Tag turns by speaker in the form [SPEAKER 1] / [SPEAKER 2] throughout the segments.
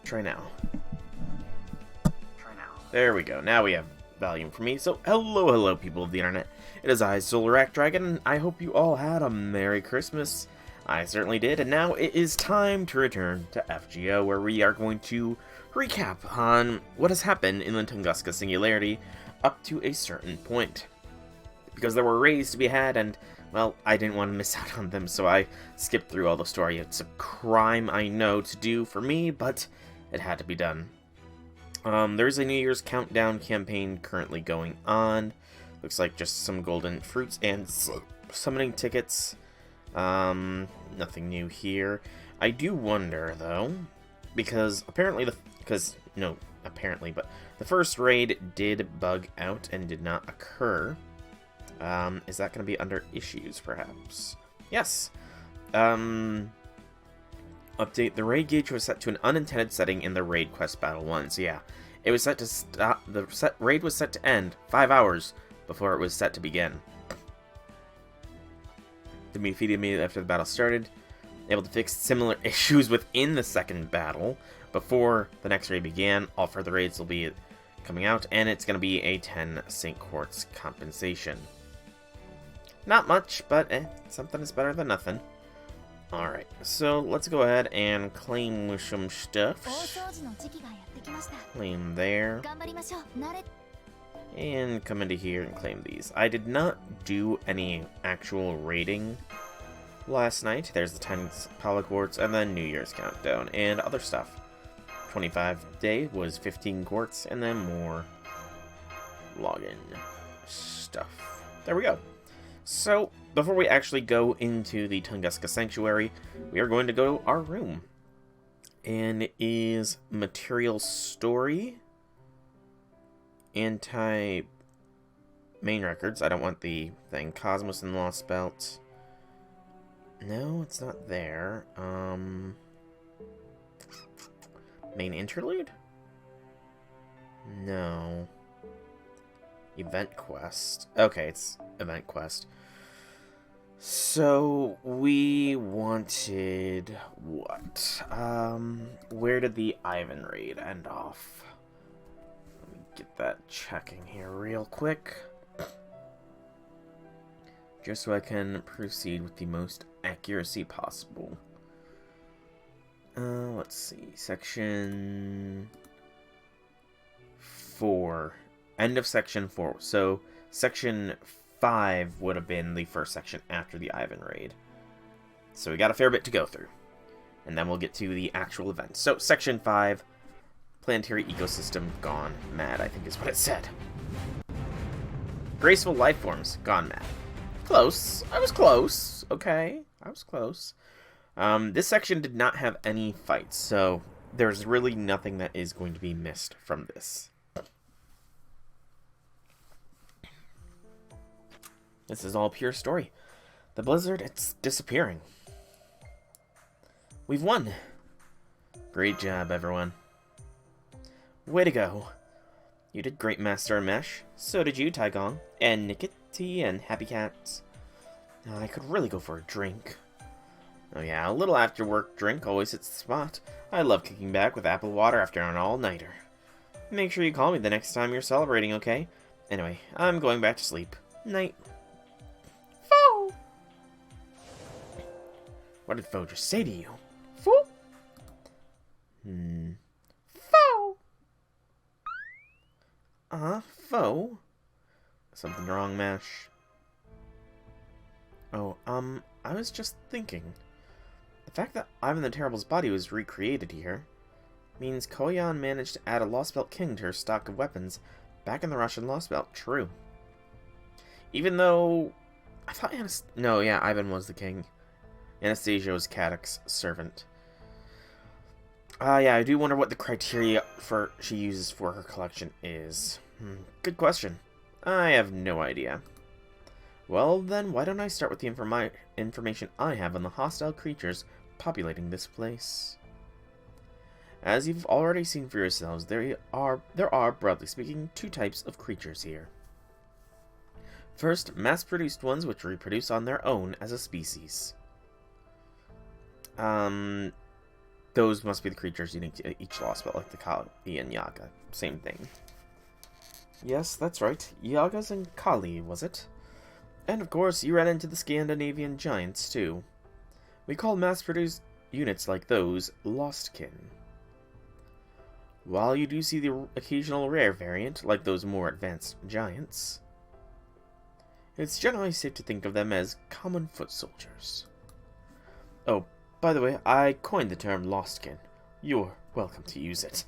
[SPEAKER 1] Try now. There we go. Now we have volume for me. So, hello, people of the internet. It is I, Solar Dragon, and I hope you all had a Merry Christmas. I certainly did, and now it is time to return to FGO, where we are going to recap on what has happened in the Tunguska Singularity up to a certain point. Because there were raids to be had, and, well, I didn't want to miss out on them, so I skipped through all the story. It's a crime, I know, to do for me, but it had to be done. There's a New Year's countdown campaign currently going on. Looks like just some golden fruits and summoning tickets. Nothing new here. I do wonder, though, because apparently but the first raid did bug out and did not occur. Is that going to be under issues, perhaps? Yes. Update, the raid gauge was set to an unintended setting in the raid quest battle 1. So yeah, it was set to stop, raid was set to end 5 hours before it was set to begin. The defeated immediately after the battle started, able to fix similar issues within the second battle before the next raid began. All further raids will be coming out, and it's going to be a 10 St. Quartz compensation. Not much, but something is better than nothing. Alright, so let's go ahead and claim some stuff. Claim there. And come into here and claim these. I did not do any actual raiding last night. There's the 10 polyquartz and then New Year's countdown and other stuff. 25 day was 15 quartz and then more login stuff. There we go. So, before we actually go into the Tunguska Sanctuary, we are going to go to our room. And it is Material Story, Anti-Main Records. I don't want the thing. Cosmos and Lost Belt. No, it's not there. Main Interlude? No. Event Quest. Okay, it's Event Quest. So, we wanted what? Where did the Ivan raid end off? Let me get that checking here real quick. Just so I can proceed with the most accuracy possible. Let's see. Section 4. End of Section 4. So, Section 5 would have been the first section after the Ivan raid. So we got a fair bit to go through. And then we'll get to the actual event. So, Section 5, Planetary Ecosystem Gone Mad, I think is what it said. Graceful Life Forms Gone Mad. Close. I was close. Okay. I was close. This section did not have any fights, so there's really nothing that is going to be missed from this. This is all pure story. The blizzard, it's disappearing. We've won. Great job, everyone. Way to go. You did great, Master Mesh. So did you, Taigong. And Nikiti and Happy Cats. I could really go for a drink. Oh yeah, a little after-work drink always hits the spot. I love kicking back with apple water after an all-nighter. Make sure you call me the next time you're celebrating, okay? Anyway, I'm going back to sleep. Night. Foe! What did Foe just say to you? Foe? Foe! Foe? Something wrong, Mash? Oh, I was just thinking. The fact that Ivan the Terrible's body was recreated here means Koyan managed to add a Lost Belt King to her stock of weapons back in the Russian Lost Belt. True. Even though I thought Ivan was the king. Anastasia was Kadok's servant. Yeah, I do wonder what the criteria she uses for her collection is. Good question. I have no idea. Well, then, why don't I start with the information I have on the hostile creatures populating this place. As you've already seen for yourselves, there are, broadly speaking, two types of creatures here. First, mass-produced ones which reproduce on their own as a species. those must be the creatures unique to each lost spell, like the Kali and Yaga. Same thing. Yes, that's right. Yagas and Kali, was it? And of course, you ran into the Scandinavian giants, too. We call mass-produced units like those Lostkin. While you do see the occasional rare variant, like those more advanced giants, it's generally safe to think of them as common foot soldiers. Oh, by the way, I coined the term Lostkin. You're welcome to use it.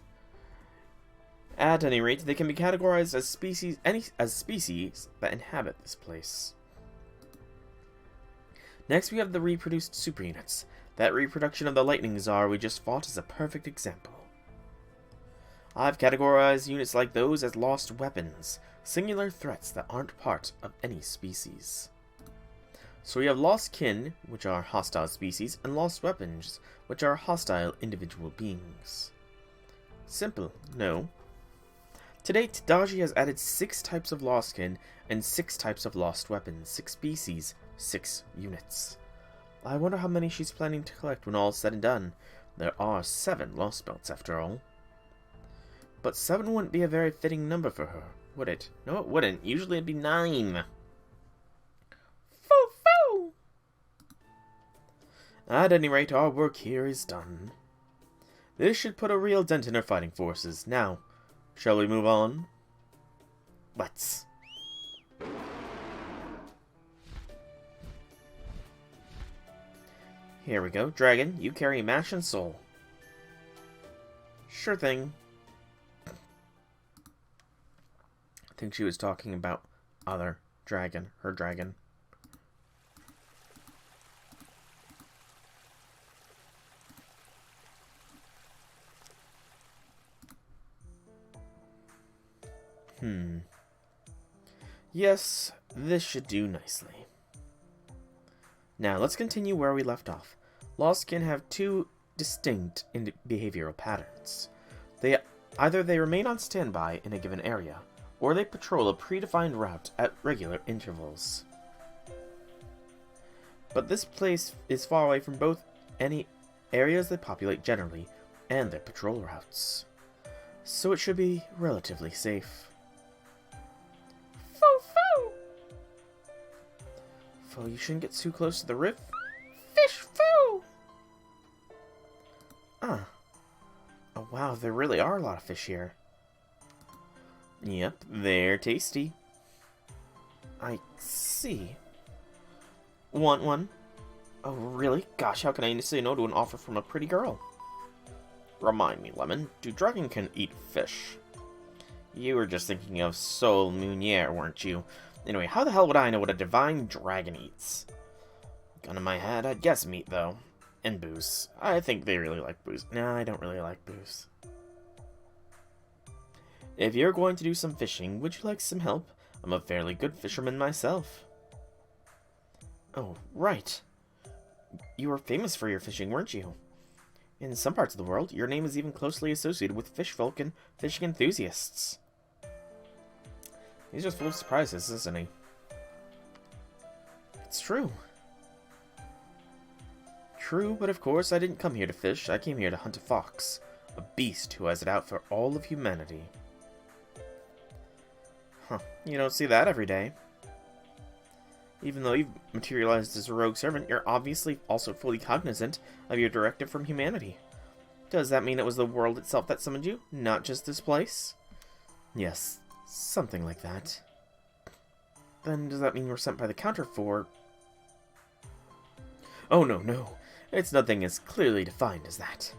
[SPEAKER 1] At any rate, they can be categorized as species that inhabit this place. Next, we have the reproduced super units. That reproduction of the lightning czar we just fought is a perfect example. I've categorized units like those as lost weapons, singular threats that aren't part of any species. So we have lost kin, which are hostile species, and lost weapons, which are hostile individual beings. Simple, no? To date, Daji has added 6 types of lost kin and 6 types of lost weapons, 6 species, 6 units. I wonder how many she's planning to collect when all is said and done. There are 7 lost belts after all. But 7 wouldn't be a very fitting number for her, would it? No, it wouldn't. Usually it'd be 9. Foo-foo! At any rate, our work here is done. This should put a real dent in her fighting forces. Now, shall we move on? Let's. Here we go. Dragon, you carry Mash and Soul. Sure thing. I think she was talking about other dragon. Her dragon. Yes, this should do nicely. Now, let's continue where we left off. Lostkin have 2 distinct behavioral patterns. Either they remain on standby in a given area, or they patrol a predefined route at regular intervals. But this place is far away from both any areas they populate generally and their patrol routes, so it should be relatively safe. Foo-foo! Foo, you shouldn't get too close to the rift. Fish foo! Ah. Oh wow, there really are a lot of fish here. Yep, they're tasty. I see. Want one? Oh, really? Gosh, how can I say no to an offer from a pretty girl? Remind me, Lemon, do dragon can eat fish? You were just thinking of Sol Munier, weren't you? Anyway, how the hell would I know what a divine dragon eats? Gun in my head, I'd guess meat, though. And booze. I think they really like booze. No, I don't really like booze. If you're going to do some fishing, would you like some help? I'm a fairly good fisherman myself. Oh, right. You were famous for your fishing, weren't you? In some parts of the world, your name is even closely associated with fish folk and fishing enthusiasts. He's just full of surprises, isn't he? It's true. True, but of course I didn't come here to fish. I came here to hunt a fox, a beast who has it out for all of humanity. Huh, you don't see that every day. Even though you've materialized as a rogue servant, you're obviously also fully cognizant of your directive from humanity. Does that mean it was the world itself that summoned you, not just this place? Yes, something like that. Then does that mean we're sent by the counter for... Oh, no. It's nothing as clearly defined as that.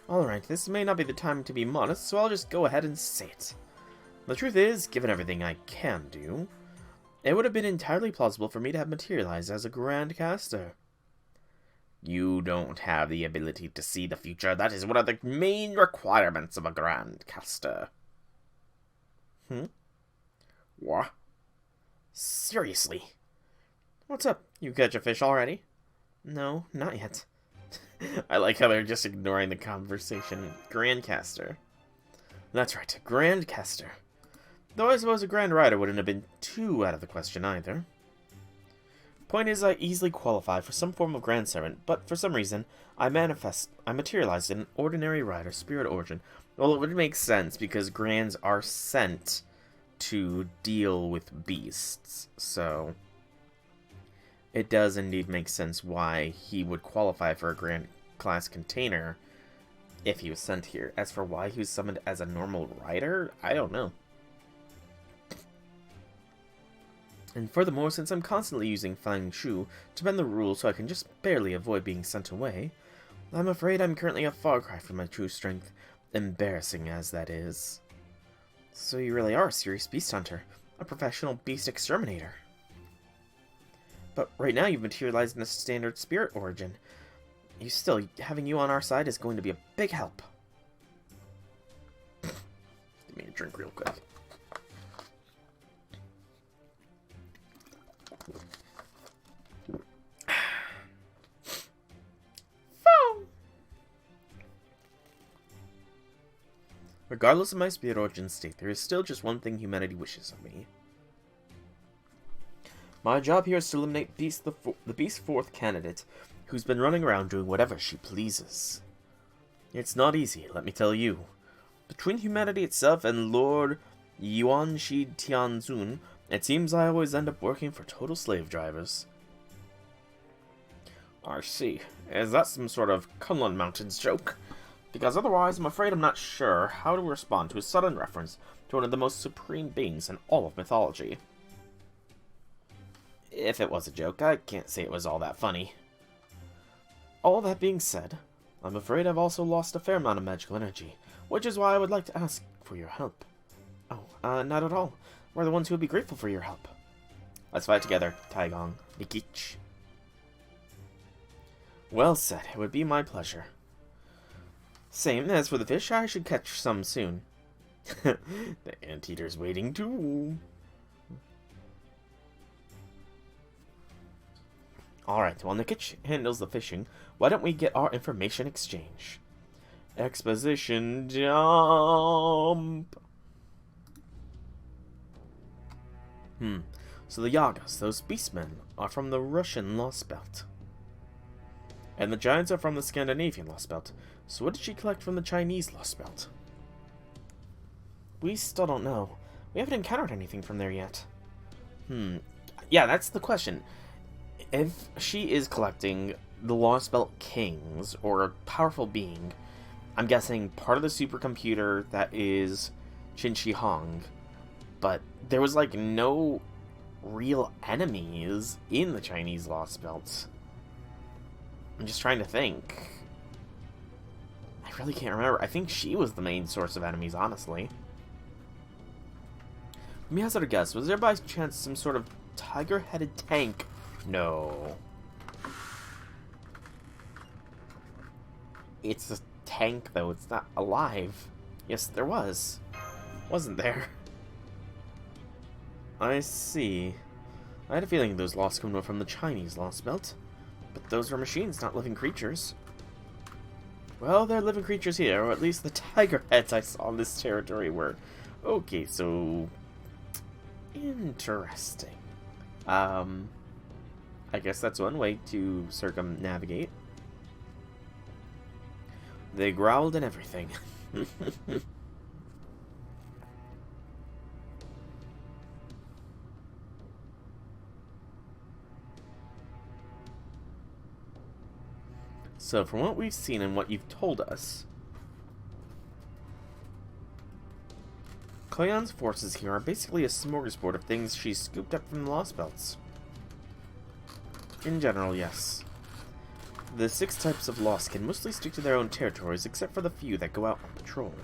[SPEAKER 1] Alright, this may not be the time to be modest, so I'll just go ahead and say it. The truth is, given everything I can do, it would have been entirely plausible for me to have materialized as a Grand Caster. You don't have the ability to see the future. That is one of the main requirements of a Grand Caster. What? Seriously? What's up? You catch a fish already? No, not yet. I like how they're just ignoring the conversation. Grand Caster. That's right, Grand Caster. Though I suppose a Grand Rider wouldn't have been too out of the question either. Point is, I easily qualify for some form of Grand Servant, but for some reason, I materialized in an ordinary rider, Spirit Origin. Well, it would make sense, because Grands are sent to deal with beasts, so it does indeed make sense why he would qualify for a Grand class container if he was sent here. As for why he was summoned as a normal rider, I don't know. And furthermore, since I'm constantly using Fang Shu to bend the rules so I can just barely avoid being sent away, I'm afraid I'm currently a far cry from my true strength, embarrassing as that is. So you really are a serious beast hunter, a professional beast exterminator. But right now you've materialized in a standard spirit origin. Having you on our side is going to be a big help. Give me a drink real quick. Regardless of my spirit origin state, there is still just one thing humanity wishes of me. My job here is to eliminate the Beast Fourth candidate, who's been running around doing whatever she pleases. It's not easy, let me tell you. Between humanity itself and Lord Yuanshi Tianzun, it seems I always end up working for total slave drivers. I see. Is that some sort of Kunlun Mountains joke? Because otherwise, I'm afraid I'm not sure how to respond to a sudden reference to one of the most supreme beings in all of mythology. If it was a joke, I can't say it was all that funny. All that being said, I'm afraid I've also lost a fair amount of magical energy, which is why I would like to ask for your help. Oh, not at all. We're the ones who would be grateful for your help. Let's fight together, Taigong, Nikich. Well said, it would be my pleasure. Same as for the fish, I should catch some soon. The anteater's waiting too. Alright, while Nikich handles the fishing, why don't we get our information exchange? Exposition jump! So the Yagas, those beastmen, are from the Russian Lost Belt. And the Giants are from the Scandinavian Lost Belt. So what did she collect from the Chinese Lost Belt? We still don't know. We haven't encountered anything from there yet. Yeah, that's the question. If she is collecting the Lost Belt Kings, or a powerful being, I'm guessing part of the supercomputer that is Qin Shi Hong, but there was like no real enemies in the Chinese Lost Belt. I'm just trying to think. I really can't remember. I think she was the main source of enemies, honestly. Let me hazard a guess. Was there by chance some sort of tiger-headed tank? No. It's a tank, though. It's not alive. Yes, there was. Wasn't there? I see. I had a feeling those lost come from the Chinese Lost Belt. But those were machines, not living creatures. Well, they're living creatures here, or at least the tiger heads I saw in this territory were. Okay, so... interesting. I guess that's one way to circumnavigate. They growled and everything. So, from what we've seen and what you've told us, Koyan's forces here are basically a smorgasbord of things she's scooped up from the Lost Belts. In general, yes. The 6 types of Lost can mostly stick to their own territories, except for the few that go out on patrol.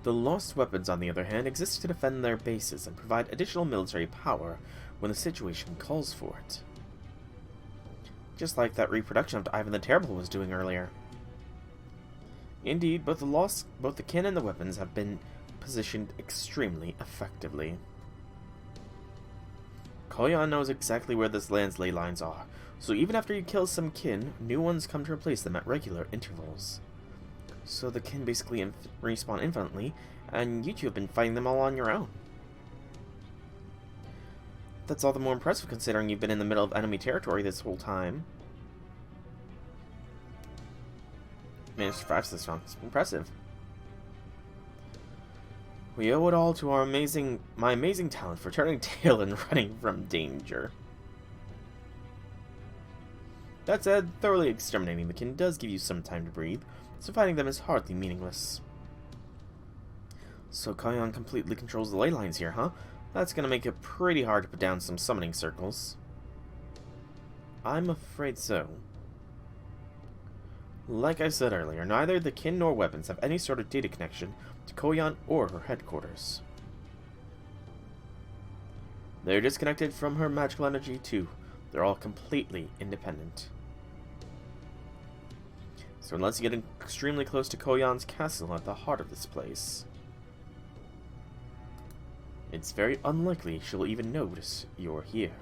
[SPEAKER 1] The Lost weapons, on the other hand, exist to defend their bases and provide additional military power when the situation calls for it. Just like that reproduction of Ivan the Terrible was doing earlier. Indeed, both the kin and the weapons have been positioned extremely effectively. Koyan knows exactly where this land's ley lines are, so even after you kill some kin, new ones come to replace them at regular intervals. So the kin basically respawn infinitely, and you two have been fighting them all on your own. That's all the more impressive considering you've been in the middle of enemy territory this whole time. Managed to survive this long. It's impressive. We owe it all to my amazing talent for turning tail and running from danger. That said, thoroughly exterminating the kin does give you some time to breathe, so fighting them is hardly meaningless. So Koyan completely controls the ley lines here, huh? That's gonna make it pretty hard to put down some summoning circles. I'm afraid so. Like I said earlier, neither the kin nor weapons have any sort of data connection to Koyan or her headquarters. They're disconnected from her magical energy too. They're all completely independent. So unless you get extremely close to Koyan's castle at the heart of this place, it's very unlikely she'll even notice you're here.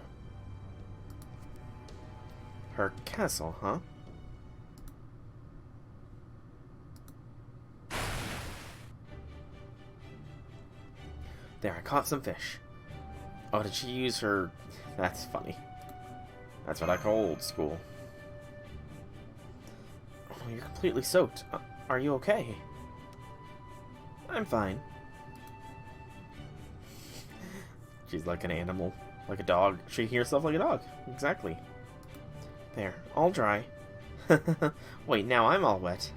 [SPEAKER 1] Her castle, huh? There, I caught some fish. Oh, did she use her... That's funny. That's what I call old school. Oh, you're completely soaked. Are you okay? I'm fine. She's like an animal. Like a dog. Shaking herself like a dog. Exactly. There. All dry. Wait, now I'm all wet.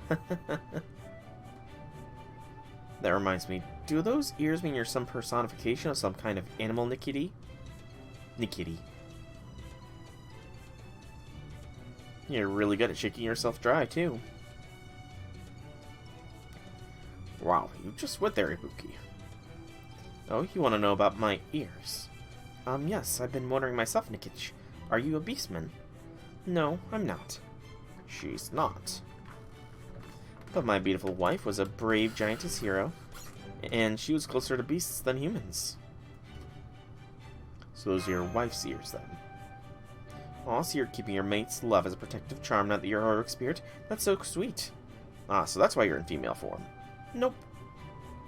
[SPEAKER 1] That reminds me. Do those ears mean you're some personification of some kind of animal, Nikiti? Nikiti. You're really good at shaking yourself dry, too. Wow, you just went there, Ibuki. Oh, you want to know about my ears? Yes, I've been wondering myself, Nikich. Are you a beastman? No, I'm not. She's not. But my beautiful wife was a brave giantess hero, and she was closer to beasts than humans. So those are your wife's ears, then. Aw, so you're keeping your mate's love as a protective charm now that you're a heroic spirit? That's so sweet. Ah, so that's why you're in female form. Nope.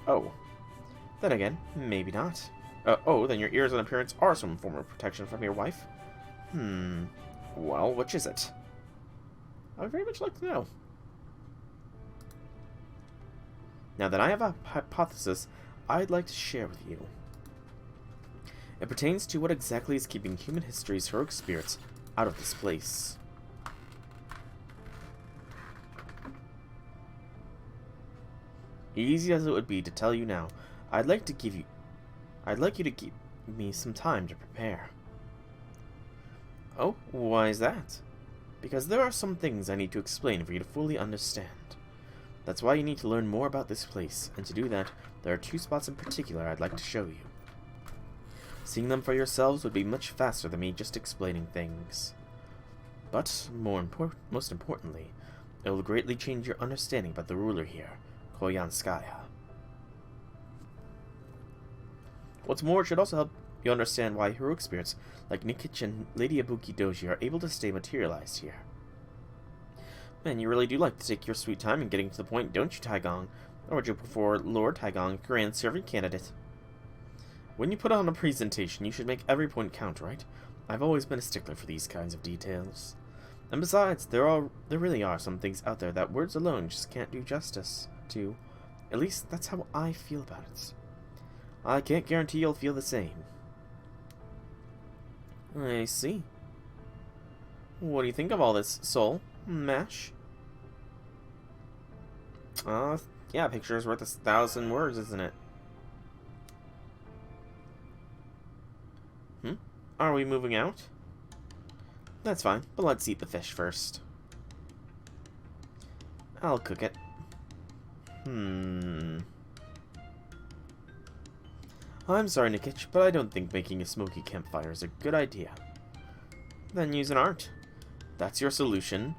[SPEAKER 1] Oh. Then again, maybe not. Oh, then your ears and appearance are some form of protection from your wife? Well, which is it? I would very much like to know. Now that I have a hypothesis I'd like to share with you. It pertains to what exactly is keeping human history's heroic spirits out of this place. Easy as it would be to tell you now, I'd like you to give me some time to prepare. Oh, why is that? Because there are some things I need to explain for you to fully understand. That's why you need to learn more about this place, and to do that, there are two spots in particular I'd like to show you. Seeing them for yourselves would be much faster than me just explaining things. But, most importantly, it will greatly change your understanding about the ruler here, Koyanskya. What's more, it should also help you understand why heroic spirits like Nikich and Lady Ibuki Doji are able to stay materialized here. Man, you really do like to take your sweet time in getting to the point, don't you, Taigong? Or would you prefer Lord Taigong, Grand Servant Candidate? When you put on a presentation, you should make every point count, right? I've always been a stickler for these kinds of details. And besides, there really are some things out there that words alone just can't do justice to. At least, that's how I feel about it. I can't guarantee you'll feel the same. I see. What do you think of all this, Soul? Mash? Yeah, a picture is worth 1,000 words, isn't it? Are we moving out? That's fine, but let's eat the fish first. I'll cook it. I'm sorry, Nikich, but I don't think making a smoky campfire is a good idea. Then use an art. That's your solution.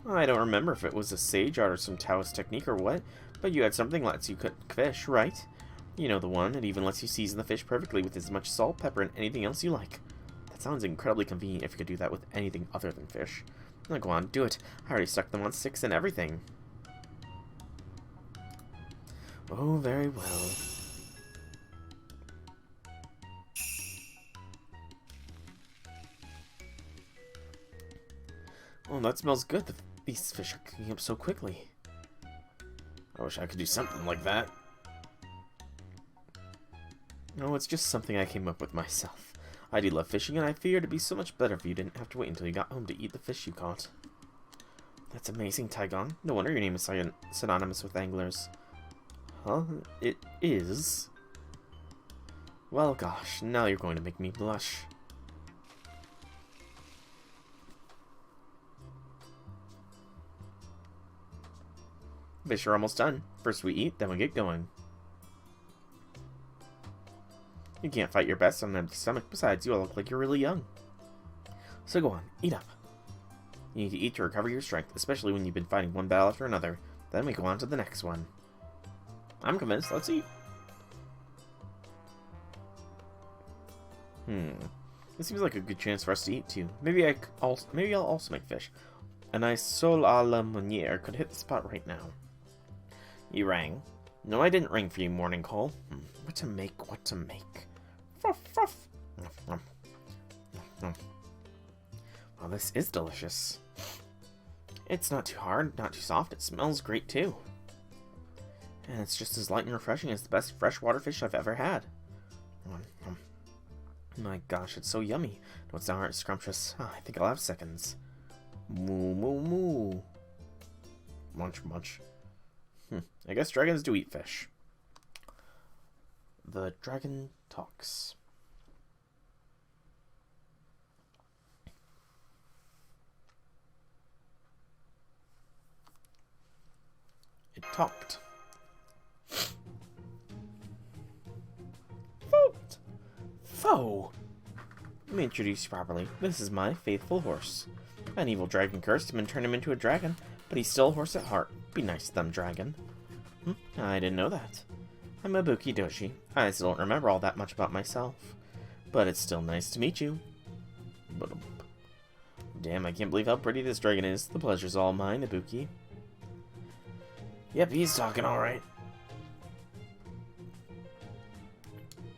[SPEAKER 1] I don't remember if it was a sage art or some Taoist technique or what, but you had something that lets you cook fish, right? You know the one, it even lets you season the fish perfectly with as much salt, pepper, and anything else you like. That sounds incredibly convenient if you could do that with anything other than fish. Now go on, do it. I already stuck them on sticks and everything. Oh, very well. Oh, that smells good. These fish are cooking up so quickly. I wish I could do something like that. No, it's just something I came up with myself. I do love fishing, and I figured it'd be so much better if you didn't have to wait until you got home to eat the fish you caught. That's amazing, Taigong. No wonder your name is synonymous with anglers. Huh? It is? Well, gosh, now you're going to make me blush. Fish are almost done. First we eat, then we get going. You can't fight your best on an empty stomach. Besides, you all look like you're really young. So go on, eat up. You need to eat to recover your strength, especially when you've been fighting one battle after another. Then we go on to the next one. I'm convinced. Let's eat. This seems like a good chance for us to eat too. Maybe I'll also make fish. A nice sole à la meunière could hit the spot right now. You rang. No, I didn't ring for you, Morning Call. What to make, what to make. Fuff, fuff. Well, this is delicious. It's not too hard, not too soft. It smells great, too. And it's just as light and refreshing as the best freshwater fish I've ever had. My gosh, it's so yummy. No, it's downright scrumptious. Oh, I think I'll have seconds. Moo, moo, moo. Munch, munch. I guess dragons do eat fish. The dragon talks. It talked. Foe! Let me introduce you properly. This is my faithful horse. An evil dragon cursed him and turned him into a dragon, but he's still a horse at heart. Be nice to them, dragon. I didn't know that. I'm Ibuki Doshi. I still don't remember all that much about myself. But it's still nice to meet you. Damn, I can't believe how pretty this dragon is. The pleasure's all mine, Ibuki. Yep, he's talking alright.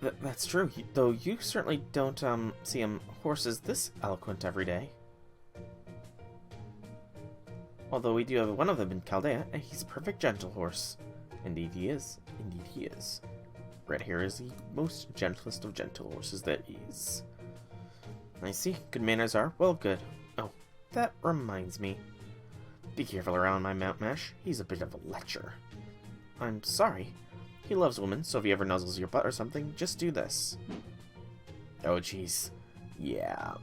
[SPEAKER 1] That's true, though you certainly don't, see horses this eloquent every day. Although we do have one of them in Chaldea, and he's a perfect gentle horse. Indeed he is. Indeed he is. Red Hair is the most gentlest of gentle horses that is. I see. Good manners are? Well, good. Oh, that reminds me. Be careful around my Mount Mesh. He's a bit of a lecher. I'm sorry. He loves women, so if he ever nuzzles your butt or something, just do this. Oh, jeez. Yeah.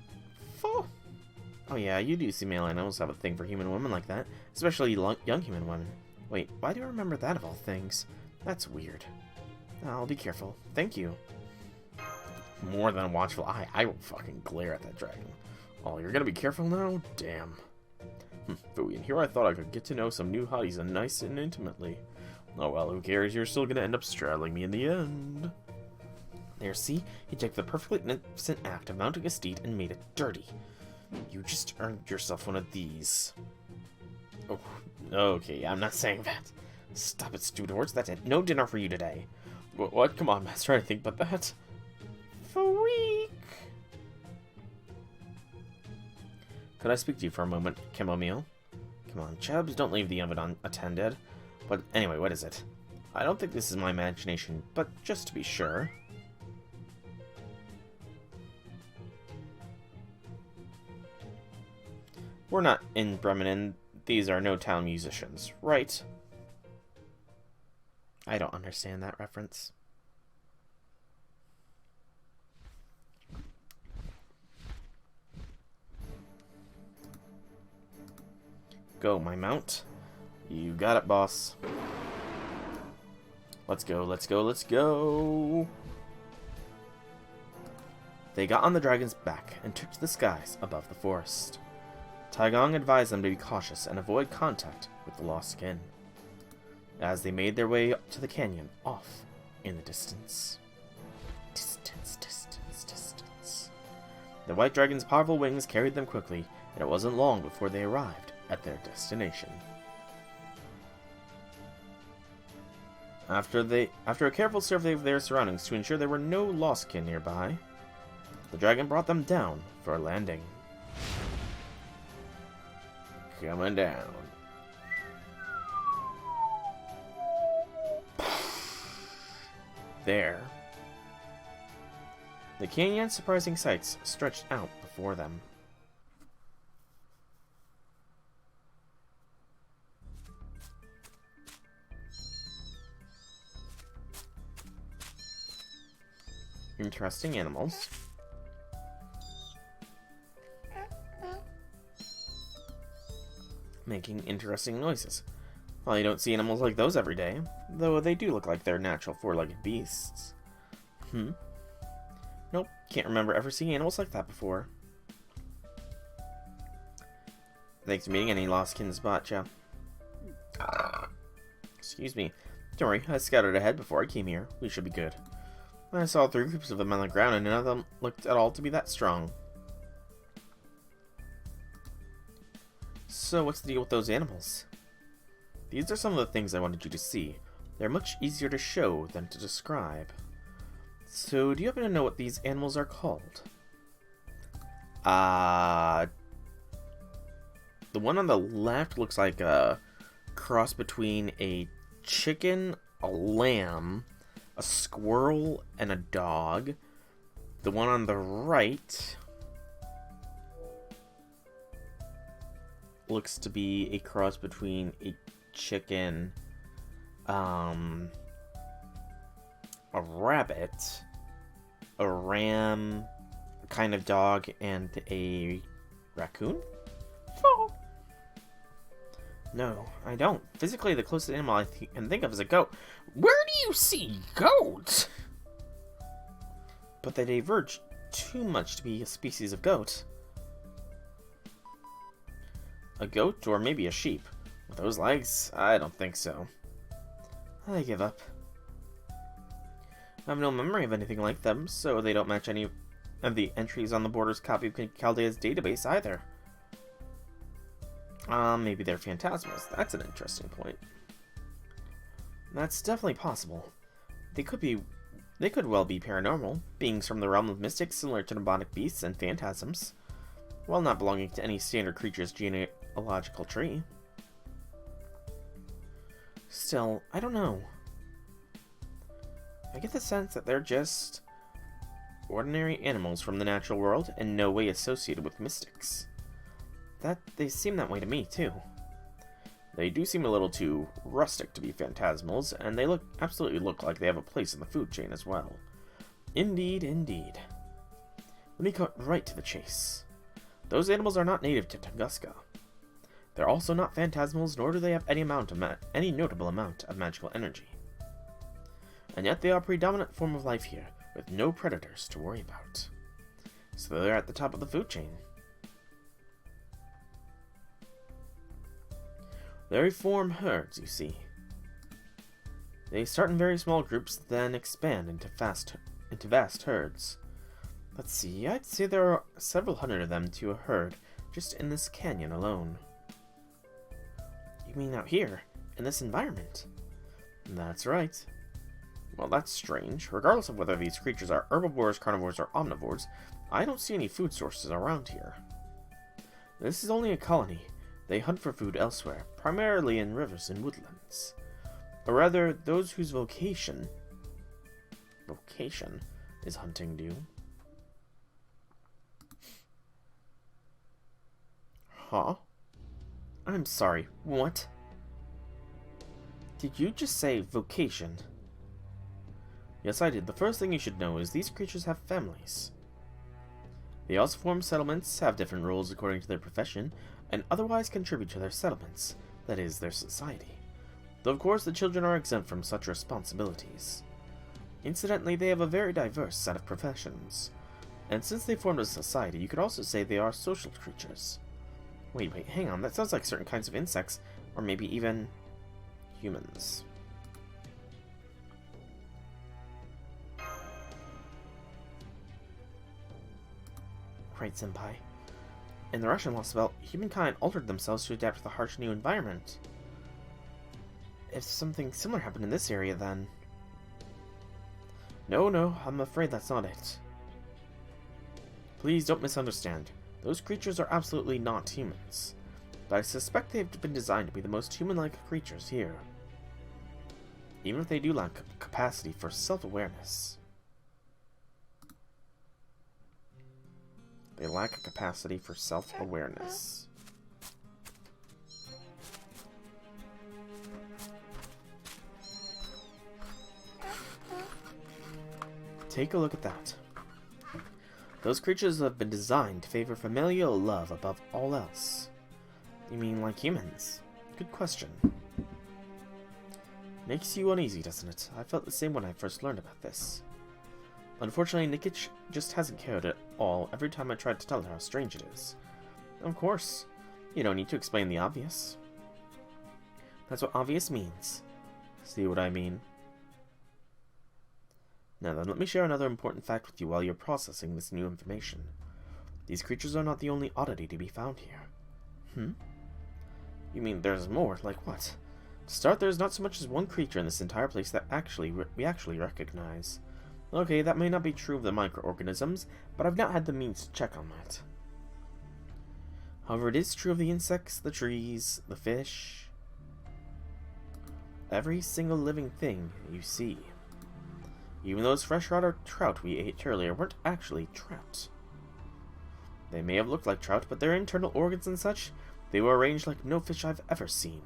[SPEAKER 1] Oh yeah, you do see male animals have a thing for human women like that, especially young human women. Wait, why do I remember that of all things? That's weird. I'll be careful. Thank you. More than a watchful eye, I will fucking glare at that dragon. Oh, you're gonna be careful now? Damn. Phooey, and here I thought I could get to know some new hotties and nice and intimately. Oh well, who cares? You're still gonna end up straddling me in the end. There, see? He took the perfectly innocent act of mounting a steed and made it dirty. You just earned yourself one of these. Oh, okay, I'm not saying that. Stop it, stupid horse. That's it. No dinner for you today. What? Come on, Master. I think but that. Freak. Could I speak to you for a moment, Chamomile? Come on, Chubs, don't leave the oven unattended. But anyway, what is it? I don't think this is my imagination, but just to be sure. We're not in Bremen, and these are no town musicians, right? I don't understand that reference. Go, my mount. You got it, boss. Let's go, let's go, let's go! They got on the dragon's back and took to the skies above the forest. Taigong advised them to be cautious and avoid contact with the lost kin, as they made their way to the canyon off in the distance. Distance. The white dragon's powerful wings carried them quickly, and it wasn't long before they arrived at their destination. After a careful survey of their surroundings to ensure there were no lost kin nearby, the dragon brought them down for a landing. coming down. There. The canyon's surprising sights stretched out before them. Interesting animals. Making interesting noises. Well, you don't see animals like those every day, though they do look like they're natural four-legged beasts. Nope, can't remember ever seeing animals like that before. Thanks for meeting any lost kin Spotcha. Excuse me. Don't worry, I scouted ahead before I came here. We should be good. I saw 3 groups of them on the ground, and none of them looked at all to be that strong. So, what's the deal with those animals? These are some of the things I wanted you to see. They're much easier to show than to describe. So, do you happen to know what these animals are called? The one on the left looks like a cross between a chicken, a lamb, a squirrel, and a dog. The one on the right looks to be a cross between a chicken, a rabbit, a ram, a kind of dog, and a raccoon? Oh. No, I don't. Physically, the closest animal I can think of is a goat. Where do you see goats? But they diverge too much to be a species of goat. A goat, or maybe a sheep. With those legs? I don't think so. I give up. I have no memory of anything like them, so they don't match any of the entries on the border's copy of Chaldea's database either. Maybe they're phantasmals. That's an interesting point. That's definitely possible. They could well be paranormal, beings from the realm of mystics similar to demonic beasts and phantasms, while not belonging to any standard creature's genealogical tree. Still, I don't know. I get the sense that they're just ordinary animals from the natural world and no way associated with mystics. They seem that way to me, too. They do seem a little too rustic to be phantasmals, and they absolutely look like they have a place in the food chain as well. Indeed, indeed. Let me cut right to the chase. Those animals are not native to Tunguska. They're also not phantasmals, nor do they have any notable amount of magical energy. And yet they are a predominant form of life here, with no predators to worry about. So they're at the top of the food chain. They form herds, you see. They start in very small groups, then expand into vast herds. Let's see, I'd say there are several hundred of them to a herd, just in this canyon alone. You mean out here, in this environment? That's right. Well, that's strange. Regardless of whether these creatures are herbivores, carnivores, or omnivores, I don't see any food sources around here. This is only a colony. They hunt for food elsewhere, primarily in rivers and woodlands. Or rather, those whose vocation is hunting do. Huh? I'm sorry, what? Did you just say vocation? Yes, I did. The first thing you should know is these creatures have families. They also form settlements, have different roles according to their profession, and otherwise contribute to their settlements, that is, their society. Though of course the children are exempt from such responsibilities. Incidentally, they have a very diverse set of professions. And since they formed a society, you could also say they are social creatures. Wait, hang on, that sounds like certain kinds of insects, or maybe even humans. Right, Senpai. In the Russian Lost Belt, humankind altered themselves to adapt to the harsh new environment. If something similar happened in this area, then... No, I'm afraid that's not it. Please don't misunderstand. Those creatures are absolutely not humans. but I suspect they've been designed to be the most human-like creatures here. Even if they do lack capacity for self-awareness. They lack a capacity for self-awareness. Take a look at that. Those creatures have been designed to favor familial love above all else. You mean like humans? Good question. Makes you uneasy, doesn't it? I felt the same when I first learned about this. Unfortunately, Nikic just hasn't cared at all every time I tried to tell her how strange it is. Of course. You don't need to explain the obvious. That's what obvious means. See what I mean? Now then, let me share another important fact with you while you're processing this new information. These creatures are not the only oddity to be found here. You mean there's more? Like what? To start, there's not so much as one creature in this entire place that we actually recognize. Okay, that may not be true of the microorganisms, but I've not had the means to check on that. However, it is true of the insects, the trees, the fish. Every single living thing you see. Even those freshwater trout we ate earlier weren't actually trout. They may have looked like trout, but their internal organs and such, they were arranged like no fish I've ever seen.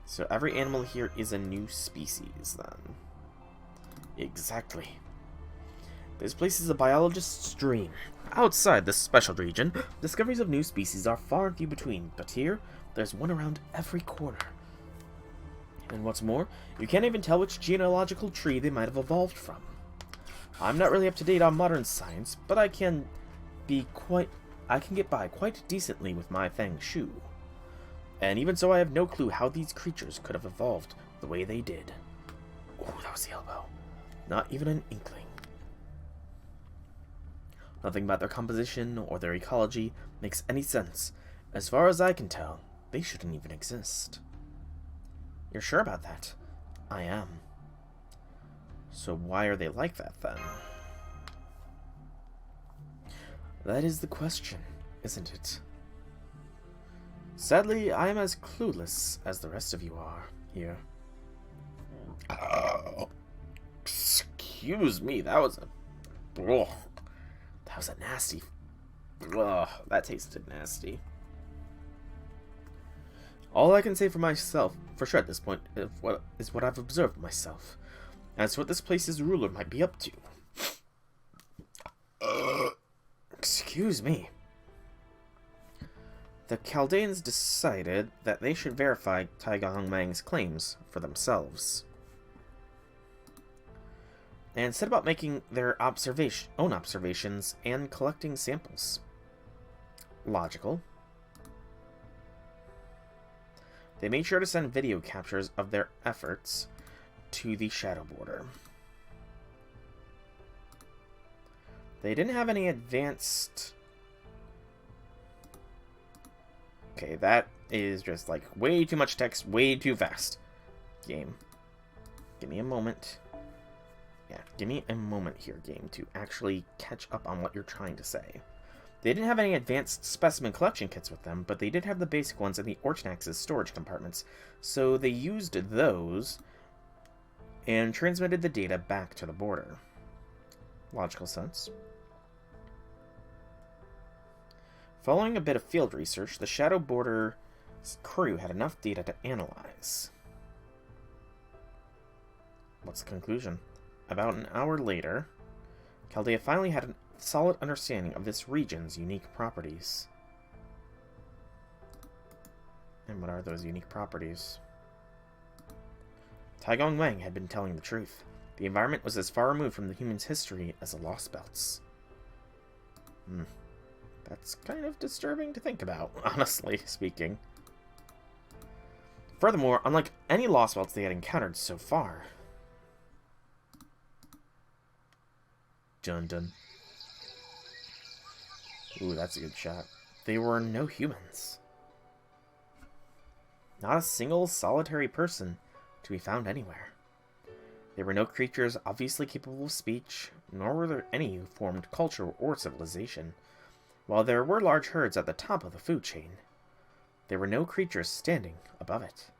[SPEAKER 1] So every animal here is a new species, then. Exactly. This place is a biologist's dream. Outside this special region, discoveries of new species are far and few between, but here, there's one around every corner. And what's more, you can't even tell which genealogical tree they might have evolved from. I'm not really up to date on modern science, but I can get by quite decently with my feng shui. And even so, I have no clue how these creatures could have evolved the way they did. Oh, that was the elbow. Not even an inkling. Nothing about their composition or their ecology makes any sense. As far as I can tell, they shouldn't even exist. You're sure about that? I am. So why are they like that, then? That is the question, isn't it? Sadly, I am as clueless as the rest of you are here. Excuse me, that was a nasty. That tasted nasty. All I can say for myself, for sure at this point, is what I've observed myself. As to what this place's ruler might be up to. Excuse me. The Chaldeans decided that they should verify Taigong Mang's claims for themselves. And set about making their own observations and collecting samples. Logical. They made sure to send video captures of their efforts to the Shadow Border. They didn't have any advanced... Okay, that is just like way too much text, way too fast. Game. Give me a moment. Yeah, give me a moment here, game, to actually catch up on what you're trying to say. They didn't have any advanced specimen collection kits with them, but they did have the basic ones in the Orchnax's storage compartments, so they used those and transmitted the data back to the border. Logical sense. Following a bit of field research, the Shadow Border's crew had enough data to analyze. What's the conclusion? About an hour later, Chaldea finally had a solid understanding of this region's unique properties. And what are those unique properties? Taigong Wang had been telling the truth. The environment was as far removed from the human's history as the Lost Belts. That's kind of disturbing to think about, honestly speaking. Furthermore, unlike any Lost Belts they had encountered so far... Dun dun. Ooh, that's a good shot. They were no humans. Not a single solitary person to be found anywhere. There were no creatures obviously capable of speech, nor were there any who formed culture or civilization. While there were large herds at the top of the food chain, there were no creatures standing above it.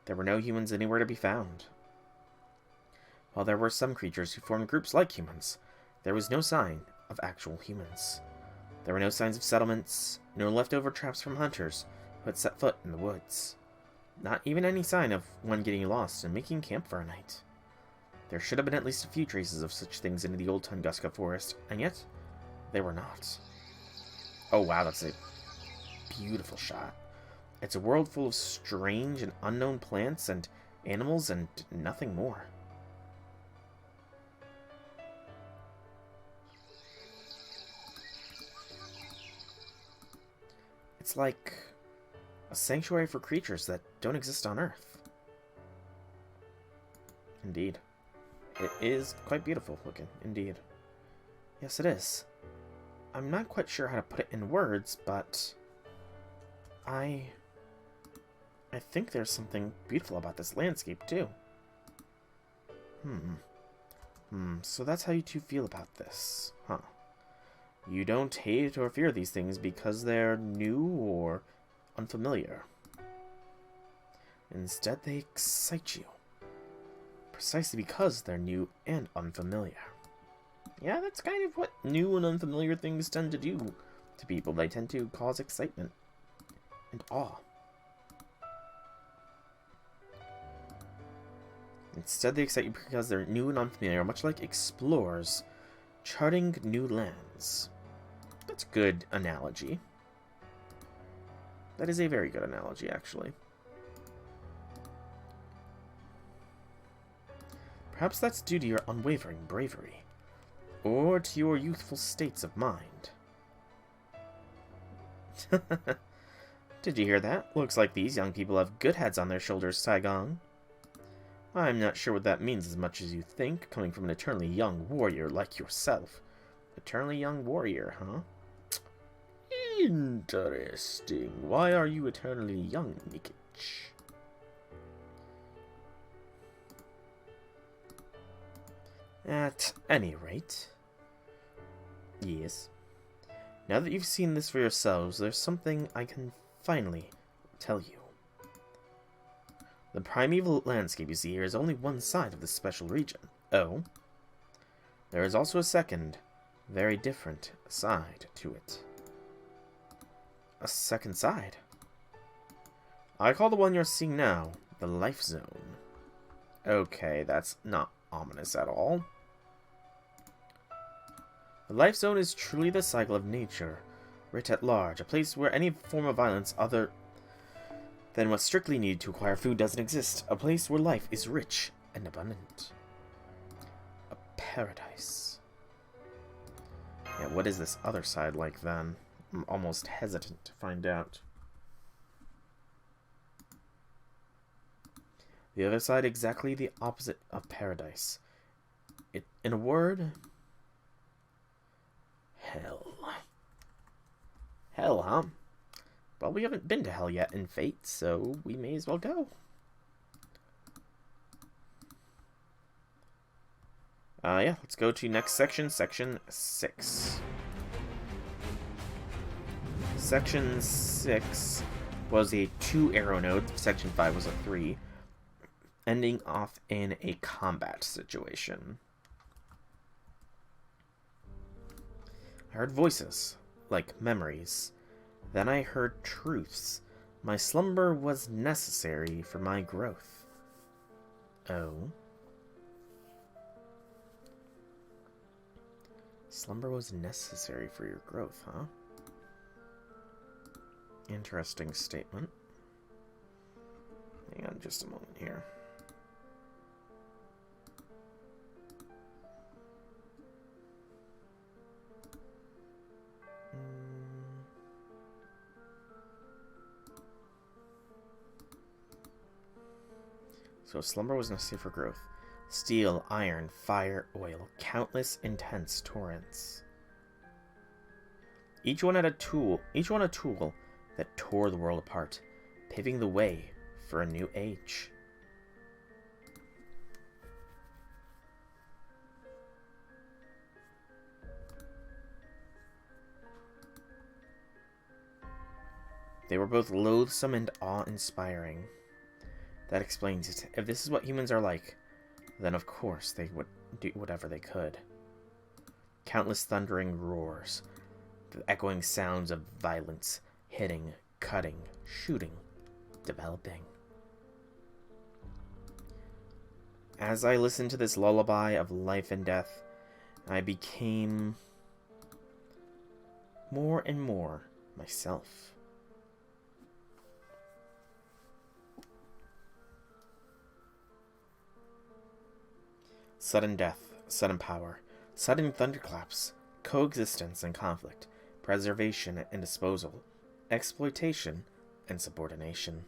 [SPEAKER 1] There were no humans anywhere to be found. While there were some creatures who formed groups like humans, there was no sign of actual humans. There were no signs of settlements, no leftover traps from hunters who had set foot in the woods. Not even any sign of one getting lost and making camp for a night. There should have been at least a few traces of such things in the old Tunguska forest, and yet, they were not. Oh wow, that's a beautiful shot. It's a world full of strange and unknown plants and animals and nothing more. It's like a sanctuary for creatures that don't exist on Earth. Indeed. It is quite beautiful looking, indeed. Yes, it is. I'm not quite sure how to put it in words, but I think there's something beautiful about this landscape, too. So that's how you two feel about this, huh? You don't hate or fear these things because they're new or unfamiliar. Instead, they excite you. Precisely because they're new and unfamiliar. Yeah, that's kind of what new and unfamiliar things tend to do to people. They tend to cause excitement and awe. Instead, they excite you because they're new and unfamiliar, much like explorers charting new lands. That's a good analogy. That is a very good analogy, actually. Perhaps that's due to your unwavering bravery, or to your youthful states of mind. Did you hear that? Looks like these young people have good heads on their shoulders, Saigong. I'm not sure what that means as much as you think, coming from an eternally young warrior like yourself. Eternally young warrior, huh? Interesting. Why are you eternally young, Nikich? At any rate, yes. Now that you've seen this for yourselves, there's something I can finally tell you. The primeval landscape you see here is only one side of this special region. Oh? There is also a second, very different side to it. A second side? I call the one you're seeing now the Life Zone. Okay, that's not ominous at all. The Life Zone is truly the cycle of nature, writ at large, a place where any form of violence other than what's strictly needed to acquire food doesn't exist, a place where life is rich and abundant. A paradise. Yeah, what is this other side like then? I'm almost hesitant to find out. The other side, exactly the opposite of paradise. In a word, hell. Hell, huh? Well, we haven't been to hell yet in Fate, so we may as well go. Yeah, let's go to next section, section 6. Section 6 was a 2-arrow node, section 5 was a 3, ending off in a combat situation. I heard voices, like memories. Then I heard truths. My slumber was necessary for my growth. Oh. Slumber was necessary for your growth, huh? Interesting statement. Hang on just a moment here. So slumber was necessary for growth. Steel, iron, fire, oil, countless intense torrents. Each one a tool that tore the world apart, paving the way for a new age. They were both loathsome and awe-inspiring. That explains it. If this is what humans are like, then of course they would do whatever they could. Countless thundering roars, the echoing sounds of violence, hitting, cutting, shooting, developing. As I listened to this lullaby of life and death, I became more and more myself. Sudden death, sudden power, sudden thunderclaps, coexistence and conflict, preservation and disposal, exploitation and subordination.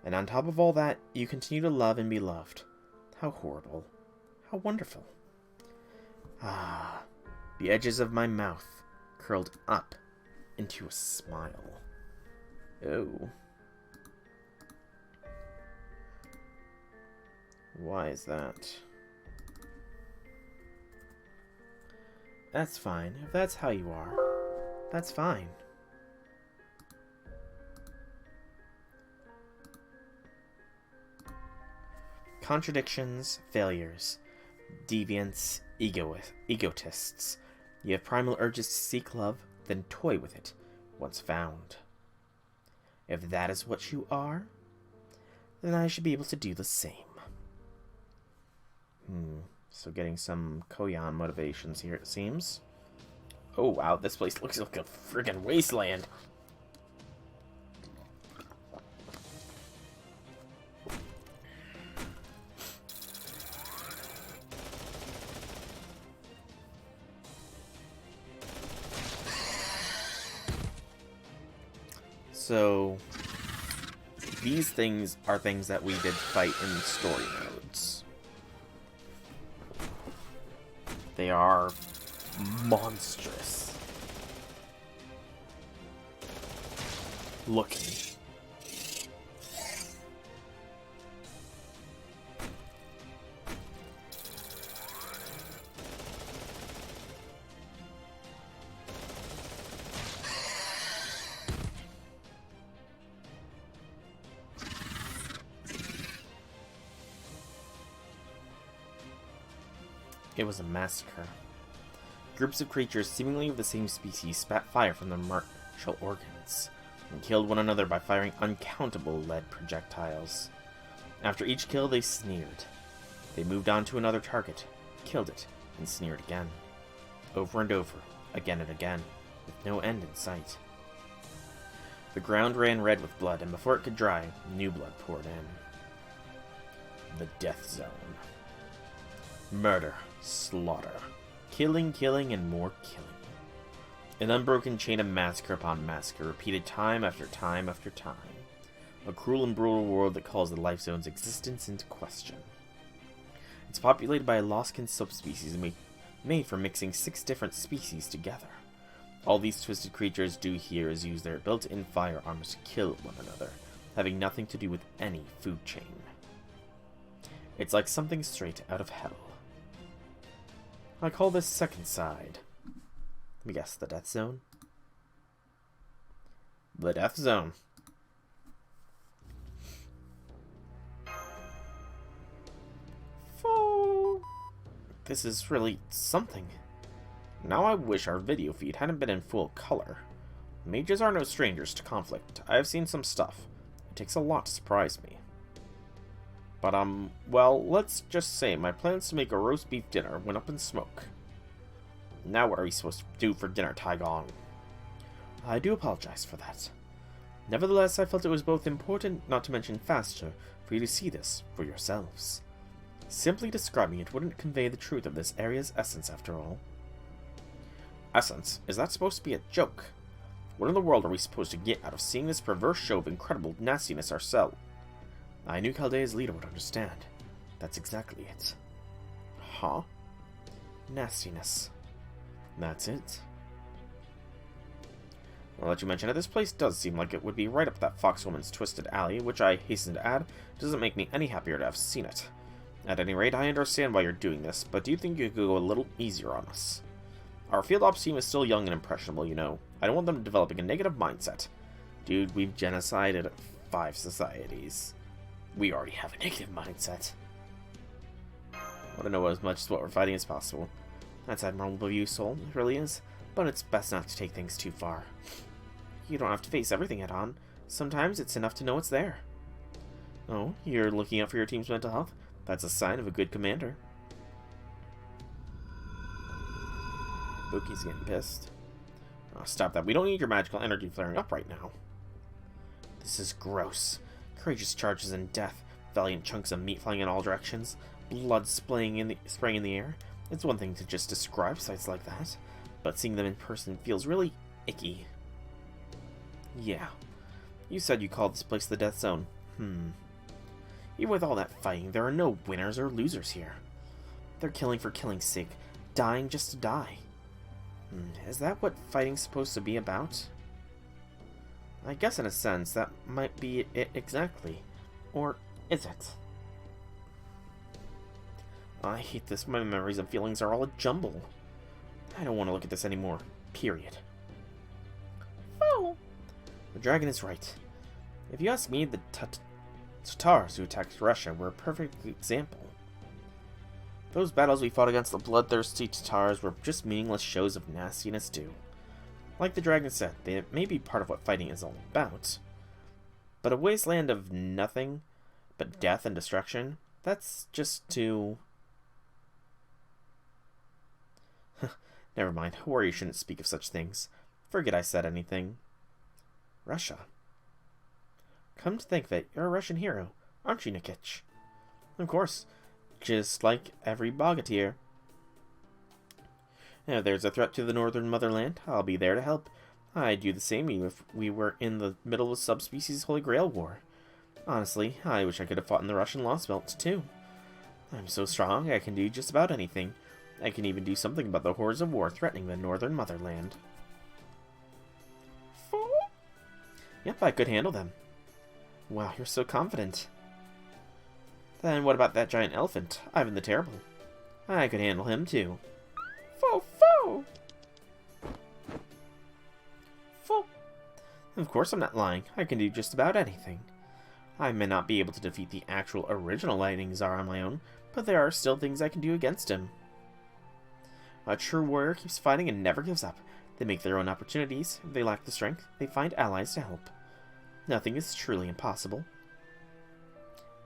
[SPEAKER 1] And on top of all that, you continue to love and be loved. How horrible. How wonderful. Ah, the edges of my mouth curled up into a smile. Oh. Why is that? That's fine. If that's how you are, that's fine. Contradictions, failures, deviants, egotists. You have primal urges to seek love, then toy with it, once found. If that is what you are, then I should be able to do the same. So getting some Koyan motivations here, it seems. Oh wow, this place looks like a friggin' wasteland. So, these things are things that we did fight in story modes. They are monstrous looking. It was a massacre. Groups of creatures seemingly of the same species spat fire from their martial organs and killed one another by firing uncountable lead projectiles. After each kill, they sneered. They moved on to another target, killed it, and sneered again. Over and over, again and again, with no end in sight. The ground ran red with blood, and before it could dry, new blood poured in. The Death Zone. Murder, slaughter, killing, and more killing. An unbroken chain of massacre upon massacre, repeated time after time after time. A cruel and brutal world that calls the Life Zone's existence into question. It's populated by a lost-kin subspecies made for mixing 6 different species together. All these twisted creatures do here is use their built-in firearms to kill one another, having nothing to do with any food chain. It's like something straight out of hell. I call this second side. Let me guess, the Death Zone? The Death Zone. This is really something. Now I wish our video feed hadn't been in full color. Mages are no strangers to conflict. I have seen some stuff. It takes a lot to surprise me. But, well, let's just say my plans to make a roast beef dinner went up in smoke. Now what are we supposed to do for dinner, Taigong? I do apologize for that. Nevertheless, I felt it was both important, not to mention faster, for you to see this for yourselves. Simply describing it wouldn't convey the truth of this area's essence, after all. Essence? Is that supposed to be a joke? What in the world are we supposed to get out of seeing this perverse show of incredible nastiness ourselves? I knew Chaldea's leader would understand. That's exactly it. Huh? Nastiness. That's it? I'll let you mention it. This place does seem like it would be right up that foxwoman's twisted alley, which I hasten to add, doesn't make me any happier to have seen it. At any rate, I understand why you're doing this, but do you think you could go a little easier on us? Our field ops team is still young and impressionable, you know. I don't want them developing a negative mindset. Dude, we've genocided 5 societies. We already have a negative mindset. I want to know as much as what we're fighting as possible. That's admirable of you, Soul. It really is. But it's best not to take things too far. You don't have to face everything head on. Sometimes it's enough to know it's there. Oh, you're looking out for your team's mental health? That's a sign of a good commander. Buki's getting pissed. Oh, stop that. We don't need your magical energy flaring up right now. This is gross. Courageous charges and death. Valiant chunks of meat flying in all directions. Blood spraying in the air. It's one thing to just describe sights like that, but seeing them in person feels really icky. Yeah. You said you called this place the Death Zone. Even with all that fighting, there are no winners or losers here. They're killing for killing's sake. Dying just to die. Is that what fighting's supposed to be about? I guess in a sense, that might be it exactly. Or is it? I hate this. My memories and feelings are all a jumble. I don't want to look at this anymore. Period. Oh! The dragon is right. If you ask me, the Tatars who attacked Russia were a perfect example. Those battles we fought against the bloodthirsty Tatars were just meaningless shows of nastiness too. Like the dragon said, they may be part of what fighting is all about. But a wasteland of nothing but death and destruction, that's just too... Never mind, a warrior shouldn't speak of such things. Forget I said anything. Russia. Come to think of it, you're a Russian hero, aren't you, Nikich? Of course, just like every Bogatyr. If there's a threat to the northern motherland, I'll be there to help. I'd do the same if we were in the middle of a subspecies Holy Grail war. Honestly, I wish I could have fought in the Russian Lost Belt, too. I'm so strong, I can do just about anything. I can even do something about the horrors of war threatening the northern motherland. Yep, I could handle them. Wow, you're so confident. Then what about that giant elephant, Ivan the Terrible? I could handle him, too. Fo! Of course I'm not lying. I can do just about anything. I may not be able to defeat the actual original Lightning Tsar on my own, but there are still things I can do against him. A true warrior keeps fighting and never gives up. They make their own opportunities. If they lack the strength, they find allies to help. Nothing is truly impossible.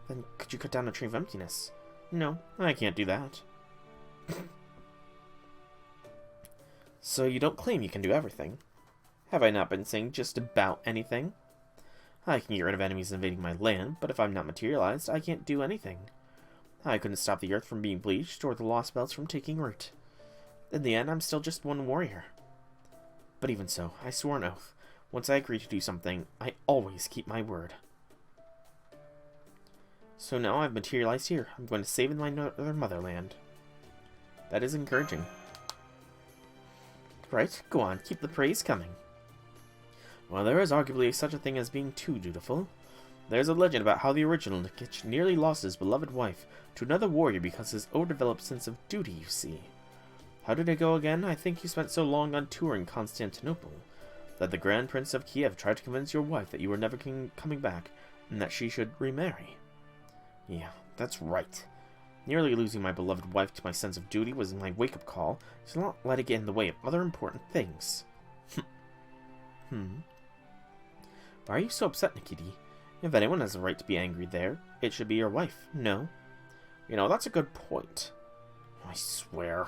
[SPEAKER 1] Then could you cut down a tree of emptiness? No, I can't do that. So you don't claim you can do everything. Have I not been saying just about anything? I can get rid of enemies invading my land, but if I'm not materialized, I can't do anything. I couldn't stop the earth from being bleached, or the lost belts from taking root. In the end, I'm still just one warrior. But even so, I swore an oath. Once I agree to do something, I always keep my word. So now I've materialized here. I'm going to save my northern motherland. That is encouraging. Right, go on, keep the praise coming. Well, there is arguably such a thing as being too dutiful. There's a legend about how the original Nikich nearly lost his beloved wife to another warrior because of his overdeveloped sense of duty, you see. How did it go again? I think you spent so long on tour in Constantinople that the Grand Prince of Kiev tried to convince your wife that you were never coming back and that she should remarry. Yeah, that's right. Nearly losing my beloved wife to my sense of duty was my wake-up call to not let it get in the way of other important things. Why are you so upset, Nikiti? If anyone has a right to be angry there, it should be your wife, no? You know, that's a good point. I swear.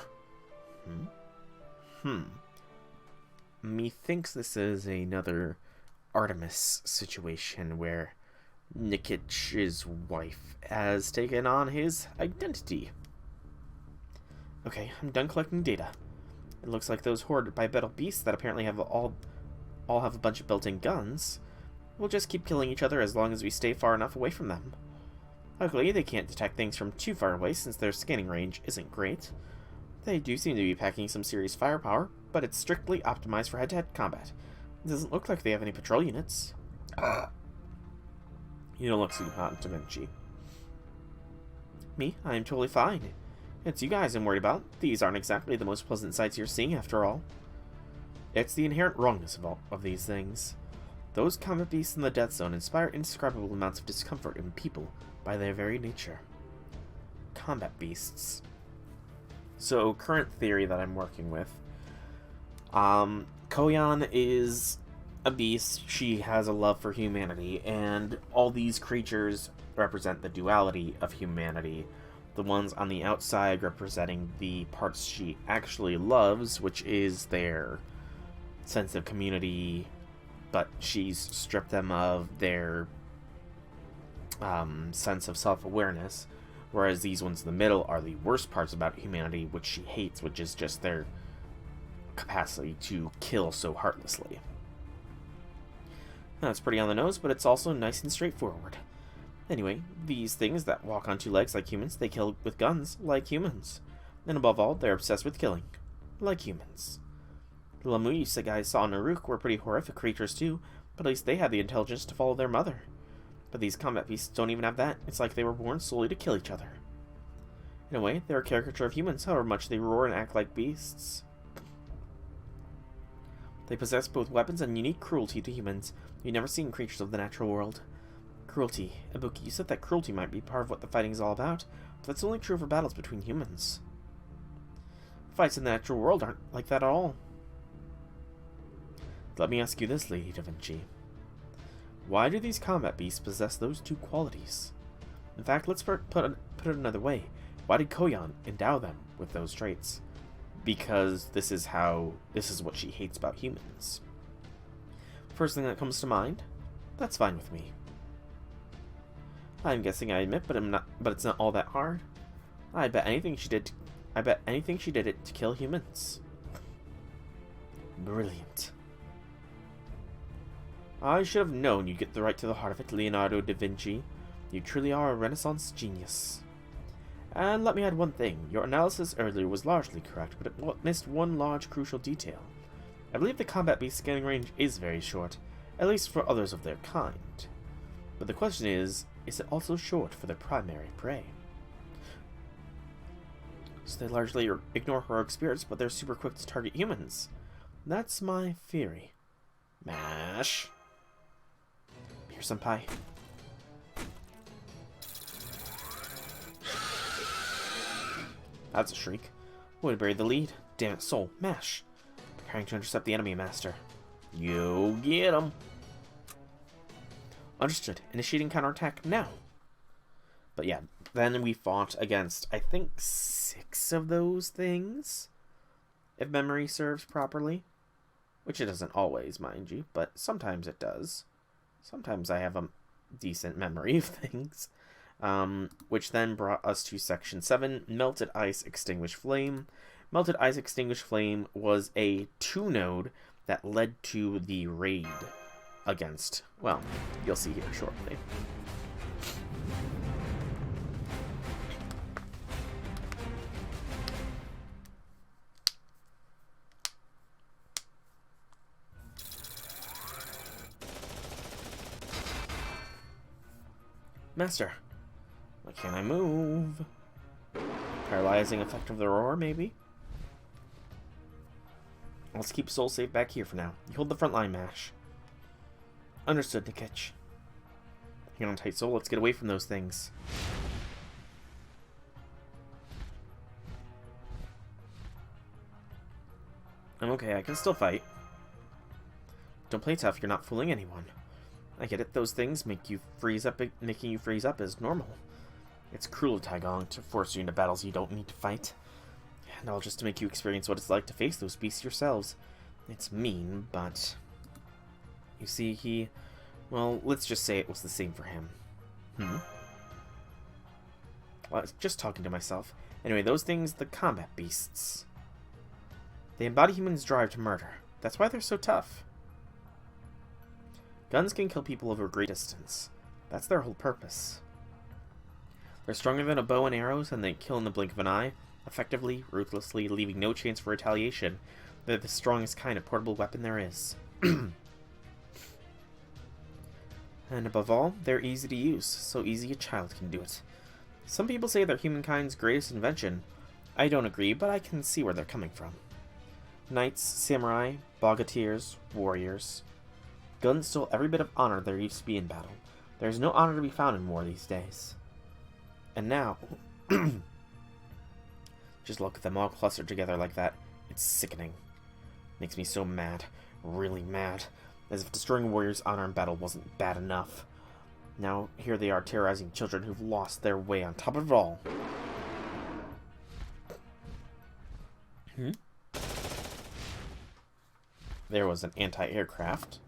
[SPEAKER 1] Methinks this is another Artemis situation where Nikich's wife has taken on his identity. Okay, I'm done collecting data. It looks like those horde bipedal beasts that apparently have all have a bunch of built-in guns. We'll just keep killing each other as long as we stay far enough away from them. Luckily, they can't detect things from too far away since their scanning range isn't great. They do seem to be packing some serious firepower, but it's strictly optimized for head-to-head combat. It doesn't look like they have any patrol units. You don't look so hot, Da Vinci. Me? I am totally fine. It's you guys I'm worried about. These aren't exactly the most pleasant sights you're seeing, after all. It's the inherent wrongness of these things. Those combat beasts in the Death Zone inspire indescribable amounts of discomfort in people by their very nature. Combat beasts. So, current theory that I'm working with. Koyan is a beast. She has a love for humanity, and all these creatures represent the duality of humanity. The ones on the outside representing the parts she actually loves, which is their sense of community, but she's stripped them of their sense of self-awareness, whereas these ones in the middle are the worst parts about humanity, which she hates, which is just their capacity to kill so heartlessly. That's pretty on the nose, but it's also nice and straightforward. Anyway, these things that walk on two legs like humans, they kill with guns like humans. And above all, they're obsessed with killing, like humans. The Lamuysa guys saw in Naruk were pretty horrific creatures too, but at least they had the intelligence to follow their mother. But these combat beasts don't even have that. It's like they were born solely to kill each other. In a way, they're a caricature of humans, however much they roar and act like beasts. They possess both weapons and unique cruelty to humans you've never seen in creatures of the natural world. Cruelty. Ibuki, you said that cruelty might be part of what the fighting is all about, but that's only true for battles between humans. Fights in the natural world aren't like that at all. Let me ask you this, Lady Da Vinci. Why do these combat beasts possess those two qualities? In fact, let's put it another way. Why did Koyan endow them with those traits? Because this is what she hates about humans. First thing that comes to mind, that's fine with me. I'm guessing I admit, but it's not all that hard. I bet anything she did it to kill humans. Brilliant. I should have known you'd get right to the heart of it, Leonardo da Vinci. You truly are a Renaissance genius. And let me add one thing. Your analysis earlier was largely correct, but it missed one large crucial detail. I believe the combat beast scanning range is very short, at least for others of their kind. But the question is it also short for their primary prey? So they largely ignore heroic spirits, but they're super quick to target humans. That's my theory. Mash. Here, senpai. That's a shriek. Way to bury the lead. Damn it, Soul. Mash. Preparing to intercept the enemy, Master. You get him. Understood. Initiating counterattack now. But yeah, then we fought against, I think, 6 of those things. If memory serves properly. Which it doesn't always, mind you, but sometimes it does. Sometimes I have a decent memory of things. Which then brought us to Section 7, Melted Ice Extinguished Flame. Melted Ice Extinguished Flame was a 2-node that led to the raid against, well, you'll see here shortly. Master, why can't I move? Paralyzing effect of the roar, maybe? Let's keep Soul safe back here for now. You hold the front line, Mash. Understood, Nikich. Hang on tight, Soul. Let's get away from those things. I'm okay. I can still fight. Don't play tough. You're not fooling anyone. I get it. Those things making you freeze up is normal. It's cruel, Taigong, to force you into battles you don't need to fight. And all just to make you experience what it's like to face those beasts yourselves. It's mean, but... You see, well, let's just say it was the same for him. Well, I was just talking to myself. Anyway, those things, the combat beasts. They embody humans' drive to murder. That's why they're so tough. Guns can kill people over a great distance. That's their whole purpose. They're stronger than a bow and arrows, and they kill in the blink of an eye, effectively, ruthlessly, leaving no chance for retaliation. They're the strongest kind of portable weapon there is. And above all, they're easy to use, so easy a child can do it. Some people say they're humankind's greatest invention. I don't agree, but I can see where they're coming from. Knights, samurai, bogateers, warriors. Guns stole every bit of honor there used to be in battle. There is no honor to be found in war these days. And now... just look at them all clustered together like that. It's sickening. Makes me so mad. Really mad. As if destroying warriors' honor in battle wasn't bad enough. Now, here they are terrorizing children who've lost their way on top of it all. There was an anti-aircraft,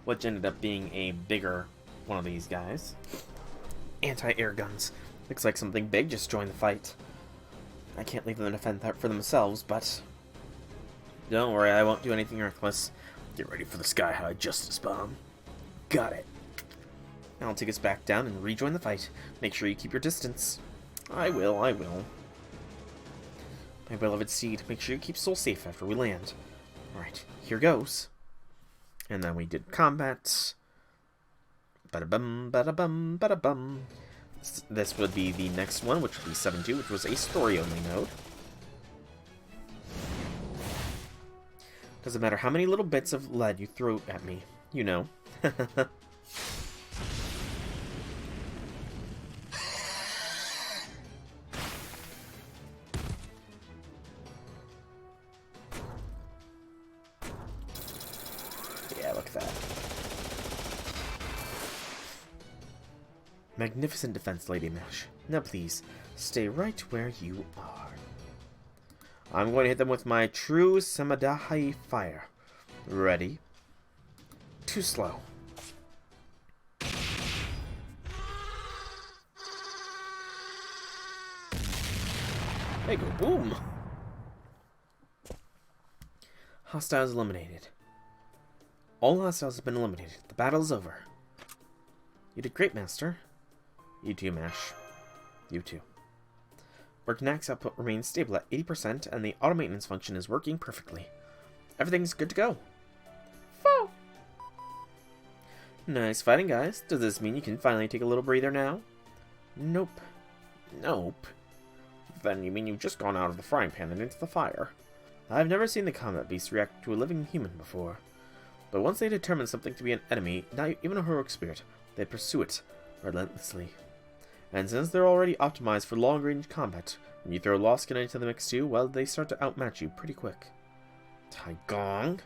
[SPEAKER 1] which ended up being a bigger one of these guys. Anti-air guns. Looks like something big just joined the fight. I can't leave them to defend that for themselves, but... don't worry, I won't do anything reckless. Get ready for the sky-high justice bomb. Got it. I'll take us back down and rejoin the fight. Make sure you keep your distance. I will. My beloved seed, make sure you keep Soul safe after we land. Alright, here goes. And then we did combat. Bada-bum, bada-bum, bada-bum. This would be the next one, which would be 7-2, which was a story-only mode. Doesn't matter how many little bits of lead you throw at me. You know. Yeah, look at that. Magnificent defense, Lady Mesh. Now please, stay right where you are. I'm going to hit them with my true Samadhi fire. Ready? Too slow. They go boom. Hostiles eliminated. All hostiles have been eliminated. The battle is over. You did great, Master. You too, Mash. You too. Worknax output remains stable at 80%, and the auto maintenance function is working perfectly. Everything's good to go. Foe! Nice fighting, guys. Does this mean you can finally take a little breather now? Nope. Nope. Then you mean you've just gone out of the frying pan and into the fire. I've never seen the combat beast react to a living human before. But once they determine something to be an enemy, not even a heroic spirit, they pursue it relentlessly. And since they're already optimized for long-range combat, when you throw Loskin into the mix too, well, they start to outmatch you pretty quick. Taigong?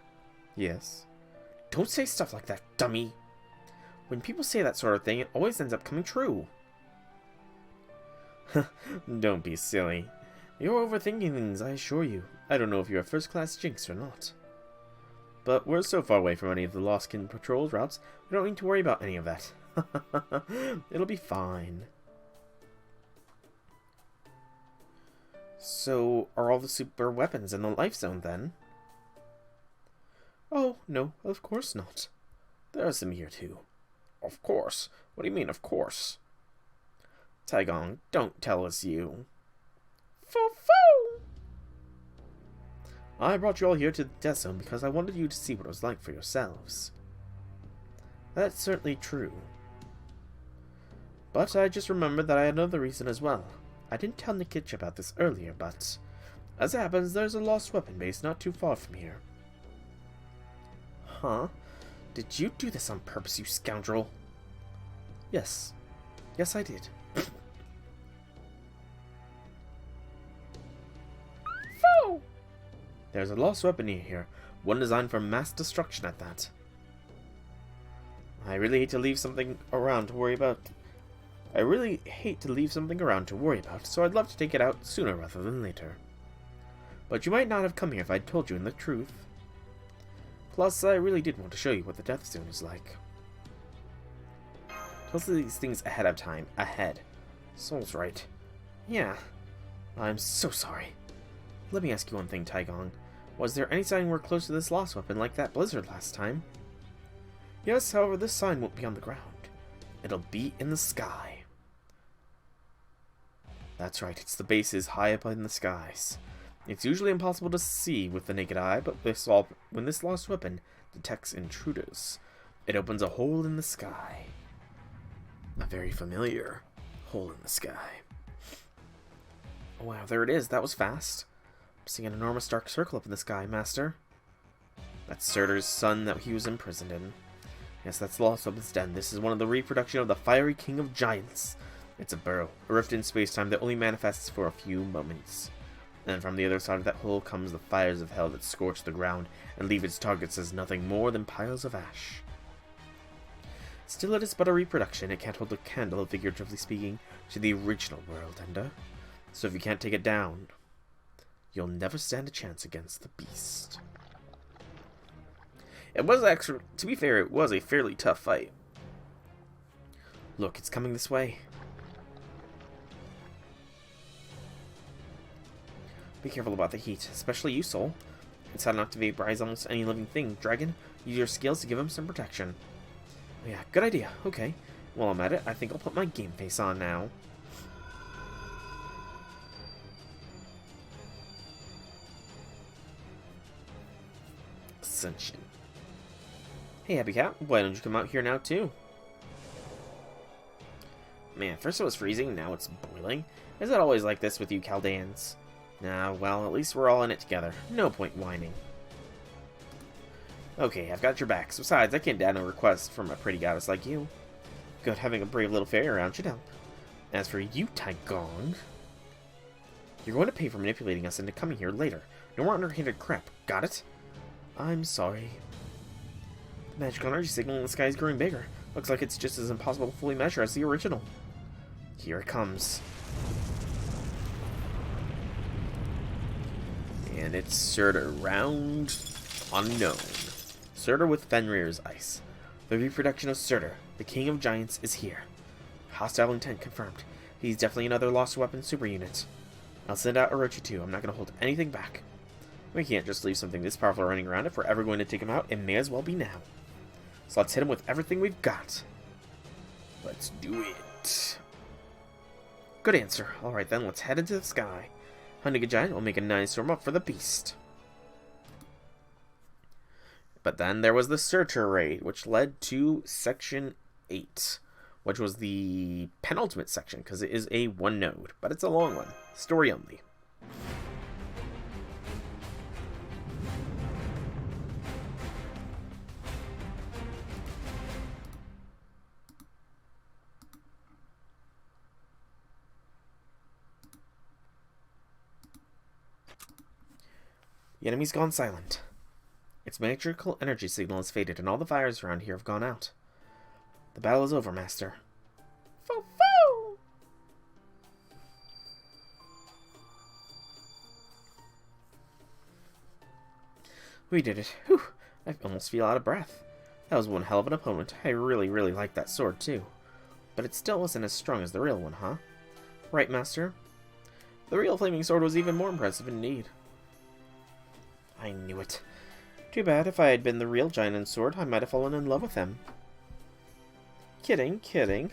[SPEAKER 1] Yes? Don't say stuff like that, dummy! When people say that sort of thing, it always ends up coming true. Don't be silly. You're overthinking things, I assure you. I don't know if you're a first-class jinx or not. But we're so far away from any of the Loskin patrol routes, we don't need to worry about any of that. It'll be fine. So, are all the super weapons in the life zone then? Oh, no, of course not. There are some here too. Of course? What do you mean, of course? Taigong, don't tell us you. Foo-foo! I brought you all here to the death zone because I wanted you to see what it was like for yourselves. That's certainly true. But I just remembered that I had another reason as well. I didn't tell Nikitch about this earlier, but as it happens, there's a lost weapon base not too far from here. Huh? Did you do this on purpose, you scoundrel? Yes. Yes, I did. Foe! There's a lost weapon near here, one designed for mass destruction at that. I really hate to leave something around to worry about. So I'd love to take it out sooner rather than later. But you might not have come here if I'd told you the truth. Plus, I really did want to show you what the death zone is like. Tell us these things ahead of time. Ahead. Soul's right. Yeah. I'm so sorry. Let me ask you one thing, Taigong. Was there any sign we're close to this lost weapon like that blizzard last time? Yes, however, this sign won't be on the ground. It'll be in the sky. That's right, it's the bases high up in the skies. It's usually impossible to see with the naked eye, but when this lost weapon detects intruders, it opens a hole in the sky. A very familiar hole in the sky. Oh, wow, there it is. That was fast. seeing an enormous dark circle up in the sky, Master. That's Surtur's sun that he was imprisoned in. Yes, that's the Lost Weapons Den. This is one of the reproduction of the Fiery King of Giants. It's a burrow, a rift in space-time that only manifests for a few moments. And from the other side of that hole comes the fires of hell that scorch the ground and leave its targets as nothing more than piles of ash. Still, it is but a reproduction. It can't hold a candle, figuratively speaking, to the original world ender. So if you can't take it down, you'll never stand a chance against the beast. It was actually, to be fair, it was a fairly tough fight. Look, it's coming this way. Be careful about the heat, especially you, Soul. It's hot enough to vaporize almost any living thing. Dragon, use your skills to give him some protection. Oh yeah, good idea. Okay. While I'm at it, I think I'll put my game face on now. Ascension. Hey, Happy Cat, why don't you come out here now, too? Man, first it was freezing, now it's boiling. Is it always like this with you Chaldeans? Nah, well, at least we're all in it together. No point whining. Okay, I've got your backs. Besides, I can't down a request from a pretty goddess like you. Good, having a brave little fairy around should help. As for you, Taigong, you're going to pay for manipulating us into coming here later. No more underhanded crap, got it? I'm sorry. The magical energy signal in the sky is growing bigger. Looks like it's just as impossible to fully measure as the original. Here it comes. And it's Surtur, round unknown. Surtur with Fenrir's ice. The reproduction of Surtur, the King of Giants, is here. Hostile intent confirmed. He's definitely another lost weapon super unit. I'll send out Orochi too. I'm not going to hold anything back. We can't just leave something this powerful running around. If we're ever going to take him out, it may as well be now. So let's hit him with everything we've got. Let's do it. Good answer. Alright then, let's head into the sky. Hunting a giant will make a nice warm up for the beast. But then there was the Surtur raid, which led to Section 8, which was the penultimate section, because it is a one node, but it's a long one. Story only. The enemy's gone silent. Its magical energy signal has faded, and all the fires around here have gone out. The battle is over, Master. Foo-foo! We did it. Whew! I almost feel out of breath. That was one hell of an opponent. I really, really liked that sword, too. But it still wasn't as strong as the real one, huh? Right, Master? The real flaming sword was even more impressive indeed. I knew it. Too bad. If I had been the real giant and sword, I might have fallen in love with him. Kidding, kidding.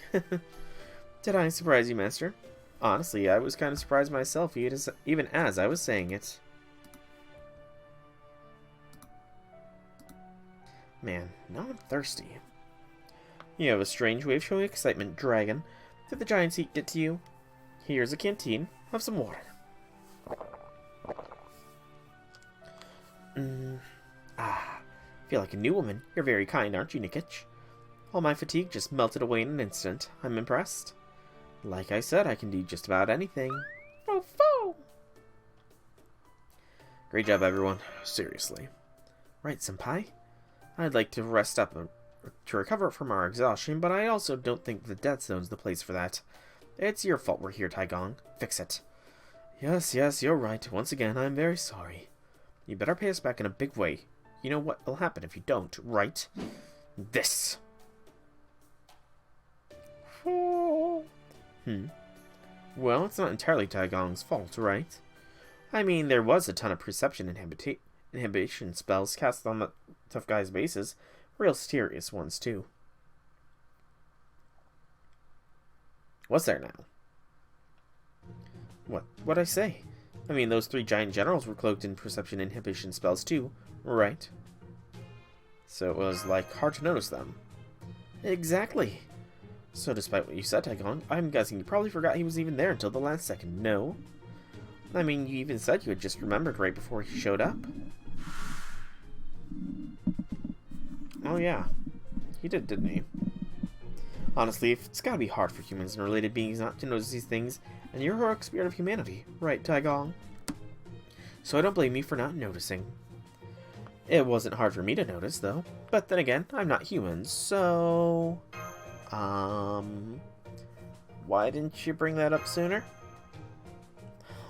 [SPEAKER 1] Did I surprise you, Master? Honestly, I was kind of surprised myself, even as I was saying it. Man, now I'm thirsty. You have a strange way of showing excitement, Dragon. Did the giants get to you? Here's a canteen. Have some water. Feel like a new woman. You're very kind, aren't you, Nikich? All my fatigue just melted away in an instant. I'm impressed. Like I said, I can do just about anything. Foo-foo! Great job, everyone. Seriously. Right, Senpai? I'd like to rest up to recover from our exhaustion, but I also don't think the Death Zone's the place for that. It's your fault we're here, Taigong. Fix it. Yes, you're right. Once again, I'm very sorry. You better pay us back in a big way. You know what will happen if you don't, right? This. Well, it's not entirely Taigong's fault, right? I mean, there was a ton of perception inhibition spells cast on the tough guy's bases. Real serious ones, too. What's there now? What'd I say? I mean, those 3 giant generals were cloaked in perception inhibition spells too, right? So it was, like, hard to notice them. Exactly. So despite what you said, Taigong, I'm guessing you probably forgot he was even there until the last second, no? I mean, you even said you had just remembered right before he showed up. Oh yeah, he did, didn't he? Honestly, it's gotta be hard for humans and related beings not to notice these things, and your heroic spirit of humanity, right, Taigong? So I don't blame you for not noticing. It wasn't hard for me to notice, though. But then again, I'm not human, so... Why didn't you bring that up sooner?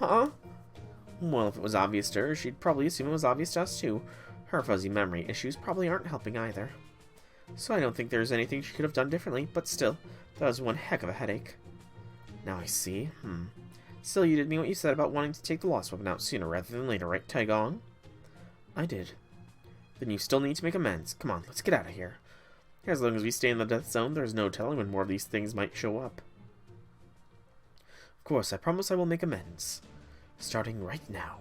[SPEAKER 1] Huh? Well, if it was obvious to her, she'd probably assume it was obvious to us, too. Her fuzzy memory issues probably aren't helping either. So I don't think there's anything she could have done differently, but still, that was one heck of a headache. Now I see. Still, you did mean what you said about wanting to take the lost weapon out sooner rather than later, right, Taigong? I did. Then you still need to make amends. Come on, let's get out of here. As long as we stay in the death zone, there's no telling when more of these things might show up. Of course, I promise I will make amends. Starting right now.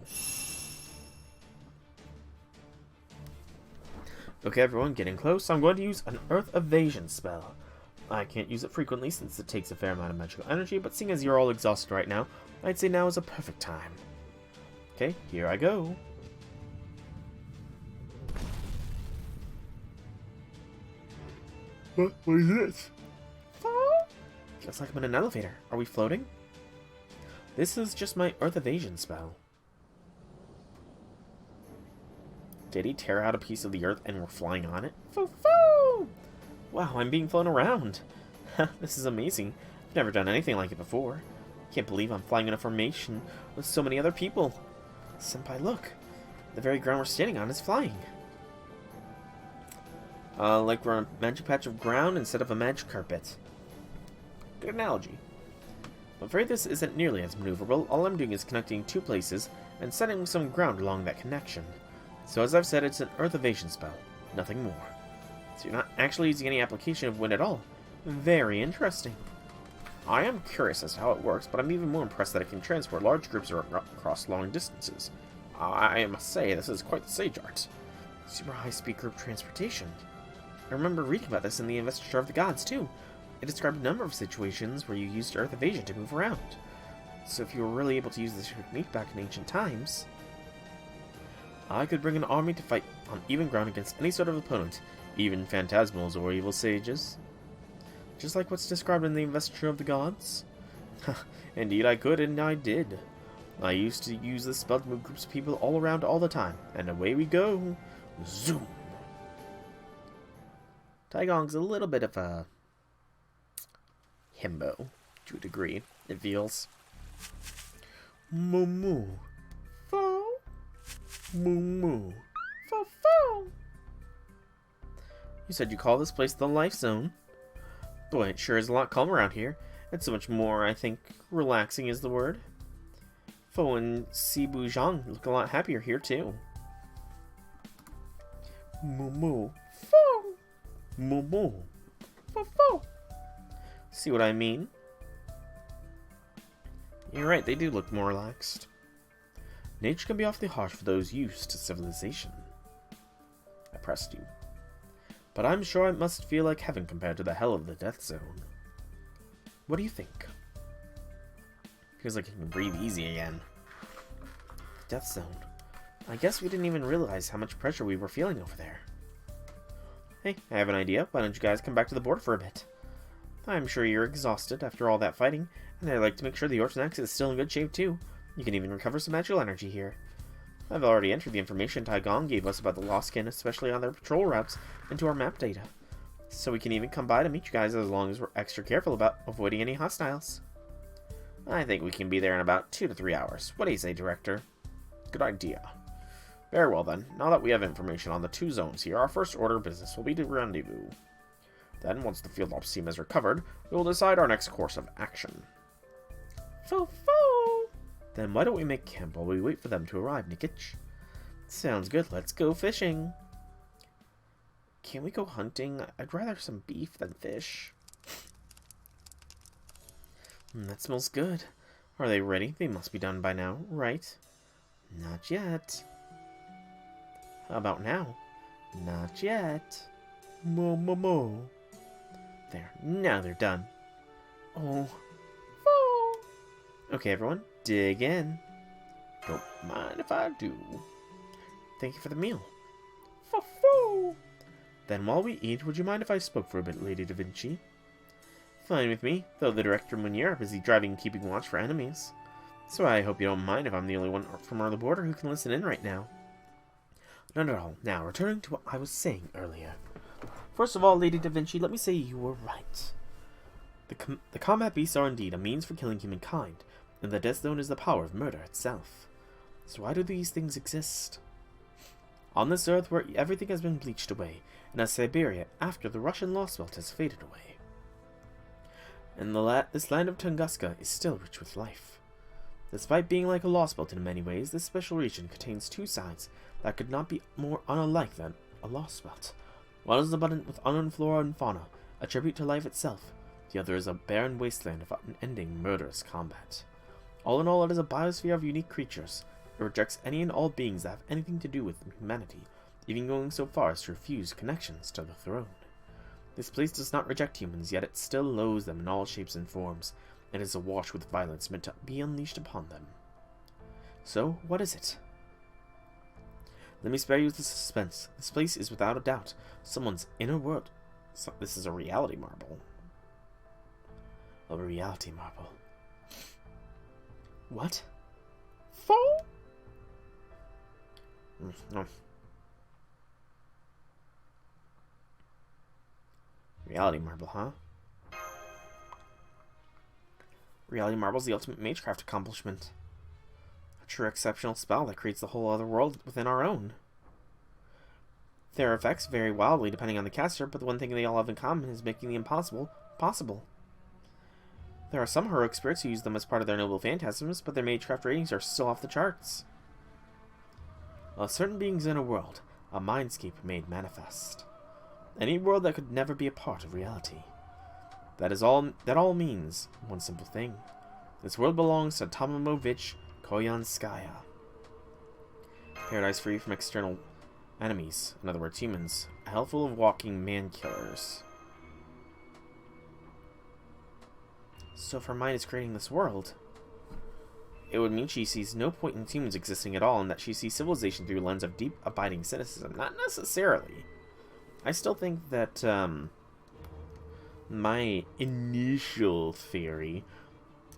[SPEAKER 1] Okay, everyone, getting close. I'm going to use an Earth Evasion spell. I can't use it frequently since it takes a fair amount of magical energy, but seeing as you're all exhausted right now, I'd say now is a perfect time. Okay, here I go. What is this? Feels like I'm in an elevator. Are we floating? This is just my Earth Evasion spell. Did he tear out a piece of the earth and we're flying on it? Foo-foo! Wow, I'm being flown around. This is amazing. I've never done anything like it before. Can't believe I'm flying in a formation with so many other people. Senpai, look. The very ground we're standing on is flying. Like we're on a magic patch of ground instead of a magic carpet. Good analogy. I'm afraid this isn't nearly as maneuverable. All I'm doing is connecting two places and setting some ground along that connection. So as I've said, it's an Earth Evasion spell, nothing more. So you're not actually using any application of wind at all. Very interesting. I am curious as to how it works, but I'm even more impressed that it can transport large groups across long distances. I must say, this is quite the sage art. Super high-speed group transportation. I remember reading about this in the Investiture of the Gods, too. It described a number of situations where you used Earth Evasion to move around. So if you were really able to use this technique back in ancient times, I could bring an army to fight on even ground against any sort of opponent, even phantasmals or evil sages. Just like what's described in the Investiture of the Gods? Indeed I could, and I did. I used to use this spell to move groups of people all around all the time, and away we go. Zoom! Taigong's a little bit of a himbo, to a degree, it feels. Moo moo. Fo. Moo moo. Fo fo. You said you call this place the Life Zone. Boy, it sure is a lot calmer around here. It's so much more, I think, relaxing is the word. Fo and Sibu Zhang look a lot happier here, too. Moo moo. Fo. Moo moo. Fo fo. See what I mean? You're right, they do look more relaxed. Nature can be awfully harsh for those used to civilization. I pressed you. But I'm sure it must feel like heaven compared to the hell of the death zone. What do you think? Feels like you can breathe easy again. Death zone. I guess we didn't even realize how much pressure we were feeling over there. Hey, I have an idea. Why don't you guys come back to the board for a bit? I'm sure you're exhausted after all that fighting, and I'd like to make sure the Ortonax is still in good shape too. You can even recover some magical energy here. I've already entered the information Taigong gave us about the Lost Kin, especially on their patrol routes, into our map data. So we can even come by to meet you guys as long as we're extra careful about avoiding any hostiles. I think we can be there in about 2 to 3 hours. What do you say, Director? Good idea. Very well then, now that we have information on the 2 zones here, our first order of business will be to rendezvous. Then, once the field ops team has recovered, we will decide our next course of action. Fo-fo! Then why don't we make camp while we wait for them to arrive, Nikich? Sounds good, let's go fishing. Can we go hunting? I'd rather some beef than fish. That smells good. Are they ready? They must be done by now, right? Not yet. How about now? Not yet. Mo mo mo. There, now they're done. Oh. Okay, everyone, dig in. Don't mind if I do. Thank you for the meal. Foo-foo! Then while we eat, would you mind if I spoke for a bit, Lady Da Vinci? Fine with me, though the director and Meunier are busy driving and keeping watch for enemies. So I hope you don't mind if I'm the only one from around the border who can listen in right now. Not at all. Now, returning to what I was saying earlier. First of all, Lady Da Vinci, let me say you were right. The combat beasts are indeed a means for killing humankind, and the Death Zone is the power of murder itself. So why do these things exist? On this earth where everything has been bleached away, and as Siberia after the Russian Lost Belt has faded away. And this land of Tunguska is still rich with life. Despite being like a Lost Belt in many ways, this special region contains two sides that could not be more unlike than a Lost Belt. One is abundant with unknown flora and fauna, a tribute to life itself. The other is a barren wasteland of unending murderous combat. All in all, it is a biosphere of unique creatures. It rejects any and all beings that have anything to do with humanity, even going so far as to refuse connections to the throne. This place does not reject humans, yet it still loathes them in all shapes and forms, and is awash with violence meant to be unleashed upon them. So, what is it? Let me spare you the suspense. This place is without a doubt someone's inner world. So, this is a reality marble. A reality marble. What? Foe? No. Reality marble, huh? Reality Marble's the ultimate magecraft accomplishment. A true exceptional spell that creates the whole other world within our own. Their effects vary wildly depending on the caster, but the one thing they all have in common is making the impossible possible. There are some heroic spirits who use them as part of their noble phantasms, but their magecraft ratings are still off the charts. A certain being's in a world, a mindscape made manifest. Any world that could never be a part of reality. That all means one simple thing. This world belongs to Tomomovich Koyanskya. Paradise free from external enemies, in other words humans. A hell full of walking man-killers. So if her mind is creating this world, it would mean she sees no point in humans existing at all, and that she sees civilization through a lens of deep, abiding cynicism. Not necessarily. I still think that, my initial theory,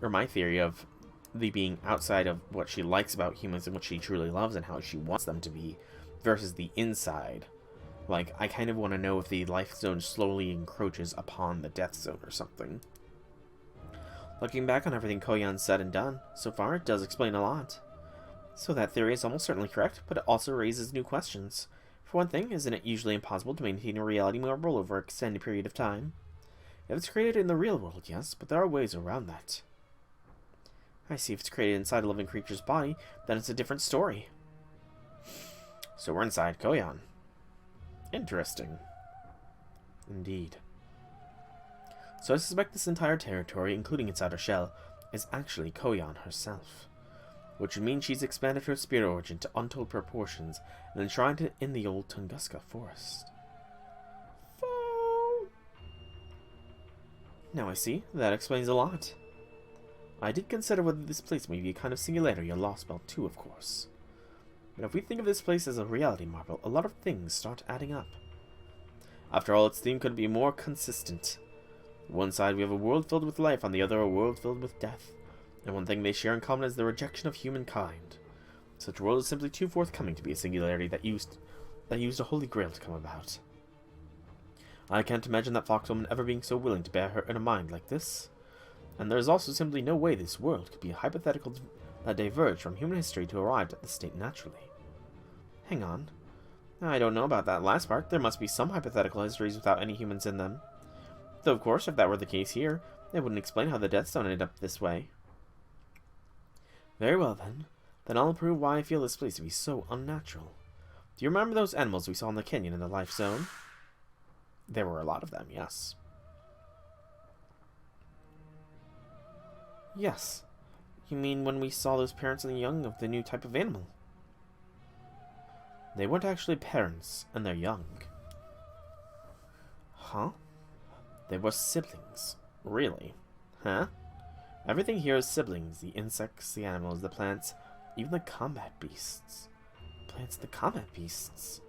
[SPEAKER 1] or my theory of the being outside of what she likes about humans and what she truly loves and how she wants them to be, versus the inside. Like, I kind of want to know if the life zone slowly encroaches upon the death zone or something. Looking back on everything Koyan's said and done, so far it does explain a lot. So that theory is almost certainly correct, but it also raises new questions. For one thing, isn't it usually impossible to maintain a reality marble over an extended period of time? If it's created in the real world, yes, but there are ways around that. I see. If it's created inside a living creature's body, then it's a different story. So we're inside Koyan. Interesting. Indeed. So I suspect this entire territory, including its outer shell, is actually Koyan herself. Which would mean she's expanded her spirit origin to untold proportions and enshrined it in the old Tunguska forest. Now I see. That explains a lot. I did consider whether this place may be a kind of singularity or lost belt too, of course. But if we think of this place as a reality marble, a lot of things start adding up. After all, its theme couldn't be more consistent. On one side we have a world filled with life, on the other a world filled with death. And one thing they share in common is the rejection of humankind. Such a world is simply too forthcoming to be a singularity that used a holy grail to come about. I can't imagine that foxwoman ever being so willing to bear her in a mind like this. And there is also simply no way this world could be a hypothetical that diverged from human history to arrive at this state naturally. Hang on. I don't know about that last part. There must be some hypothetical histories without any humans in them. Though, of course, if that were the case here, it wouldn't explain how the Death Zone ended up this way. Very well, then. Then I'll prove why I feel this place to be so unnatural. Do you remember those animals we saw in the canyon in the Life Zone? There were a lot of them, yes. Yes. You mean when we saw those parents and the young of the new type of animal? They weren't actually parents, and they're young. Huh? They were siblings. Really? Huh? Everything here is siblings. The insects, the animals, the plants. Even the combat beasts. Plants the combat beasts.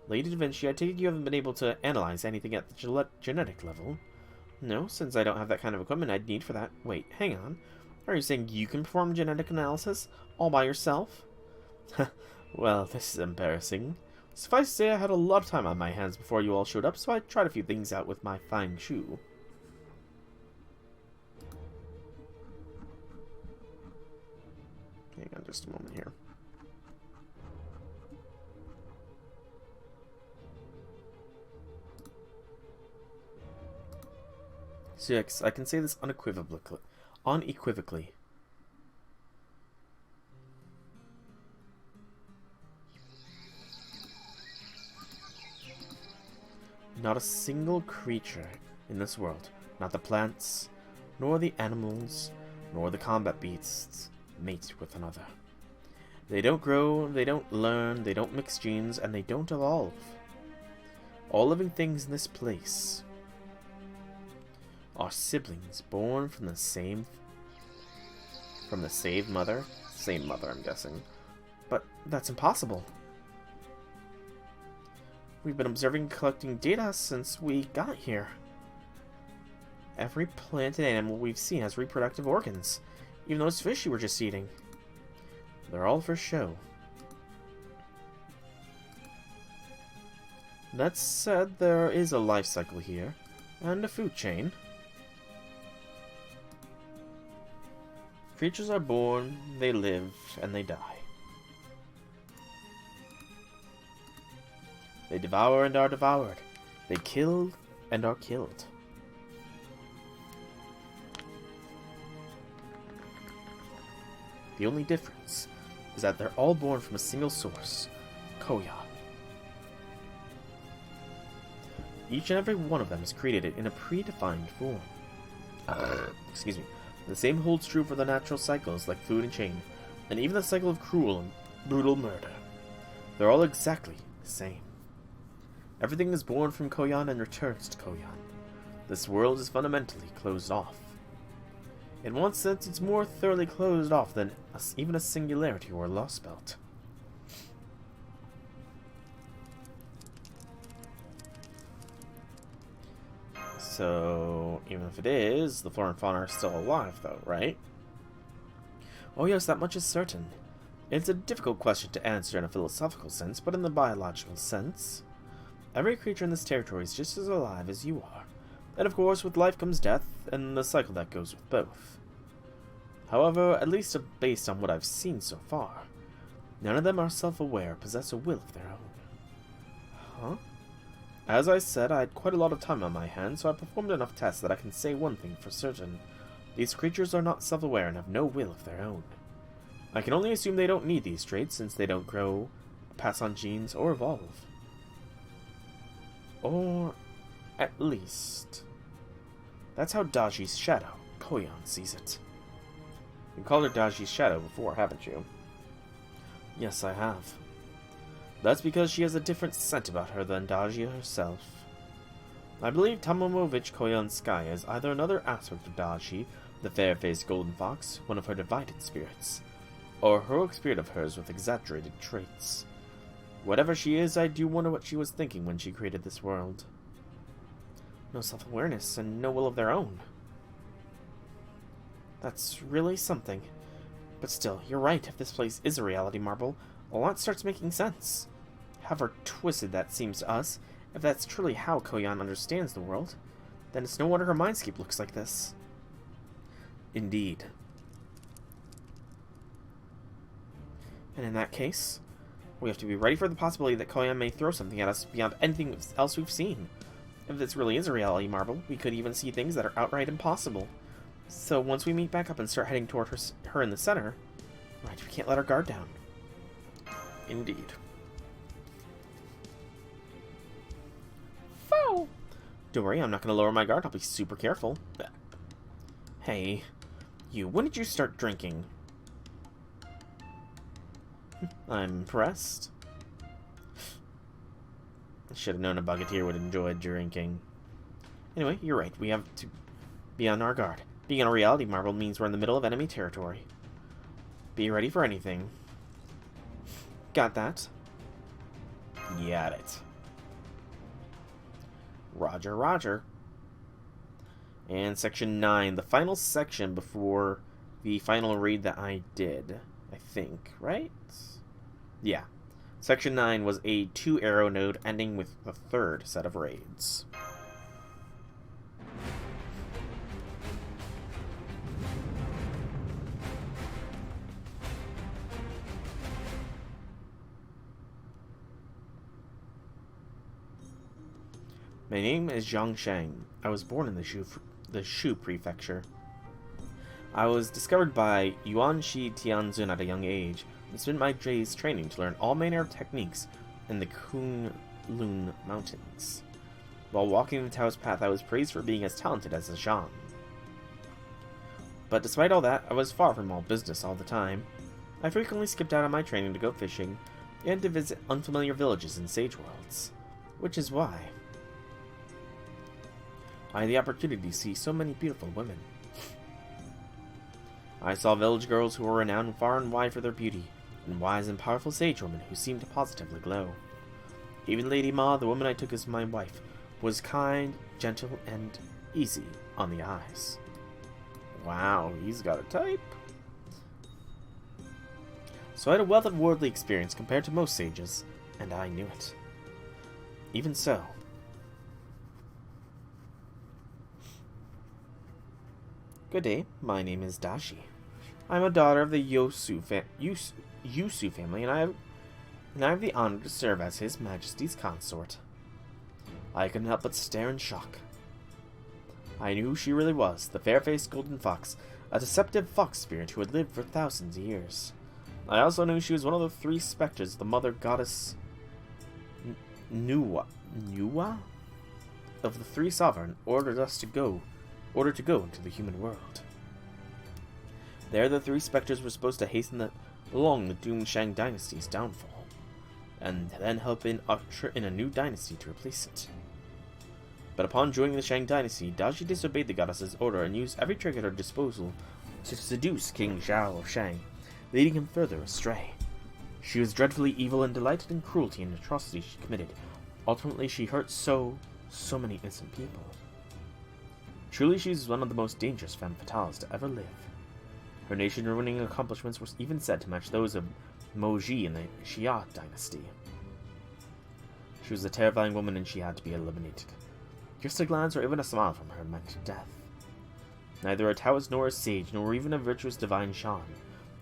[SPEAKER 1] Lady Da Vinci, I take it you haven't been able to analyze anything at the genetic level. No, since I don't have that kind of equipment I'd need for that. Wait, hang on. Are you saying you can perform genetic analysis all by yourself? Well, this is embarrassing. Suffice to say, I had a lot of time on my hands before you all showed up, so I tried a few things out with my fine shoe. Hang on just a moment here. So yes, I can say this unequivocally. Not a single creature in this world, not the plants, nor the animals, nor the combat beasts, mate with another. They don't grow, they don't learn, they don't mix genes, and they don't evolve. All living things in this place are siblings born from the same mother? Same mother, I'm guessing. But that's impossible. We've been observing and collecting data since we got here. Every plant and animal we've seen has reproductive organs, even those fish you were just eating. They're all for show. That said, there is a life cycle here, and a food chain. Creatures are born, they live, and they die. They devour and are devoured. They kill and are killed. The only difference is that they're all born from a single source, Koyan. Each and every one of them is created in a predefined form. Excuse me. The same holds true for the natural cycles like food and chain, and even the cycle of cruel and brutal murder. They're all exactly the same. Everything is born from Koyan and returns to Koyan. This world is fundamentally closed off. In one sense, it's more thoroughly closed off than even a singularity or a lost belt. So, even if it is, the flora and fauna are still alive, though, right? Oh yes, that much is certain. It's a difficult question to answer in a philosophical sense, but in the biological sense, every creature in this territory is just as alive as you are. And of course, with life comes death, and the cycle that goes with both. However, at least based on what I've seen so far, none of them are self-aware or possess a will of their own. Huh? As I said, I had quite a lot of time on my hands, so I performed enough tests that I can say one thing for certain. These creatures are not self-aware and have no will of their own. I can only assume they don't need these traits since they don't grow, pass on genes, or evolve. Or, at least, that's how Daji's shadow, Koyan, sees it. You called her Daji's shadow before, haven't you? Yes, I have. That's because she has a different scent about her than Daji herself. I believe Tamomovich Koyanskya is either another aspect of Daji, the fair-faced golden fox, one of her divided spirits, or a heroic spirit of hers with exaggerated traits. Whatever she is, I do wonder what she was thinking when she created this world. No self-awareness and no will of their own. That's really something. But still, you're right, if this place is a reality marble, a lot starts making sense. However twisted that seems to us, if that's truly how Koyan understands the world, then it's no wonder her mindscape looks like this. Indeed. And in that case, we have to be ready for the possibility that Koyan may throw something at us beyond anything else we've seen. If this really is a reality marble, we could even see things that are outright impossible. So once we meet back up and start heading toward her in the center, right, we can't let our guard down. Indeed. Foul! Don't worry, I'm not going to lower my guard. I'll be super careful. Hey, you, when did you start drinking? I'm impressed. I should have known a Bucketeer would enjoy drinking. Anyway, you're right. We have to be on our guard. Being on a reality marble means we're in the middle of enemy territory. Be ready for anything. Got that? Got it. Roger, roger. And section 9, the final section before the final raid that I did, I think, right? Yeah. Section 9 was a 2-arrow node ending with the 3rd set of raids. My name is Zhang Sheng. I was born in the Shu Prefecture. I was discovered by Yuan Shi Tianzun at a young age and spent my days training to learn all manner of techniques in the Kunlun Mountains. While walking the Taoist path, I was praised for being as talented as a Zhang. But despite all that, I was far from all business all the time. I frequently skipped out on my training to go fishing and to visit unfamiliar villages and sage worlds, which is why I had the opportunity to see so many beautiful women. I saw village girls who were renowned far and wide for their beauty, and wise and powerful sage women who seemed to positively glow. Even Lady Ma, the woman I took as my wife, was kind, gentle, and easy on the eyes. Wow, he's got a type. So I had a wealth of worldly experience compared to most sages, and I knew it. Even so, good day, my name is Dashi. I'm a daughter of the Yusu family, and I have the honor to serve as His Majesty's consort. I couldn't help but stare in shock. I knew who she really was, the fair-faced golden fox, a deceptive fox spirit who had lived for thousands of years. I also knew she was one of the 3 specters of the mother goddess Nuwa of the 3 sovereign ordered to go into the human world. There, the 3 specters were supposed to hasten along the doomed Shang dynasty's downfall, and then help usher in a new dynasty to replace it. But upon joining the Shang dynasty, Dashi disobeyed the goddess's order and used every trick at her disposal to seduce King Zhao of Shang, leading him further astray. She was dreadfully evil and delighted in cruelty and atrocities she committed. Ultimately, she hurt so many innocent people. Truly, she is one of the most dangerous femme fatales to ever live. Her nation-ruining accomplishments were even said to match those of Moji in the Xia dynasty. She was a terrifying woman and she had to be eliminated. Just a glance or even a smile from her meant death. Neither a Taoist nor a sage, nor even a virtuous divine Shan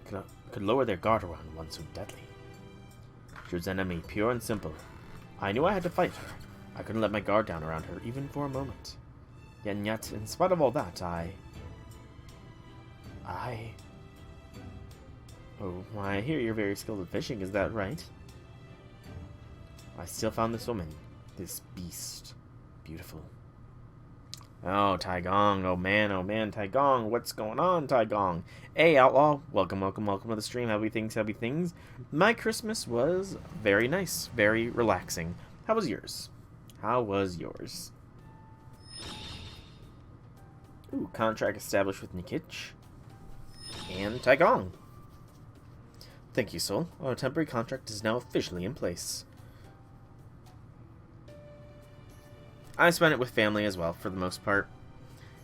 [SPEAKER 1] could lower their guard around one so deadly. She was an enemy, pure and simple. I knew I had to fight her. I couldn't let my guard down around her, even for a moment. And yet, in spite of all that, Oh, I hear you're very skilled at fishing, is that right? I still found this woman, this beast, beautiful. Oh, Taigong, oh man, Taigong, what's going on, Taigong? Hey, Outlaw, welcome to the stream, happy things. My Christmas was very nice, very relaxing. How was yours? Ooh, contract established with Nikich. And Taigong. Thank you, Soul. Our temporary contract is now officially in place. I spent it with family as well, for the most part.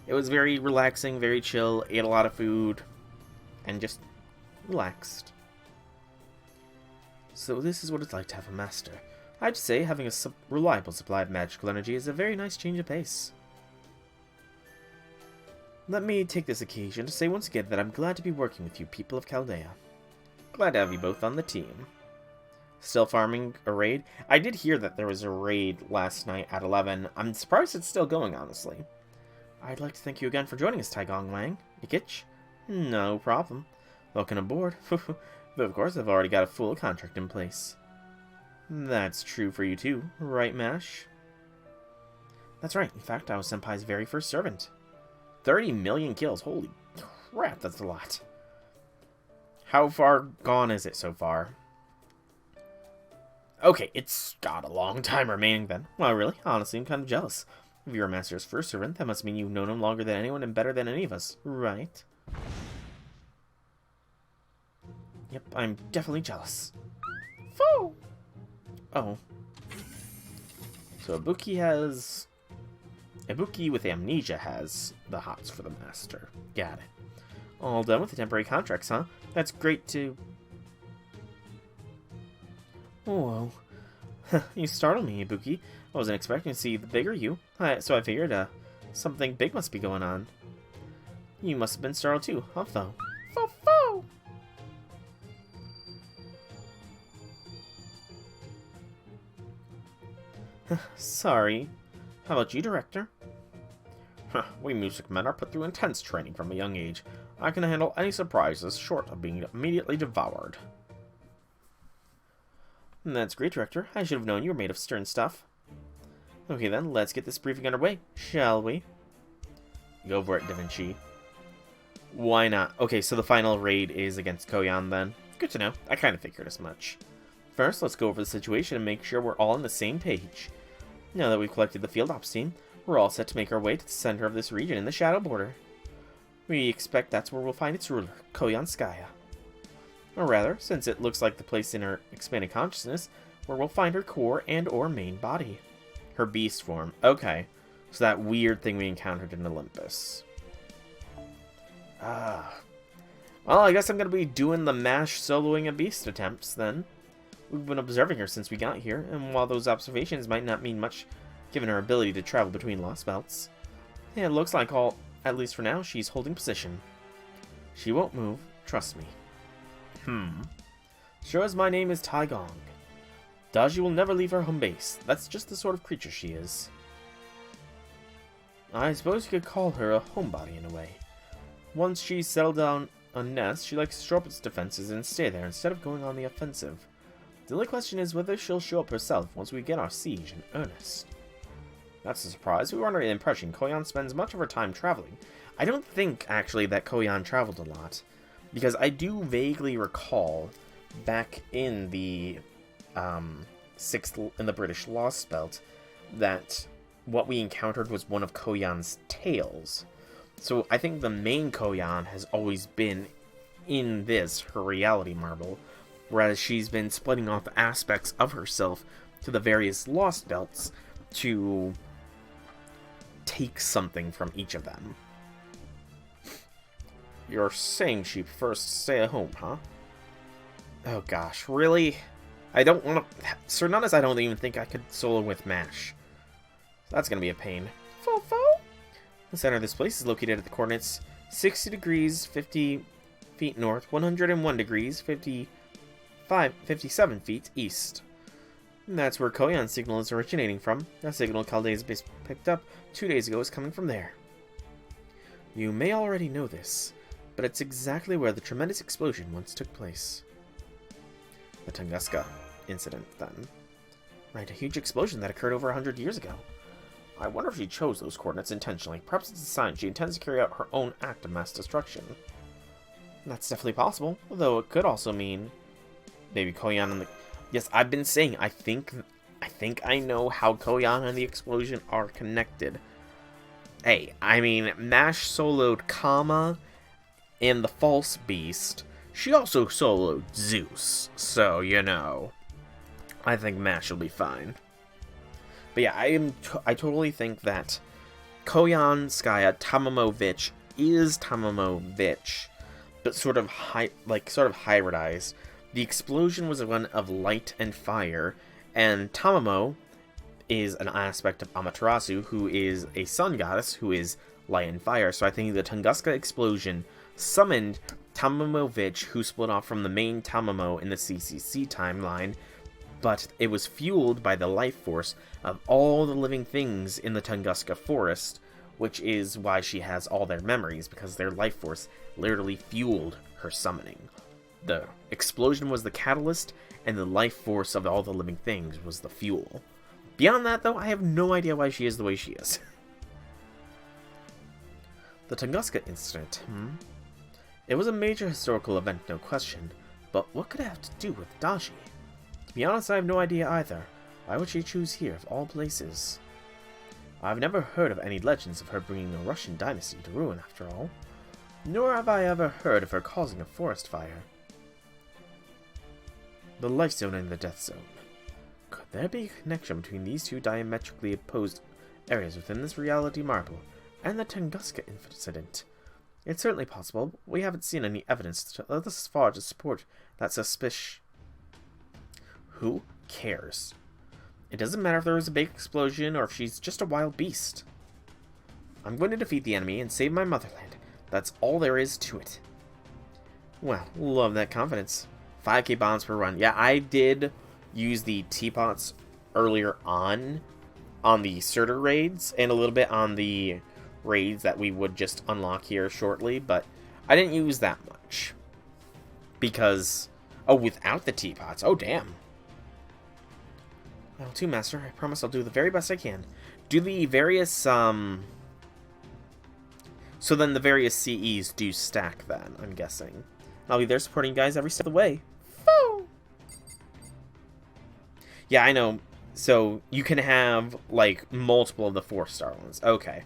[SPEAKER 1] It was very relaxing, very chill, ate a lot of food, and just relaxed. So this is what it's like to have a master. I'd say having a reliable supply of magical energy is a very nice change of pace. Let me take this occasion to say once again that I'm glad to be working with you people of Chaldea. Glad to have you both on the team. Still farming a raid? I did hear that there was a raid last night at 11. I'm surprised it's still going, honestly. I'd like to thank you again for joining us, Taigong Wang. Nikich? No problem. Welcome aboard. But of course, I've already got a full contract in place. That's true for you too, right, Mash? That's right. In fact, I was Senpai's very first servant. 30 million kills. Holy crap, that's a lot. How far gone is it so far? Okay, it's got a long time remaining then. Well, really? Honestly, I'm kind of jealous. If you're a master's first servant, that must mean you've known him longer than anyone and better than any of us, right? Yep, I'm definitely jealous. Foo! Oh. So Ibuki with amnesia has the hots for the master. Got it. All done with the temporary contracts, huh? That's great to... Whoa. You startled me, Ibuki. I wasn't expecting to see the bigger you, so I figured something big must be going on. You must have been startled too, huh, though? Foo-foo! Sorry. How about you, Director? We music men are put through intense training from a young age. I can handle any surprises short of being immediately devoured. That's great, Director. I should have known you were made of stern stuff. Okay then, let's get this briefing underway, shall we? Go for it, Da Vinci. Why not? Okay, so the final raid is against Koyan then. Good to know. I kind of figured as much. First, let's go over the situation and make sure we're all on the same page. Now that we've collected the field ops team, we're all set to make our way to the center of this region in the Shadow Border. We expect that's where we'll find its ruler, Koyanskya. Or rather, since it looks like the place in her expanded consciousness, where we'll find her core and or main body. Her beast form. Okay, so that weird thing we encountered in Olympus. Well, I guess I'm going to be doing the MASH soloing a beast attempts then. We've been observing her since we got here, and while those observations might not mean much given her ability to travel between lost belts, it looks like at least for now, she's holding position. She won't move, trust me. Sure as my name is Taigong. Daji will never leave her home base. That's just the sort of creature she is. I suppose you could call her a homebody in a way. Once she's settled down a nest, she likes to shore up its defenses and stay there instead of going on the offensive. The only question is whether she'll show up herself once we get our siege in earnest. That's a surprise. We were under the impression Koyan spends much of her time traveling. I don't think, actually, that Koyan traveled a lot. Because I do vaguely recall back in the in the British Lost Belt that what we encountered was one of Koyan's tails. So I think the main Koyan has always been in this, her reality marble, whereas she's been splitting off aspects of herself to the various Lost Belts to take something from each of them. You're saying she prefers to stay at home, huh? Oh gosh, really? I don't want to... Sir Nunez, I don't even think I could solo with MASH. That's gonna be a pain. Fo-fo? The center of this place is located at the coordinates 60 degrees, 50 feet north, 101 degrees, 57 feet east. And that's where Koyan's signal is originating from. That signal Caldea's base picked up 2 days ago is coming from there. You may already know this, but it's exactly where the tremendous explosion once took place. The Tunguska incident, then. Right, a huge explosion that occurred over 100 years ago. I wonder if she chose those coordinates intentionally. Perhaps it's a sign she intends to carry out her own act of mass destruction. That's definitely possible, though it could also mean maybe Koyan and the... Yes, I've been saying, I think I know how Koyan and the explosion are connected. Hey, I mean, MASH soloed Kama and the False Beast. She also soloed Zeus, so, you know, I think MASH will be fine. But yeah, I totally think that Koyanskya Tamamovich is Tamamovich, but sort of hybridized. The explosion was one of light and fire, and Tamamo is an aspect of Amaterasu, who is a sun goddess, who is light and fire. So I think the Tunguska explosion summoned Tamamovich, who split off from the main Tamamo in the CCC timeline, but it was fueled by the life force of all the living things in the Tunguska forest, which is why she has all their memories, because their life force literally fueled her summoning. The explosion was the catalyst, and the life force of all the living things was the fuel. Beyond that, though, I have no idea why she is the way she is. The Tunguska incident, It was a major historical event, no question, but what could it have to do with Daji? To be honest, I have no idea either. Why would she choose here, of all places? I've never heard of any legends of her bringing a Russian dynasty to ruin, after all. Nor have I ever heard of her causing a forest fire. The life zone and the death zone. Could there be a connection between these two diametrically opposed areas within this reality marble and the Tunguska incident? It's certainly possible. We haven't seen any evidence thus far to support that suspicion. Who cares? It doesn't matter if there was a big explosion or if she's just a wild beast. I'm going to defeat the enemy and save my motherland. That's all there is to it. Well, love that confidence. 5k bombs per run. Yeah, I did use the teapots earlier on the Surtur raids and a little bit on the raids that we would just unlock here shortly, but I didn't use that much. Because, oh, without the teapots. Oh, damn. Level 2, Master. I promise I'll do the very best I can. Do the various, So then the various CEs do stack then, I'm guessing. I'll be there supporting you guys every step of the way. Foo! Yeah, I know. So, you can have, like, multiple of the 4-star ones. Okay.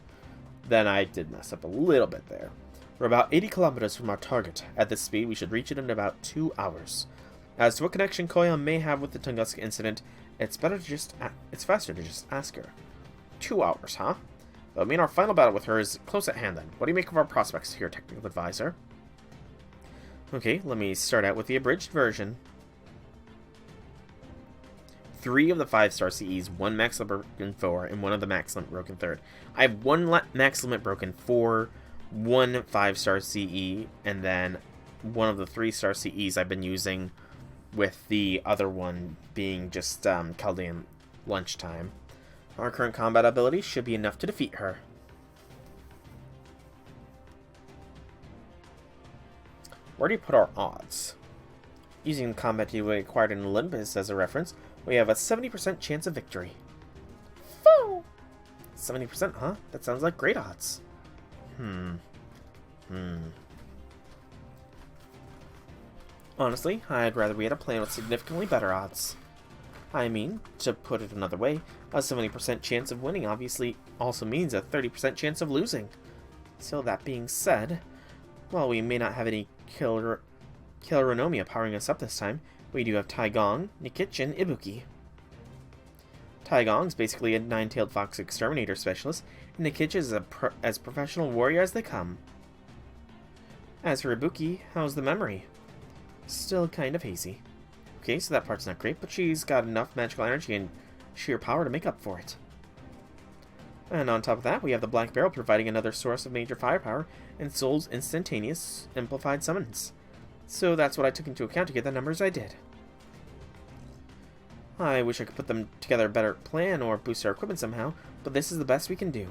[SPEAKER 1] Then I did mess up a little bit there. We're about 80 kilometers from our target. At this speed, we should reach it in about 2 hours. As to what connection Koyan may have with the Tunguska incident, it's faster to just ask her. 2 hours, huh? That would mean our final battle with her is close at hand then. What do you make of our prospects here, Technical Advisor? Okay, let me start out with the abridged version. 3 of the 5-star CEs, 1 max limit broken 4, and 1 of the max limit broken 3rd. I have 1 max limit broken 4, 1 5-star CE, and then 1 of the 3-star CEs I've been using, with the other one being just Chaldean lunchtime. Our current combat ability should be enough to defeat her. Where do you put our odds? Using the combat data we acquired in Olympus as a reference, we have a 70% chance of victory. Foo! 70%, huh? That sounds like great odds. Honestly, I'd rather we had a plan with significantly better odds. I mean, to put it another way, a 70% chance of winning obviously also means a 30% chance of losing. So that being said, while we may not have any Killer Renomia powering us up this time, we do have Taigong, Nikich, and Ibuki. Taigong's basically a 9-tailed fox exterminator specialist, and Nikich is as professional warrior as they come. As for Ibuki, how's the memory? Still kind of hazy. Okay, so that part's not great, but she's got enough magical energy and sheer power to make up for it. And on top of that, we have the Black Barrel providing another source of major firepower and Soul's instantaneous amplified summons. So that's what I took into account to get the numbers I did. I wish I could put them together a better plan or boost our equipment somehow, but this is the best we can do.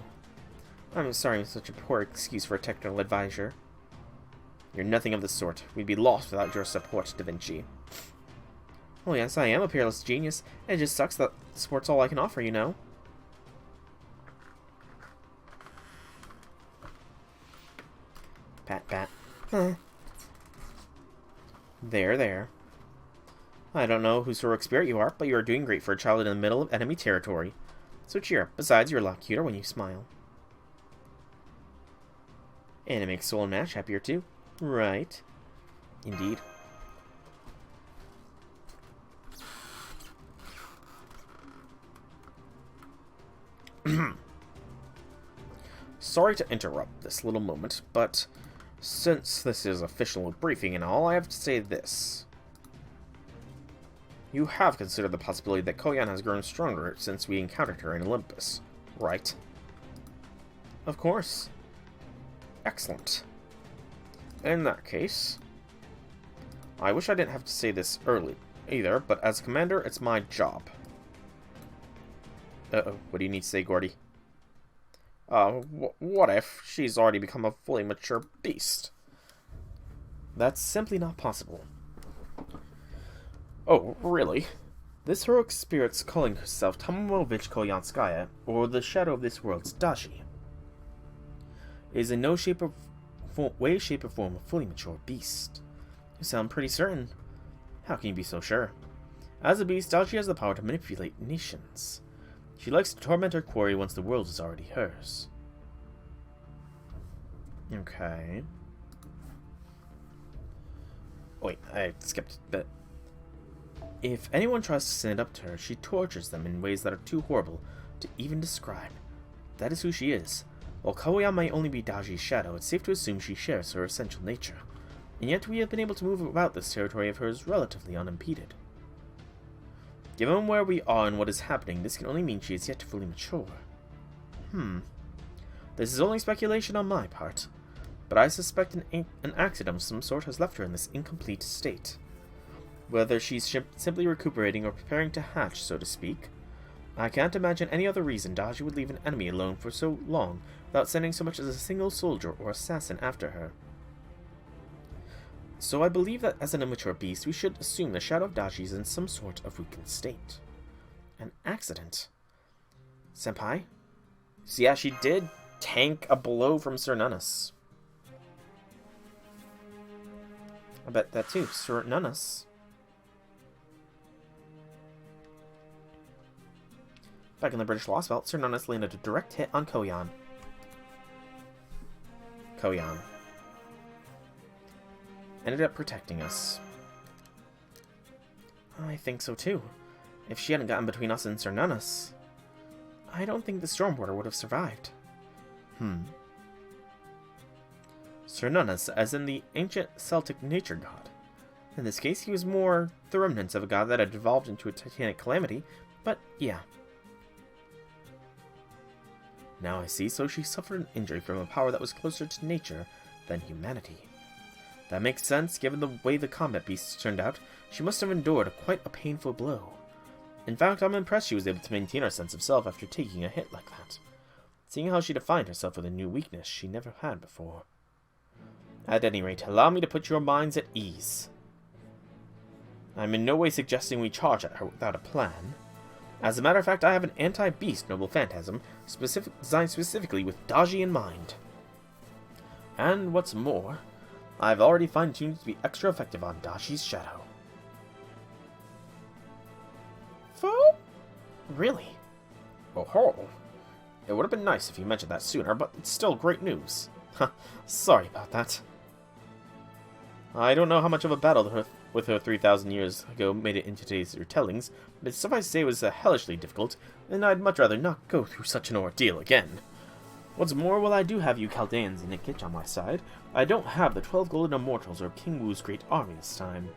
[SPEAKER 1] I'm sorry I'm such a poor excuse for a technical advisor. You're nothing of the sort. We'd be lost without your support, Da Vinci. Well, yes, I am a peerless genius. It just sucks that support's all I can offer, you know? Pat, pat. Huh. There. I don't know whose heroic spirit you are, but you are doing great for a child in the middle of enemy territory. So cheer up. Besides, you're a lot cuter when you smile. And it makes Soul and Mash happier too. Right. Indeed. Sorry to interrupt this little moment, but since this is official briefing and all, I have to say this. You have considered the possibility that Koyan has grown stronger since we encountered her in Olympus, right? Of course. Excellent. In that case, I wish I didn't have to say this early either, but as commander, it's my job. Uh-oh, what do you need to say, Gordy? What if she's already become a fully mature beast? That's simply not possible. Oh, really? This heroic spirit's calling herself Tomomovich Koyanskya, or the Shadow of this World's Dashi, is in no way, shape, or form a fully mature beast. You sound pretty certain. How can you be so sure? As a beast, Dashi has the power to manipulate nations. She likes to torment her quarry once the world is already hers. Okay. Wait, I skipped a bit. If anyone tries to stand up to her, she tortures them in ways that are too horrible to even describe. That is who she is. While Koyan might only be Daji's shadow, it's safe to assume she shares her essential nature. And yet we have been able to move about this territory of hers relatively unimpeded. Given where we are and what is happening, this can only mean she is yet to fully mature. This is only speculation on my part, but I suspect an accident of some sort has left her in this incomplete state. Whether she's simply recuperating or preparing to hatch, so to speak, I can't imagine any other reason Daji would leave an enemy alone for so long without sending so much as a single soldier or assassin after her. So I believe that as an immature beast, we should assume the shadow of Daji is in some sort of weakened state. An accident. Senpai? So yeah, she did tank a blow from Sir Nunus. I bet that too, Sir Nunus. Back in the British Lost Belt, Sir Nunus landed a direct hit on Koyan. Koyan ended up protecting us. I think so too. If she hadn't gotten between us and Sir Nunus, I don't think the Stormborder would have survived. Sir Nunus, as in the ancient Celtic nature god. In this case, he was more the remnants of a god that had evolved into a titanic calamity, but yeah. Now I see, so she suffered an injury from a power that was closer to nature than humanity. That makes sense, given the way the combat beasts turned out. She must have endured quite a painful blow. In fact, I'm impressed she was able to maintain her sense of self after taking a hit like that, seeing how she defined herself with a new weakness she never had before. At any rate, allow me to put your minds at ease. I'm in no way suggesting we charge at her without a plan. As a matter of fact, I have an anti-beast noble phantasm designed specifically with Daji in mind. And what's more, I've already fine-tuned it to be extra effective on Daji's shadow. Foe? Really? Oh, it would have been nice if you mentioned that sooner, but it's still great news. Sorry about that. I don't know how much of a battle with her 3,000 years ago made it into today's retellings, but suffice to say it was hellishly difficult, and I'd much rather not go through such an ordeal again. What's more, while I do have you Chaldeans and Nikich on my side, I don't have the 12 golden immortals or King Wu's great army this time.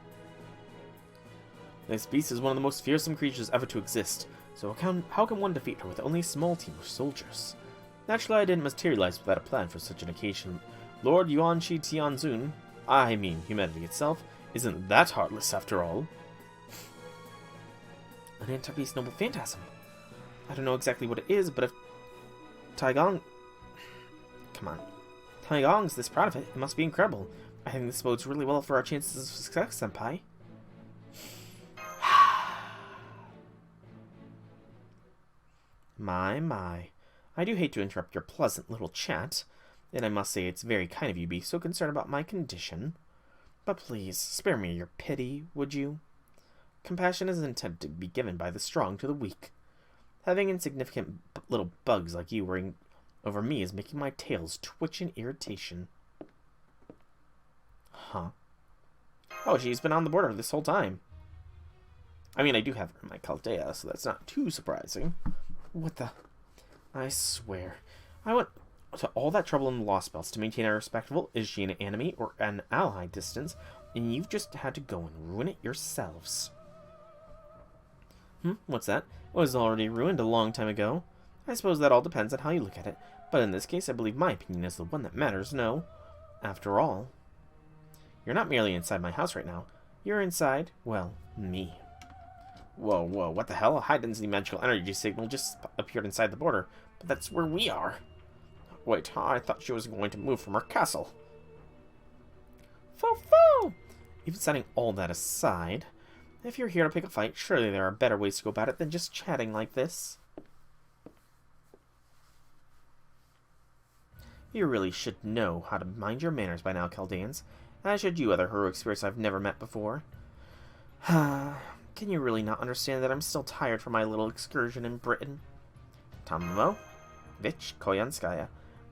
[SPEAKER 1] This beast is one of the most fearsome creatures ever to exist, so how can one defeat her with only a small team of soldiers? Naturally, I didn't materialize without a plan for such an occasion. Lord Yuan-Shi Tianzun, I mean humanity itself, isn't that heartless after all. An anti-beast noble phantasm. I don't know exactly what it is, but if Taigong... Come on. Taigong's this proud of it, it must be incredible. I think this bodes really well for our chances of success, Senpai. My. I do hate to interrupt your pleasant little chat, and I must say it's very kind of you to be so concerned about my condition. But please, spare me your pity, would you? Compassion is intended to be given by the strong to the weak. Having insignificant little bugs like you worrying over me is making my tails twitch in irritation. Huh? Oh, she's been on the border this whole time. I mean, I do have her in my Chaldea, so that's not too surprising. What the... I swear. I went to all that trouble in the Lost Belts to maintain a respectable, is she an enemy or an ally distance, and you've just had to go and ruin it yourselves. What's that? It was already ruined a long time ago. I suppose that all depends on how you look at it, but in this case I believe my opinion is the one that matters, no? After all, you're not merely inside my house right now. You're inside, well, me. Whoa, what the hell? A high-density magical energy signal just appeared inside the border, but that's where we are. Wait, I thought she was going to move from her castle. Fo! Even setting all that aside, if you're here to pick a fight, surely there are better ways to go about it than just chatting like this. You really should know how to mind your manners by now, Chaldeans, as should you other heroic spirits I've never met before. Can you really not understand that I'm still tired from my little excursion in Britain? Tamamo? Vich Koyanskya.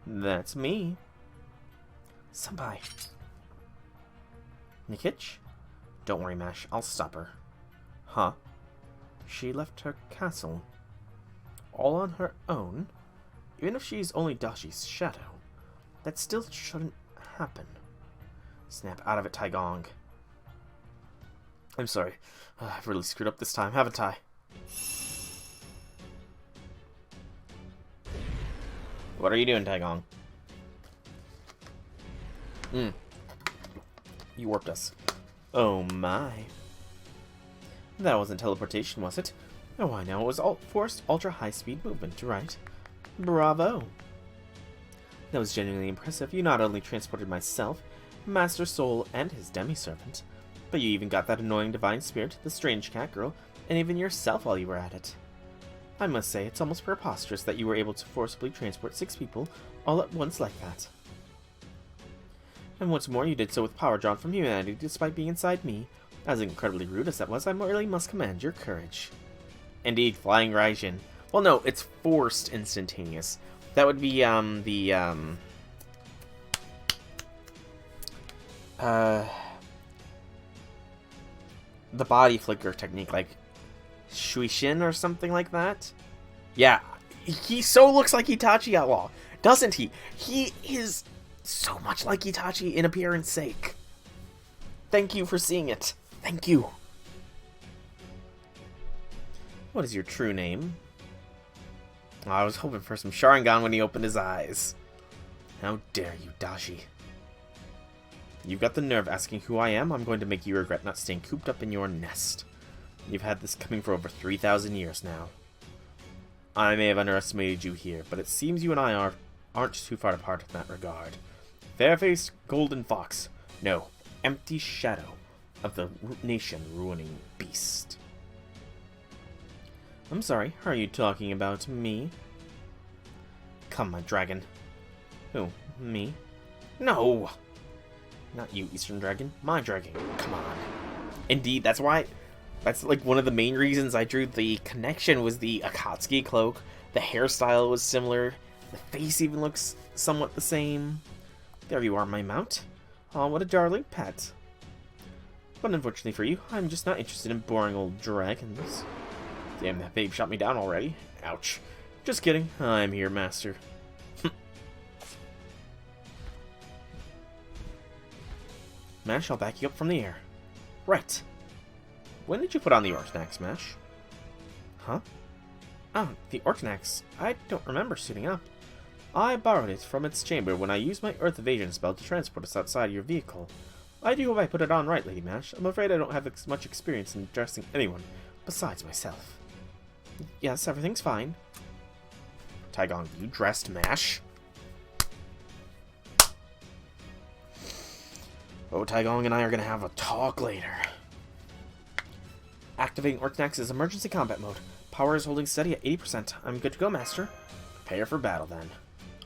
[SPEAKER 1] That's me. Senpai. Nikich? Don't worry, Mash. I'll stop her. Huh? She left her castle all on her own? Even if she's only Dashi's shadow, that still shouldn't happen. Snap out of it, Taigong. I'm sorry. I've really screwed up this time, haven't I? What are you doing, Taigong? You warped us. Oh my. That wasn't teleportation, was it? Oh, I know. It was forced ultra-high-speed movement, right? Bravo. That was genuinely impressive. You not only transported myself, Master Soul, and his demi-servant, but you even got that annoying divine spirit, the strange cat girl, and even yourself while you were at it. I must say, it's almost preposterous that you were able to forcibly transport 6 people all at once like that. And what's more, you did so with power drawn from humanity despite being inside me. As incredibly rude as that was, I really must commend your courage. Indeed, Flying Raijin. Well, no, it's forced instantaneous. That would be, the body flicker technique, like Shuishin or something like that. Yeah, he so looks like Itachi Outlaw, doesn't he? He is so much like Itachi in appearance sake. Thank you for seeing it. Thank you. What is your true name? Oh, I was hoping for some Sharingan when he opened his eyes. How dare you, Dashi. You've got the nerve asking who I am? I'm going to make you regret not staying cooped up in your nest. You've had this coming for over 3,000 years now. I may have underestimated you here, but it seems you and I aren't too far apart in that regard. Fair-faced golden fox. No, empty shadow of the nation-ruining beast. I'm sorry, are you talking about me? Come, my dragon. Who, me? No! Not you, Eastern Dragon. My dragon. Come on. Indeed, that's why... That's like one of the main reasons I drew the connection was the Akatsuki cloak. The hairstyle was similar. The face even looks somewhat the same. There you are, my mount. Oh, what a darling pet. But unfortunately for you, I'm just not interested in boring old dragons. Damn, that babe shot me down already. Ouch. Just kidding. I'm here, master. Mash, I'll back you up from the air. Right. When did you put on the Ortanax, Mash? Huh? Oh, the Ortanax. I don't remember suiting up. I borrowed it from its chamber when I used my Earth Evasion spell to transport us outside your vehicle. I do hope I put it on right, Lady Mash. I'm afraid I don't have much experience in dressing anyone besides myself. Yes, everything's fine. Taigong, you dressed, Mash? Oh, Taigong and I are gonna have a talk later. Activating Ortanax's emergency combat mode. Power is holding steady at 80%. I'm good to go, Master. Prepare for battle, then.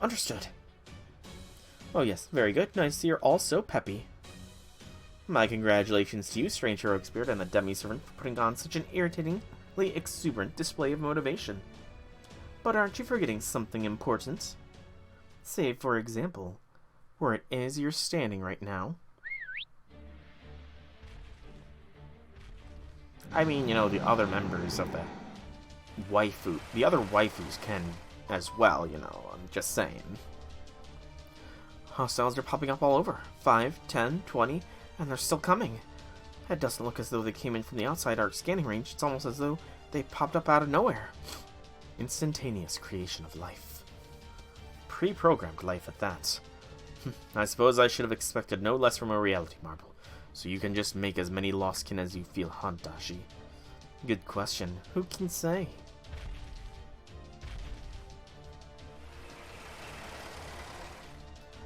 [SPEAKER 1] Understood. Oh yes, very good. Nice to see you're all so peppy. My congratulations to you, Strange Heroic Spirit, and the Demi-Servant for putting on such an irritatingly exuberant display of motivation. But aren't you forgetting something important? Say, for example, where it is you're standing right now. I mean, you know, the other members of the other waifus can as well, you know, I'm just saying. Hostiles are popping up all over. 5, 10, 20, and they're still coming. It doesn't look as though they came in from the outside our scanning range. It's almost as though they popped up out of nowhere. Instantaneous creation of life. Pre-programmed life at that. I suppose I should have expected no less from a reality marble. So you can just make as many lost kin as you feel, huh, Dashi? Good question. Who can say?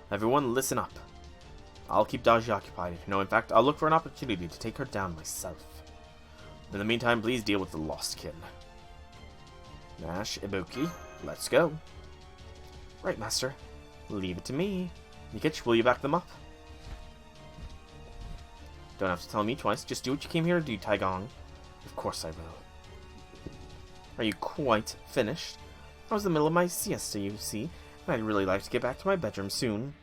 [SPEAKER 1] Everyone, listen up. I'll keep Dashi occupied. No, in fact, I'll look for an opportunity to take her down myself. In the meantime, please deal with the lost kin. Nash, Ibuki, let's go. Right, Master. Leave it to me. Nikich, will you back them up? Don't have to tell me twice. Just do what you came here to do, Taigong. Of course I will. Are you quite finished? I was in the middle of my siesta, you see, and I'd really like to get back to my bedroom soon.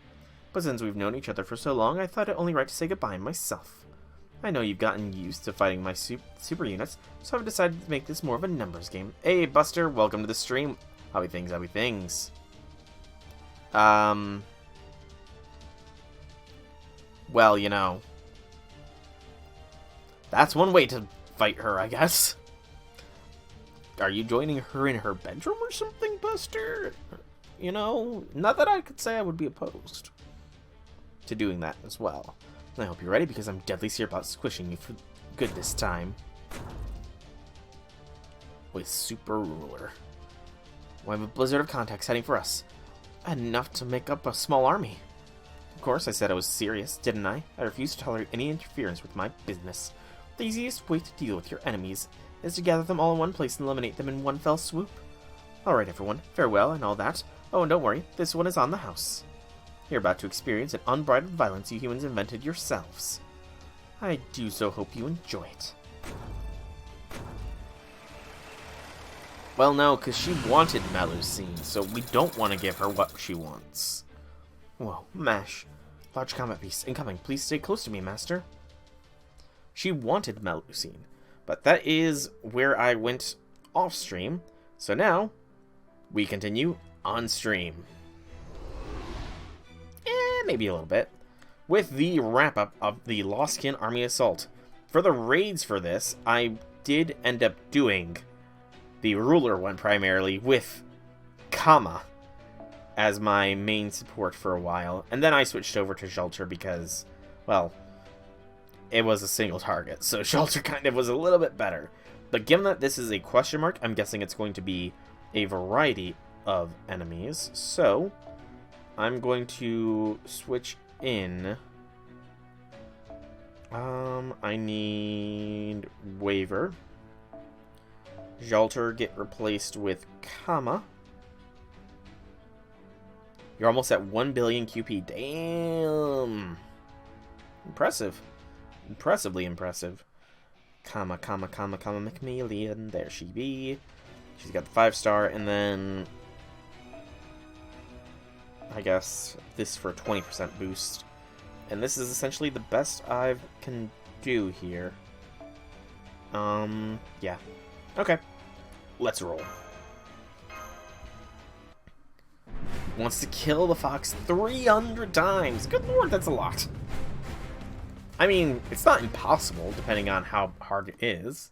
[SPEAKER 1] But since we've known each other for so long, I thought it only right to say goodbye myself. I know you've gotten used to fighting my super units, so I've decided to make this more of a numbers game. Hey, Buster, welcome to the stream. Howdy things, howdy things. Well, you know, that's one way to fight her, I guess. Are you joining her in her bedroom or something, Buster? You know, not that I could say I would be opposed to doing that as well. I hope you're ready, because I'm deadly serious about squishing you for good this time. With Super Ruler. We have a blizzard of contacts heading for us. I had enough to make up a small army. Of course, I said I was serious, didn't I? I refuse to tolerate any interference with my business. The easiest way to deal with your enemies is to gather them all in one place and eliminate them in one fell swoop. Alright everyone, farewell and all that. Oh, and don't worry, this one is on the house. You're about to experience an unbridled violence you humans invented yourselves. I do so hope you enjoy it. Well, no, because she wanted Melusine, so we don't want to give her what she wants. Whoa, Mash. Large combat piece incoming. Please stay close to me, Master. She wanted Melusine, but that is where I went off stream. So now, we continue on stream. Maybe a little bit. With the wrap-up of the Lostkin Army Assault. For the raids for this, I did end up doing the Ruler one primarily with Kama as my main support for a while. And then I switched over to Shelter because, well, it was a single target. So Shelter kind of was a little bit better. But given that this is a question mark, I'm guessing it's going to be a variety of enemies. So I'm going to switch in. I need Waver. Jalter get replaced with Kama. You're almost at 1 billion QP. Damn. Impressive. Impressively impressive. Kama, McMillian. There she be. She's got the 5-star, and then I guess this for a 20% boost. And this is essentially the best I can do here. Yeah. Okay. Let's roll. Wants to kill the fox 300 times. Good lord, that's a lot. I mean, it's not impossible, depending on how hard it is.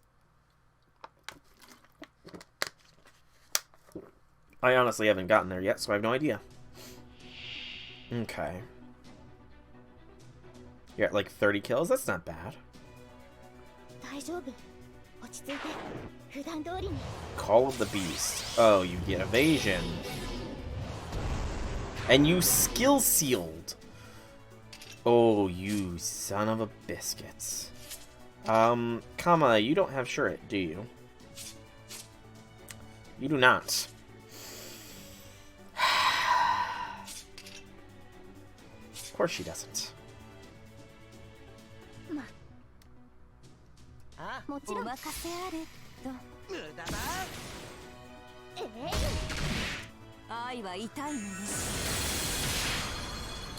[SPEAKER 1] I honestly haven't gotten there yet, so I have no idea. Okay. You're at like 30 kills? That's not bad. Call of the Beast. Oh, you get evasion. And you skill sealed. Oh, you son of a biscuits. Kama, you don't have Shuret, do you? You do not. Of course she doesn't.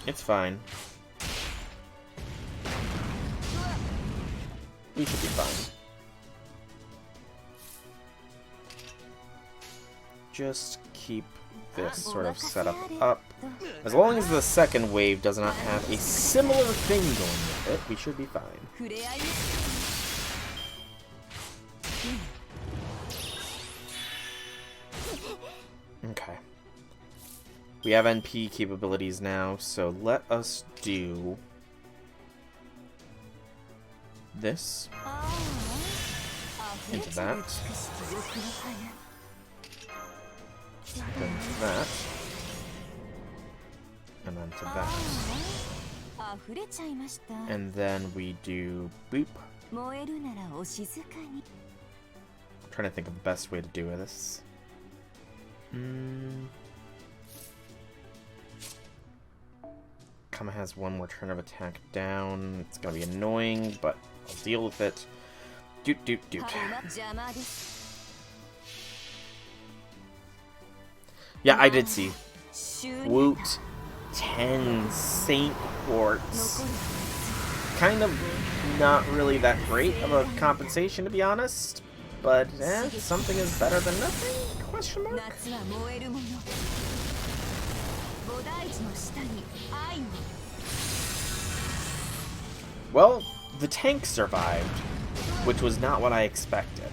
[SPEAKER 1] It's fine. We should be fine. Just keep this sort of setup up. As long as the second wave does not have a similar thing going with it, we should be fine. Okay. We have NP capabilities now, so let us do this into that, then to that, and then to that, and then we do boop. I'm trying to think of the best way to do this. Kama has one more turn of attack down. It's gonna be annoying, but I'll deal with it. Doot doot doot. Yeah, I did see. Woot 10 Saint Quartz. kind of not really that great of a compensation, to be honest. But, something is better than nothing? Question mark? Well, the tank survived, which was not what I expected.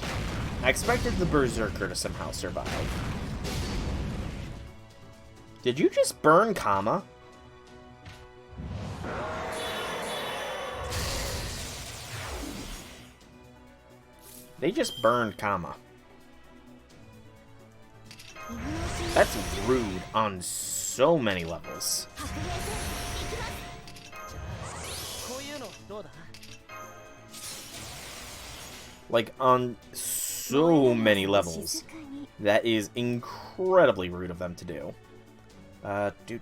[SPEAKER 1] I expected the Berserker to somehow survive. Did you just burn Kama? They just burned Kama. That's rude on so many levels. Like, on so many levels. That is incredibly rude of them to do. Doot.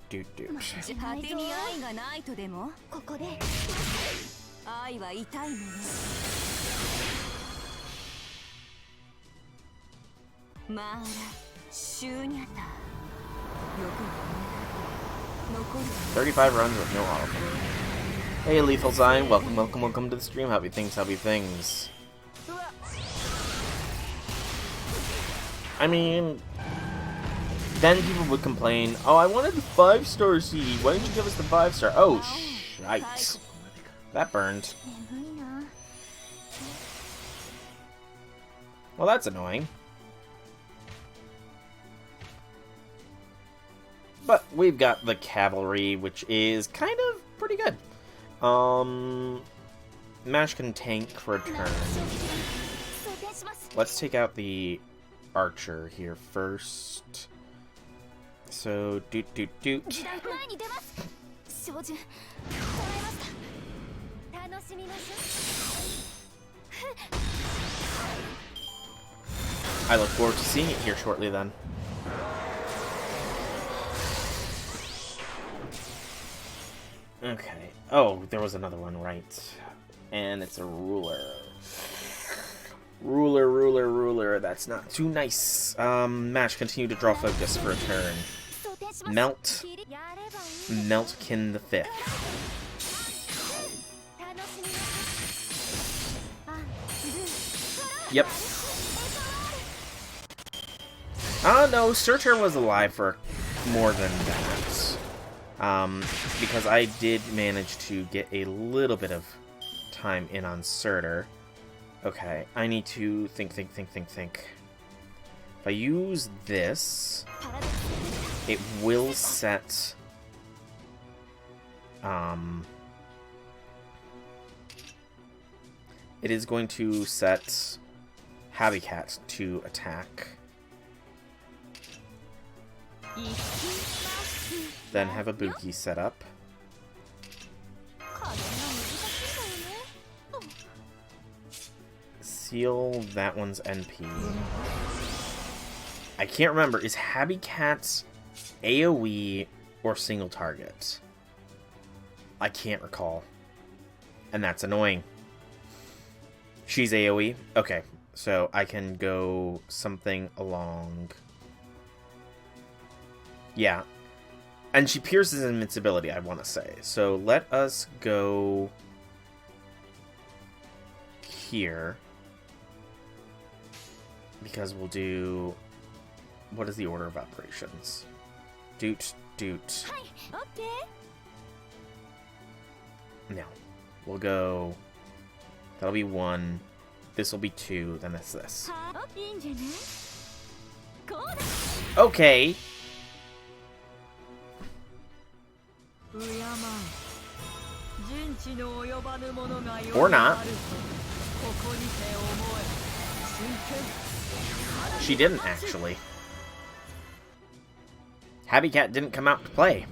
[SPEAKER 1] $35 runs with no auto. Hey, Lethal Zion, welcome to the stream. Happy things. I mean, then people would complain, oh, I wanted the 5-star seed. Why didn't you give us the 5-star? Oh, shite. That burned. Well, that's annoying. But we've got the cavalry, which is kind of pretty good. Mash can tank for a turn. Let's take out the archer here first. So, doot. I look forward to seeing it here shortly then. Okay. Oh, there was another one, right. And it's a ruler. Ruler. That's not too nice. Mash, continue to draw focus for a turn. Meltkin the 5th. Yep. No, Surtur was alive for more than that. Because I did manage to get a little bit of time in on Surtur. Okay, I need to think. If I use this, it will set... it is going to set Habicat to attack. Then have a Buki set up. Seal that one's NP. I can't remember. Is Habicat AoE or single target? I can't recall. And that's annoying. She's AoE? Okay. So I can go something along... Yeah. And she pierces invincibility, I want to say. So let us go here. Because we'll do... What is the order of operations? Doot. No. We'll go... That'll be 1. This will be 2. Then it's this. Okay. Or not. She didn't, actually. Habicat didn't come out to play.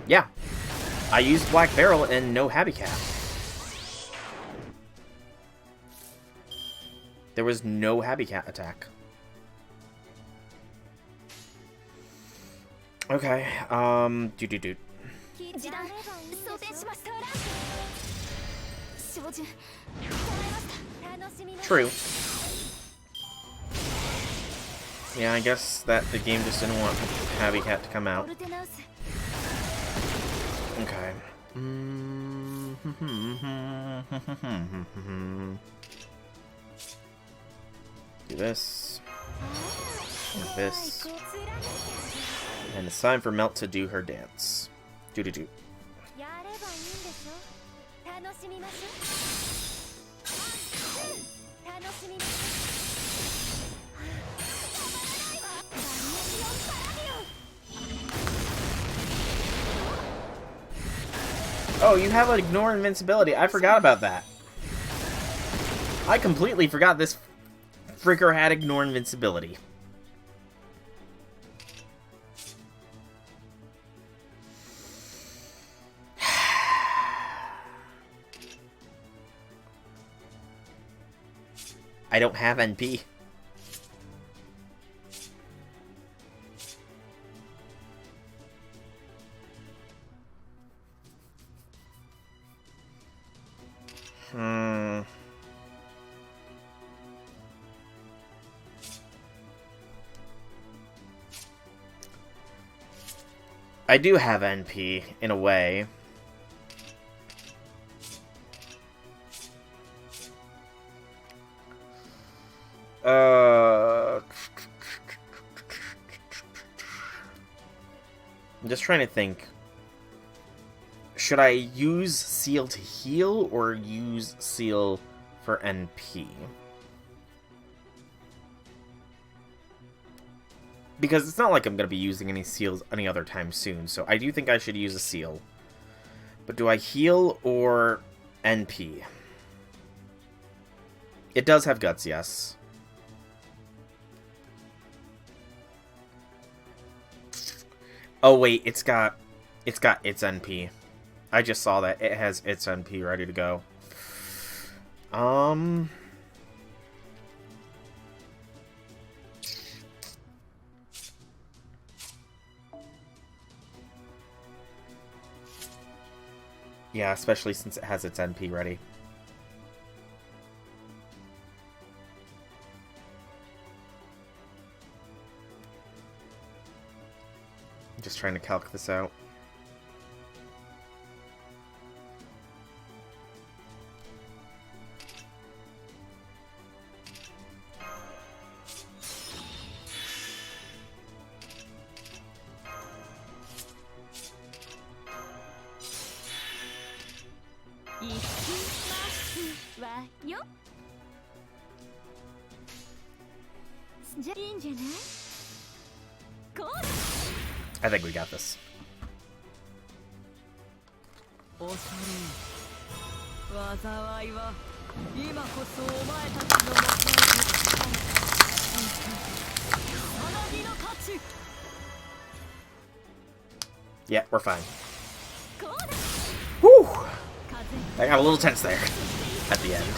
[SPEAKER 1] Yeah. I used Black Barrel and no Habicat. There was no Habicat attack. Okay, doot. True. Yeah, I guess that the game just didn't want Happy Cat to come out. Okay. Do this. And this. And it's time for Melt to do her dance. Do. Oh, you have an ignore invincibility. I forgot about that. I completely forgot this fricker had ignore invincibility. I don't have NP. I do have NP, in a way. I'm just trying to think. Should I use Seal to heal, or use Seal for NP? Because it's not like I'm going to be using any seals any other time soon, so I do think I should use a seal. But do I heal or NP? It does have guts, yes. Oh wait, it's got its NP. I just saw that. It has its NP ready to go. Yeah, especially since it has its NP ready. I'm just trying to calc this out. I think we got this. Yeah, we're fine. Whew! I got a little tense there at the end.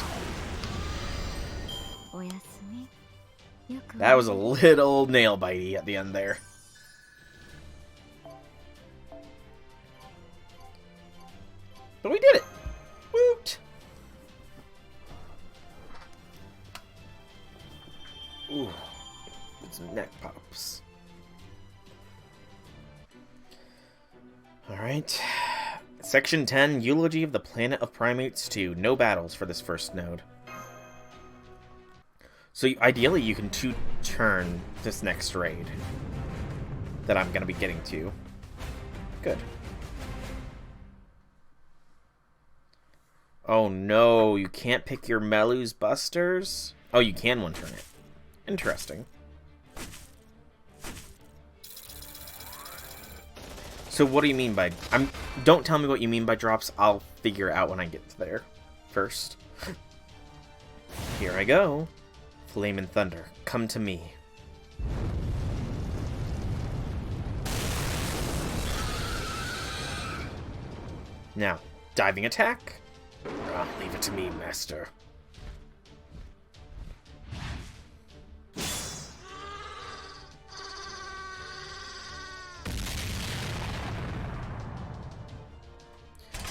[SPEAKER 1] That was a little nail bitey at the end there. But we did it! Woot! Ooh. Some neck pops. Alright. Section 10, Eulogy of the Planet of Primates 2. No battles for this first node. So ideally you can two-turn this next raid that I'm going to be getting to. Good. Oh no, you can't pick your Melu's Busters? Oh, you can one-turn it. Interesting. So what do you mean by... Don't tell me what you mean by drops. I'll figure it out when I get there first. Here I go. Flame and Thunder, come to me. Now, diving attack. Leave it to me, Master.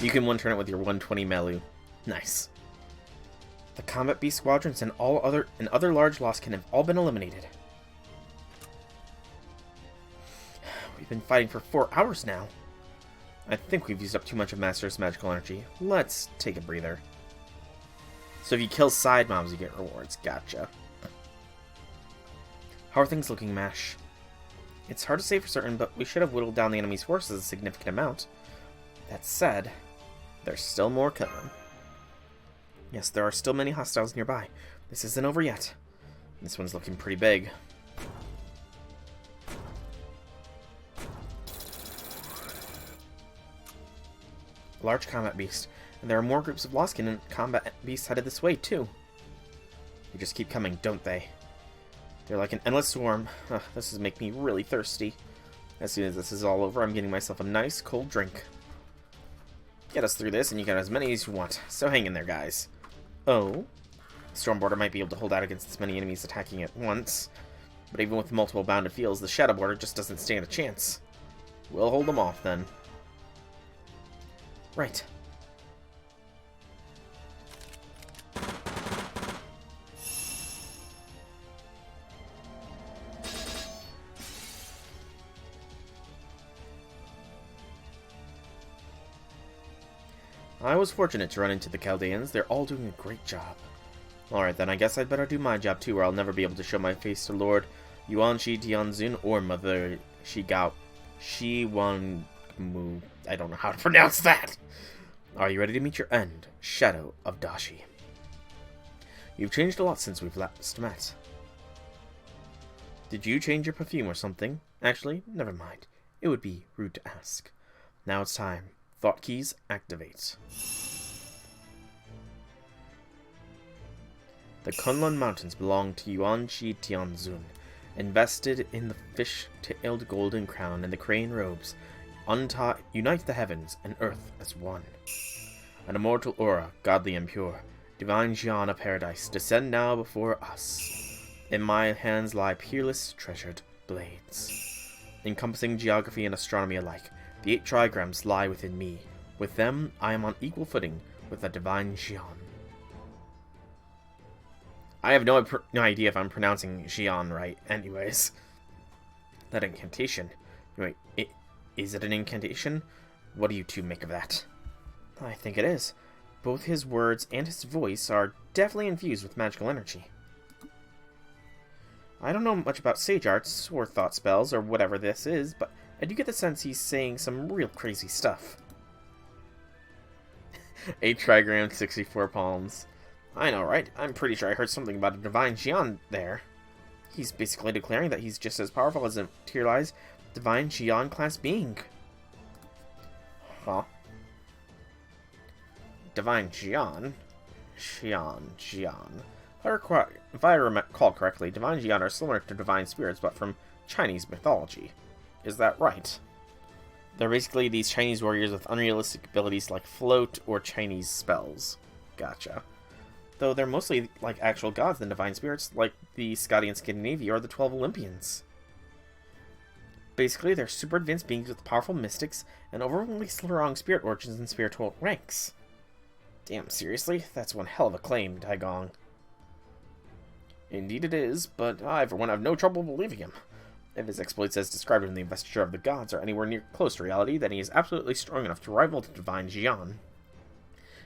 [SPEAKER 1] You can one-turn it with your 120 Melu. Nice. The Combat Beast Squadrons and other large loss can have all been eliminated. We've been fighting for 4 hours now. I think we've used up too much of Master's magical energy. Let's take a breather. So if you kill side mobs, you get rewards. Gotcha. How are things looking, Mash? It's hard to say for certain, but we should have whittled down the enemy's forces a significant amount. That said, there's still more coming. Yes, there are still many hostiles nearby. This isn't over yet. This one's looking pretty big. A large combat beast. And there are more groups of Loskin and combat beasts headed this way, too. They just keep coming, don't they? They're like an endless swarm. Ugh, this is making me really thirsty. As soon as this is all over, I'm getting myself a nice, cold drink. Get us through this, and you get as many as you want. So hang in there, guys. Oh? Stormborder might be able to hold out against as many enemies attacking at once. But even with multiple bounded fields, the Shadow Border just doesn't stand a chance. We'll hold them off, then. Right. I was fortunate to run into the Chaldeans. They're all doing a great job. Alright then, I guess I'd better do my job too, or I'll never be able to show my face to Lord Yuanshi Tianzun or Mother Shiwanmu. I don't know how to pronounce that! Are you ready to meet your end, Shadow of Dashi? You've changed a lot since we've last met. Did you change your perfume or something? Actually, never mind. It would be rude to ask. Now it's time. Thought keys, activate. The Kunlun Mountains belong to Yuanshi Tianzun. Invested in the fish-tailed golden crown and the crane robes, unite the heavens and earth as one. An immortal aura, godly and pure, divine Xian of paradise, descend now before us. In my hands lie peerless, treasured blades. Encompassing geography and astronomy alike, the 8 trigrams lie within me. With them, I am on equal footing with the divine Xian. I have no idea if I'm pronouncing Xian right, anyways. That incantation. Wait, is it an incantation? What do you two make of that? I think it is. Both his words and his voice are definitely infused with magical energy. I don't know much about sage arts, or thought spells, or whatever this is, but I do get the sense he's saying some real crazy stuff. 8 trigrams, 64 palms. I know, right? I'm pretty sure I heard something about a divine Xian there. He's basically declaring that he's just as powerful as a materialized divine Xian class being. Huh? Divine Xian? Xian. If I recall correctly, divine Xian are similar to divine spirits, but from Chinese mythology. Is that right? They're basically these Chinese warriors with unrealistic abilities like float or Chinese spells. Gotcha. Though they're mostly like actual gods than divine spirits, like the Scotty and Scandinavia or the 12 Olympians. Basically, they're super advanced beings with powerful mystics and overwhelmingly strong spirit origins and spiritual ranks. Damn, seriously? That's one hell of a claim, Daigong. Indeed it is, but I, for one, have no trouble believing him. If his exploits as described in the Investiture of the Gods are anywhere near close to reality, then he is absolutely strong enough to rival the divine Xian.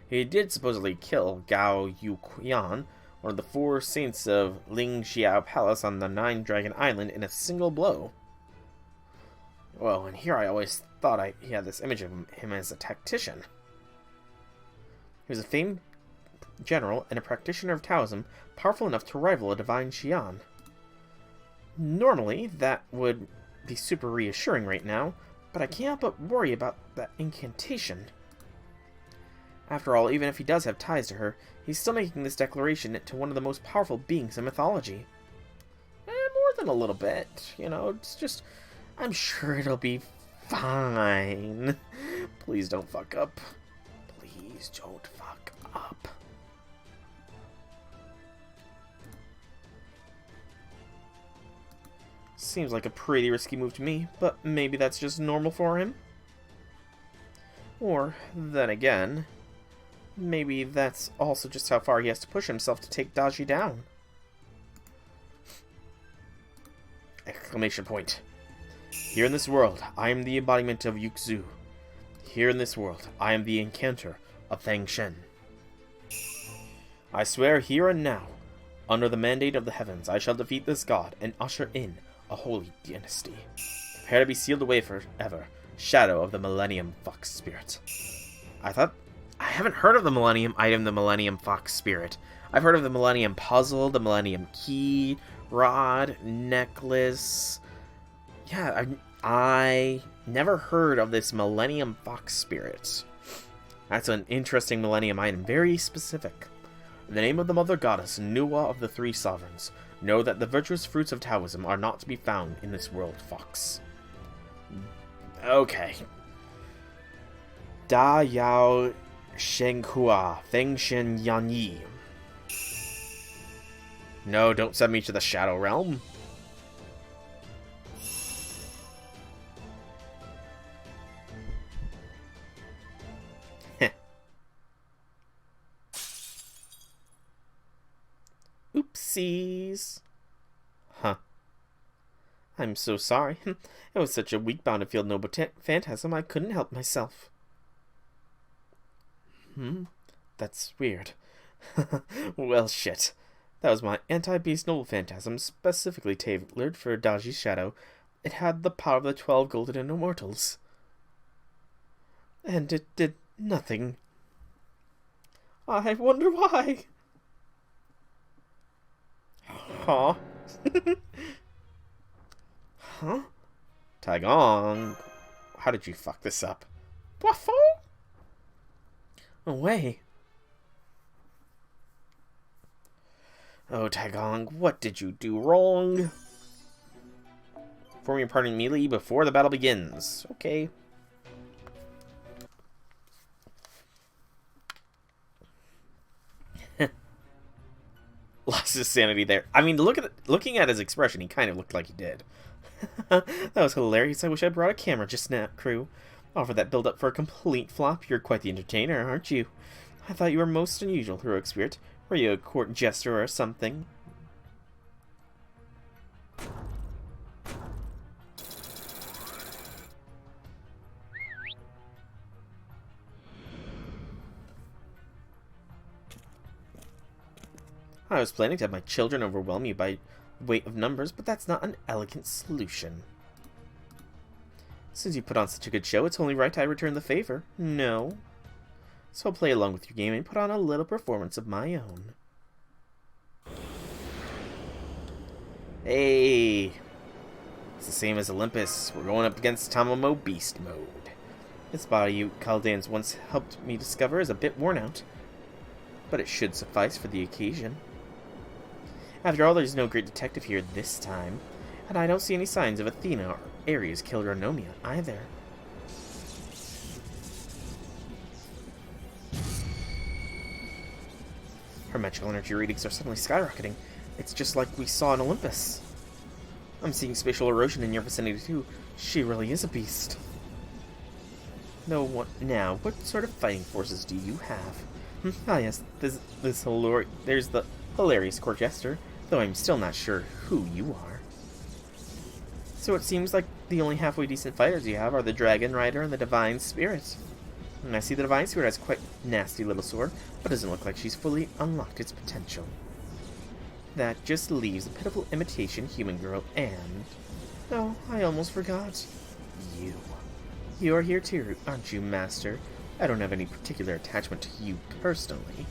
[SPEAKER 1] He did supposedly kill Gao Yuqian, one of the 4 saints of Ling Xiao Palace on the 9-Dragon Island, in a single blow. Well, and here I always thought he had this image of him as a tactician. He was a famed general and a practitioner of Taoism, powerful enough to rival a divine Xian. Normally, that would be super reassuring right now, but I can't help but worry about that incantation. After all, even if he does have ties to her, he's still making this declaration to one of the most powerful beings in mythology. More than a little bit, you know, it's just... I'm sure it'll be fine. Please don't fuck up. Please don't fuck up. Seems like a pretty risky move to me, but maybe that's just normal for him. Or, then again, maybe that's also just how far he has to push himself to take Dashi down. Exclamation point. Here in this world, I am the embodiment of Yuxu. Here in this world, I am the incanter of Feng Shen. I swear here and now, under the mandate of the heavens, I shall defeat this god and usher in a holy dynasty. Prepare to be sealed away forever, shadow of the Millennium Fox Spirit. I haven't heard of the Millennium item, the Millennium Fox Spirit. I've heard of the Millennium Puzzle, the Millennium Key, Rod, Necklace. Yeah, I never heard of this Millennium Fox Spirit. That's an interesting Millennium item, very specific. In the name of the Mother Goddess, Nuwa of the Three Sovereigns, know that the virtuous fruits of Taoism are not to be found in this world, Fox. Okay. Da Yao Shenghua Feng Shen Yan Yi. No, don't send me to the Shadow Realm. Oopsies. Huh. I'm so sorry. It was such a weak bound-to-field noble phantasm, I couldn't help myself. That's weird. Well, shit. That was my anti-beast noble phantasm, specifically tailored for Daji's shadow. It had the power of the 12 golden immortals. And it did nothing. I wonder why. Huh? Huh? Taigong, how did you fuck this up? Waffle? Away. Oh, Taigong, what did you do wrong? Form your party melee before the battle begins. Okay. Lost his sanity there. I mean, looking at his expression, he kind of looked like he did. That was hilarious. I wish I brought a camera just now, crew. Offer that build up for a complete flop. You're quite the entertainer, aren't you? I thought you were most unusual, heroic spirit. Were you a court jester or something? I was planning to have my children overwhelm you by weight of numbers, but that's not an elegant solution. Since you put on such a good show, it's only right I return the favor. No. So I'll play along with your game and put on a little performance of my own. Hey! It's the same as Olympus. We're going up against Tamamo Beast Mode. This body you Chaldeans once helped me discover is a bit worn out, but it should suffice for the occasion. After all, there's no great detective here this time, and I don't see any signs of Athena or Ares killer Anomia either. Her magical energy readings are suddenly skyrocketing. It's just like we saw in Olympus. I'm seeing spatial erosion in your vicinity too. She really is a beast. No, what sort of fighting forces do you have? Ah yes, there's the hilarious court jester, though I'm still not sure who you are. So it seems like the only halfway decent fighters you have are the Dragon Rider and the Divine Spirit. And I see the Divine Spirit has quite a nasty little sword, but doesn't look like she's fully unlocked its potential. That just leaves the pitiful imitation human girl and... Oh, I almost forgot. You. You are here too, aren't you, Master? I don't have any particular attachment to you personally.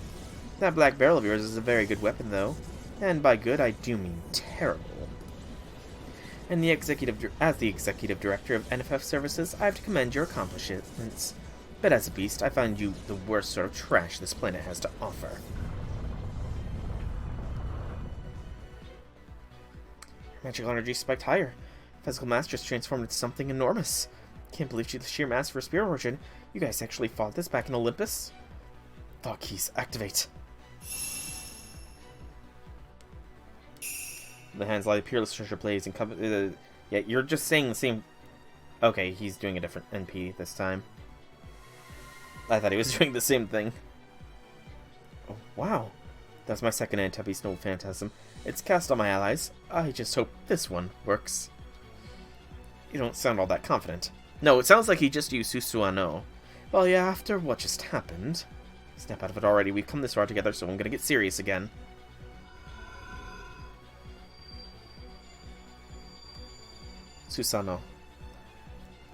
[SPEAKER 1] That black barrel of yours is a very good weapon, though. And by good, I do mean terrible. And as the executive director of NFF services, I have to commend your accomplishments. But as a beast, I find you the worst sort of trash this planet has to offer. Magical energy spiked higher. Physical mass just transformed into something enormous. Can't believe the sheer mass for a spear origin. You guys actually fought this back in Olympus? Thought keys, activate. The hands lie peerless treasure plays and yeah, you're just saying the same. Okay, he's doing a different NP this time. I thought he was doing the same thing. Oh, wow. That's my second anti-beast noble phantasm. It's cast on my allies. I just hope this one works. You don't sound all that confident. No, it sounds like he just used Susuano. Well, yeah, after what just happened. Snap out of it already. We've come this far together, so I'm gonna get serious again. Susano.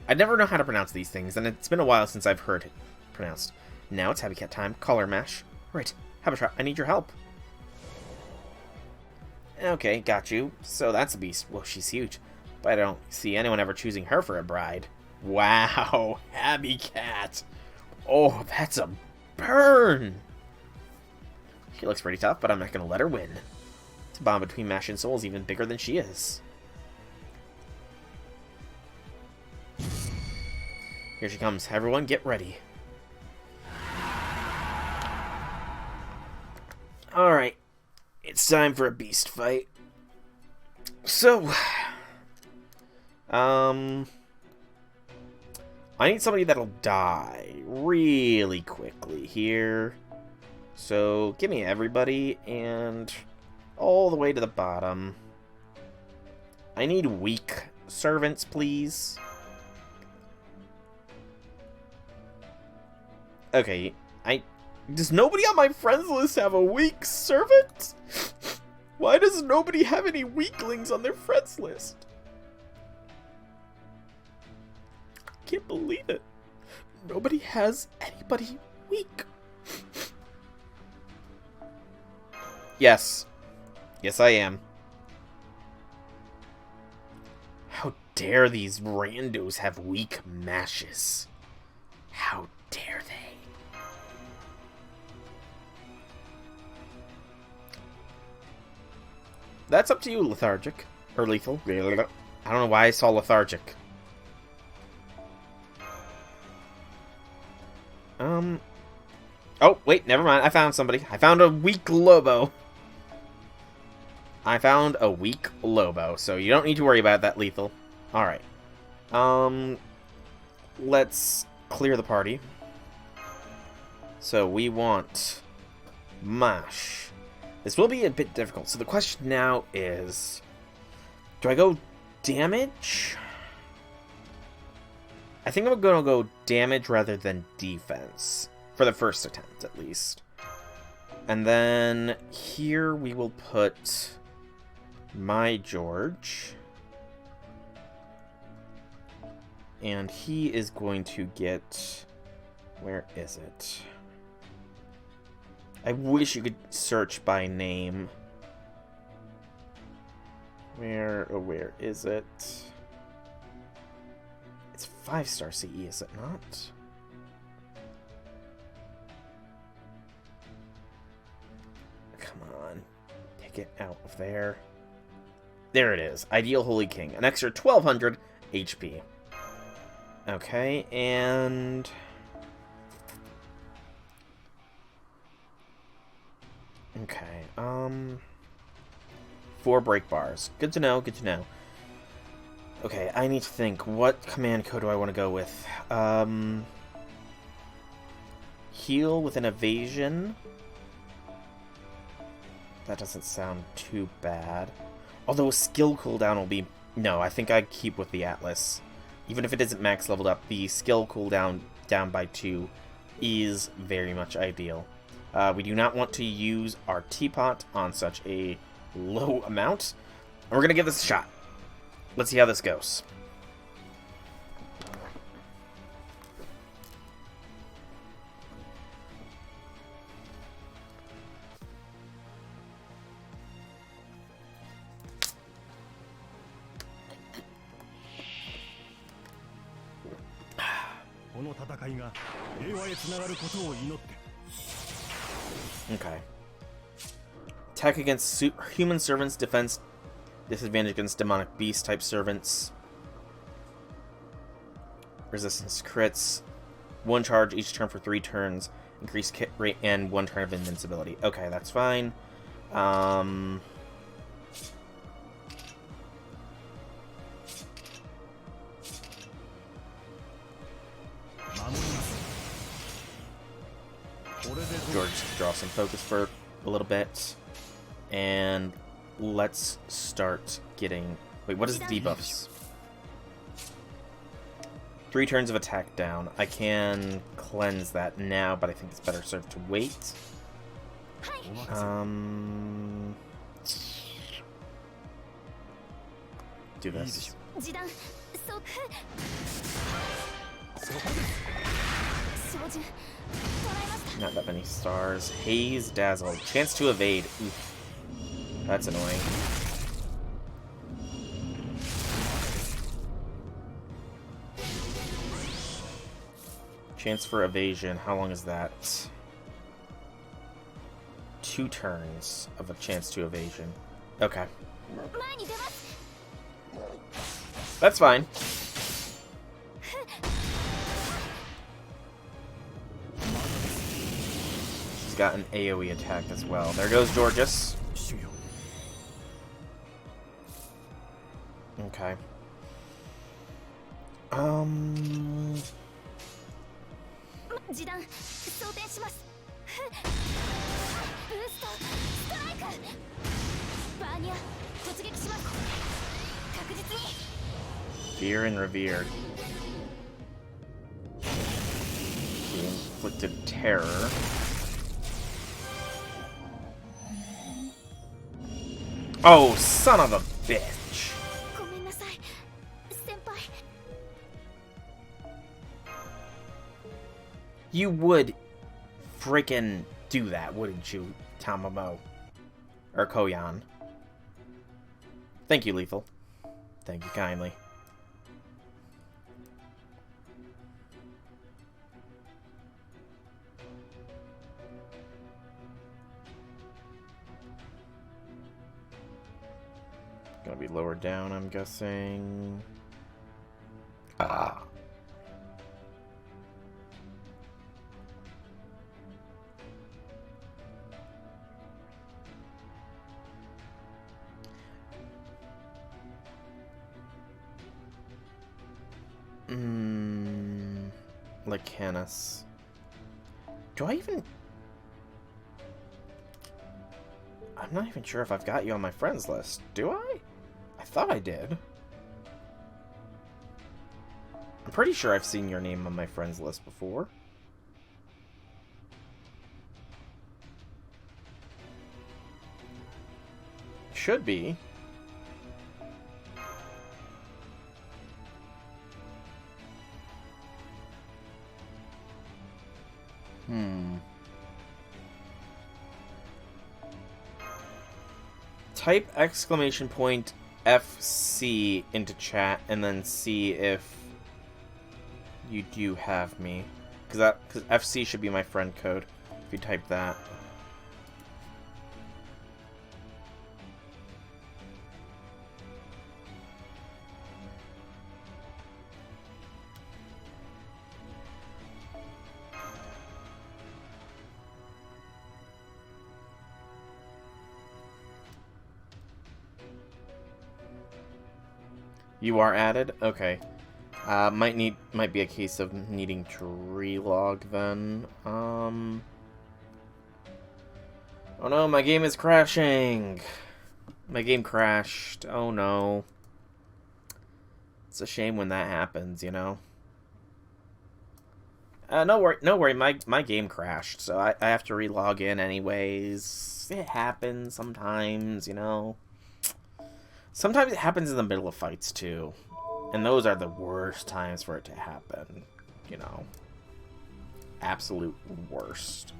[SPEAKER 1] I never know how to pronounce these things, and it's been a while since I've heard it pronounced. Now it's Happy Cat time. Collar mash. Right, Habitat, I need your help. Okay, got you. So that's a beast. Well, she's huge. But I don't see anyone ever choosing her for a bride. Wow, Happy Cat. Oh, that's a burn. She looks pretty tough, but I'm not going to let her win. It's a bond between Mash and Soul is even bigger than she is. Here she comes. Everyone, get ready. Alright. It's time for a beast fight. So, I need somebody that'll die really quickly here. So, give me everybody, and all the way to the bottom. I need weak servants, please. Okay, does nobody on my friends list have a weak servant? Why does nobody have any weaklings on their friends list? I can't believe it. Nobody has anybody weak. Yes. Yes, I am. How dare these randos have weak mashes? How dare they? That's up to you, lethargic. Or lethal. I don't know why I saw lethargic. Oh, wait, never mind. I found somebody. I found a weak Lobo. I found a weak Lobo, so you don't need to worry about that, lethal. Alright. Let's clear the party. So we want Mash. This will be a bit difficult. So the question now is, do I go damage? I think I'm going to go damage rather than defense. For the first attempt, at least. And then here we will put my George. And he is going to get... Where is it? I wish you could search by name. Where is it? It's 5-star CE, is it not? Come on. Take it out of there. There it is. Ideal Holy King. An extra 1200 HP. Okay, and... Okay, 4 break bars. Good to know, good to know. Okay, I need to think. What command code do I want to go with? Heal with an evasion. That doesn't sound too bad. Although a skill cooldown will be... No, I think I'd keep with the Atlas. Even if it isn't max leveled up, the skill cooldown down by 2 is very much ideal. We do not want to use our teapot on such a low amount. And we're going to give this a shot. Let's see how this goes. Okay. Attack against human servants, defense, disadvantage against demonic beast type servants. Resistance crits. 1 charge each turn for 3 turns. Increased hit rate and 1 turn of invincibility. Okay, that's fine. George, draw some focus for a little bit. And let's start getting... Wait, what is debuffs? 3 turns of attack down. I can cleanse that now, but I think it's better served to wait. Do this. Not that many stars. Haze, Dazzle. Chance to evade. Oof. That's annoying. Chance for evasion. How long is that? 2 turns of a chance to evasion. Okay. That's fine. She's got an AoE attack as well. There goes Georges. Okay. Fear and Revered. The inflicted terror. Oh, son of a bitch! You would freaking do that, wouldn't you, Tamamo? Or Koyan? Thank you, Lethal. Thank you kindly. Gonna be lower down, I'm guessing. Ah. Lycanus. Do I even... I'm not even sure if I've got you on my friends list. Do I? I thought I did. I'm pretty sure I've seen your name on my friends list before. Should be. Type exclamation point FC into chat and then see if you do have me. Because FC should be my friend code if you type that. You are added? Okay. Might be a case of needing to relog then. Oh no, my game is crashing. My game crashed. Oh no. It's a shame when that happens, you know. No worry. My game crashed, so I have to relog in anyways. It happens sometimes, you know. Sometimes it happens in the middle of fights, too. And those are the worst times for it to happen. You know. Absolute worst.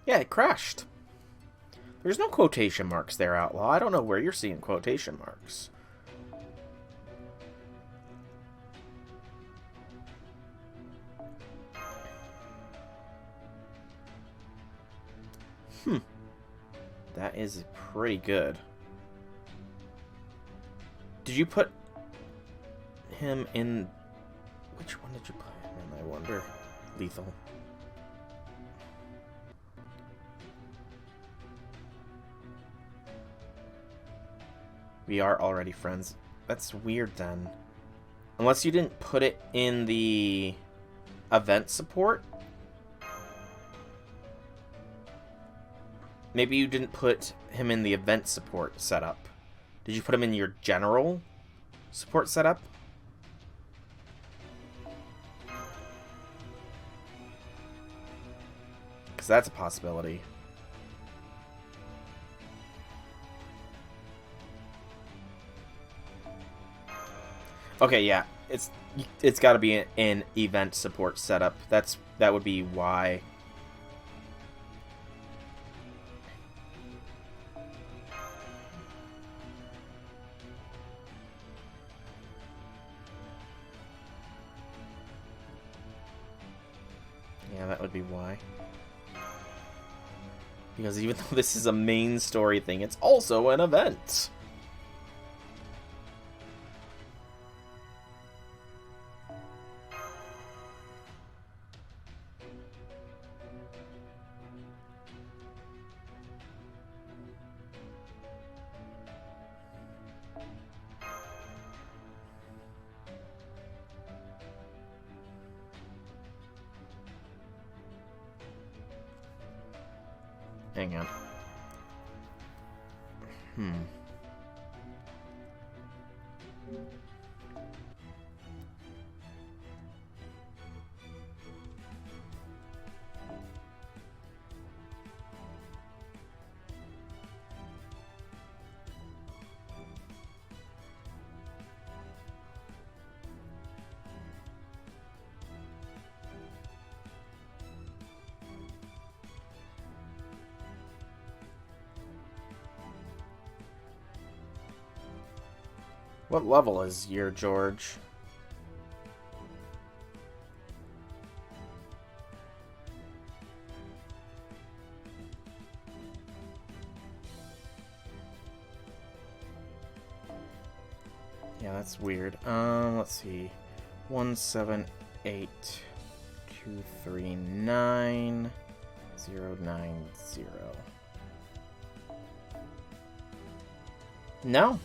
[SPEAKER 1] Yeah, it crashed. There's no quotation marks there, Outlaw. I don't know where you're seeing quotation marks. That is pretty good. Did you put him in... Which one did you put him in, I wonder? Lethal. We are already friends. That's weird then. Unless you didn't put it in the event support. Maybe you didn't put him in the event support setup. Did you put him in your general support setup? Because that's a possibility. Okay, yeah. It's got to be an event support setup. That would be why. Yeah, that would be why. Because even though this is a main story thing, it's also an event. Hang on. What level is your George? Yeah, that's weird. Let's see. 178239090. No.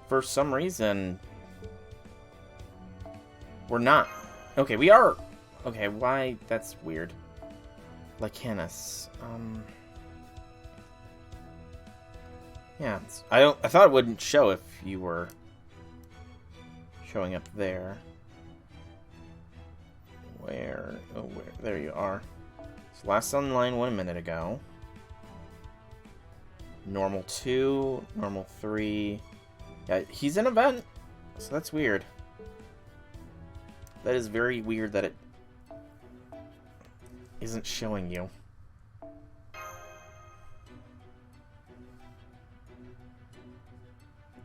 [SPEAKER 1] For some reason, we're not. Okay, we are. Okay, why? That's weird. Lycanus. Yeah, I thought it wouldn't show if you were showing up there. Where? Oh, where? There you are. So last online 1 minute ago. Normal 2, normal 3. Yeah, he's an event, so that's weird. That is very weird that it isn't showing you.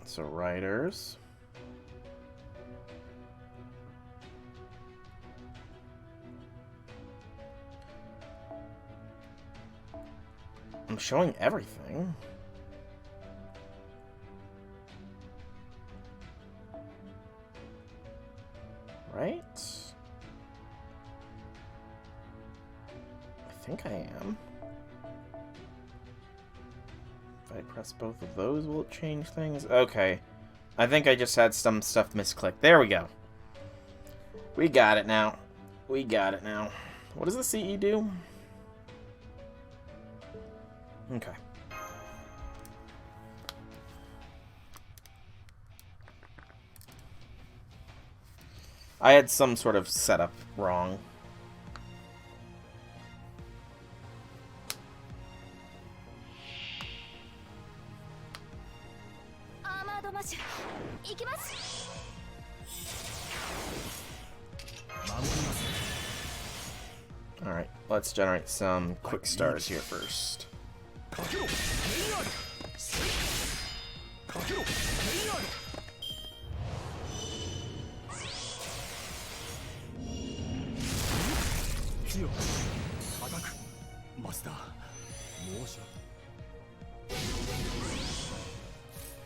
[SPEAKER 1] So, writers. I'm showing everything. Right? I think I am. If I press both of those, will it change things? Okay. I think I just had some stuff misclicked. There we go. We got it now. We got it now. What does the CE do? Okay. I had some sort of setup wrong. Alright, let's generate some quick stars here first.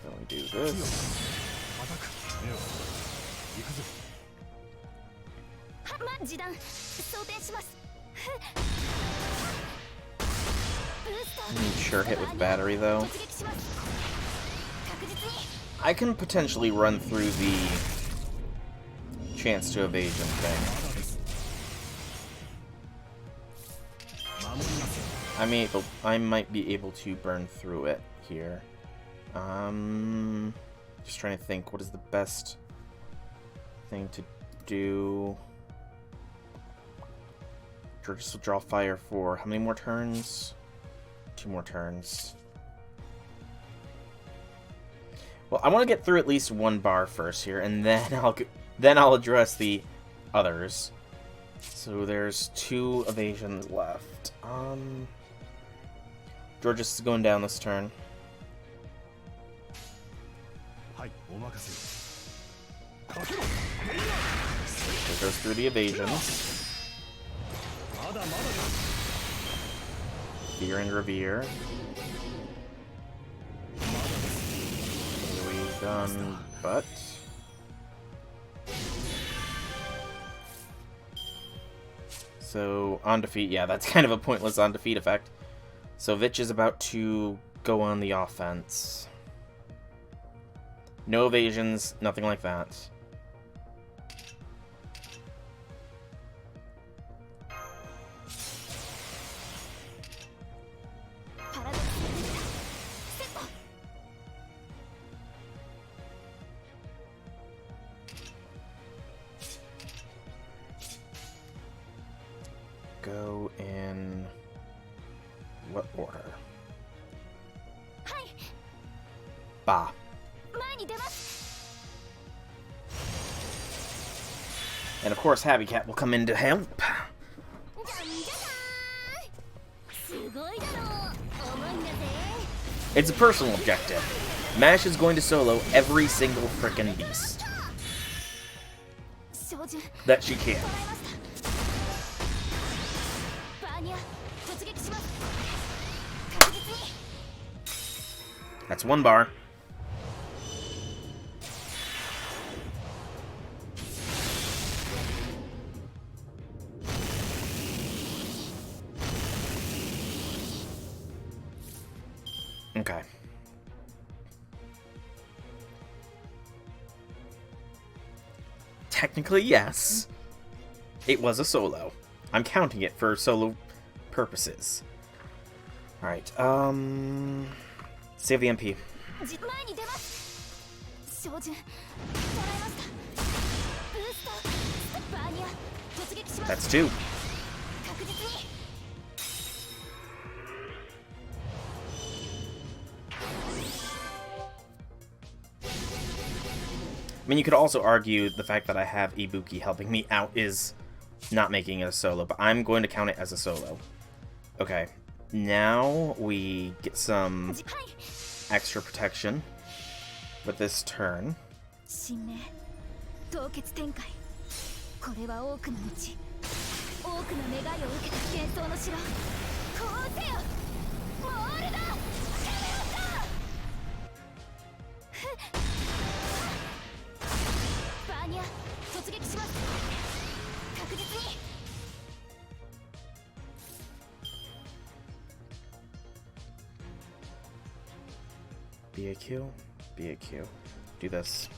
[SPEAKER 1] Then we do this. Sure hit with battery though. I can potentially run through the chance to evasion thing. I might be able to burn through it here. Just trying to think, what is the best thing to do? Georges will draw fire for how many more turns? 2 more turns. Well, I want to get through at least 1 bar first here, and then I'll address the others. So there's 2 evasions left. Georges is going down this turn. There goes through the evasions. Fear and Revere. We've done, but... So, on defeat, yeah, that's kind of a pointless on defeat effect. So Vitch is about to go on the offense. No evasions, nothing like that. Go in what order? Bah. And of course, Happy Cat will come in to help. It's a personal objective. Mash is going to solo every single frickin' beast that she can. That's 1 bar. Okay. Technically, yes. It was a solo. I'm counting it for solo purposes. Alright, save the MP. That's 2. I mean, you could also argue the fact that I have Ibuki helping me out is not making it a solo, but I'm going to count it as a solo. Okay, now we get some extra protection with this turn. BAQ, BAQ. Do this.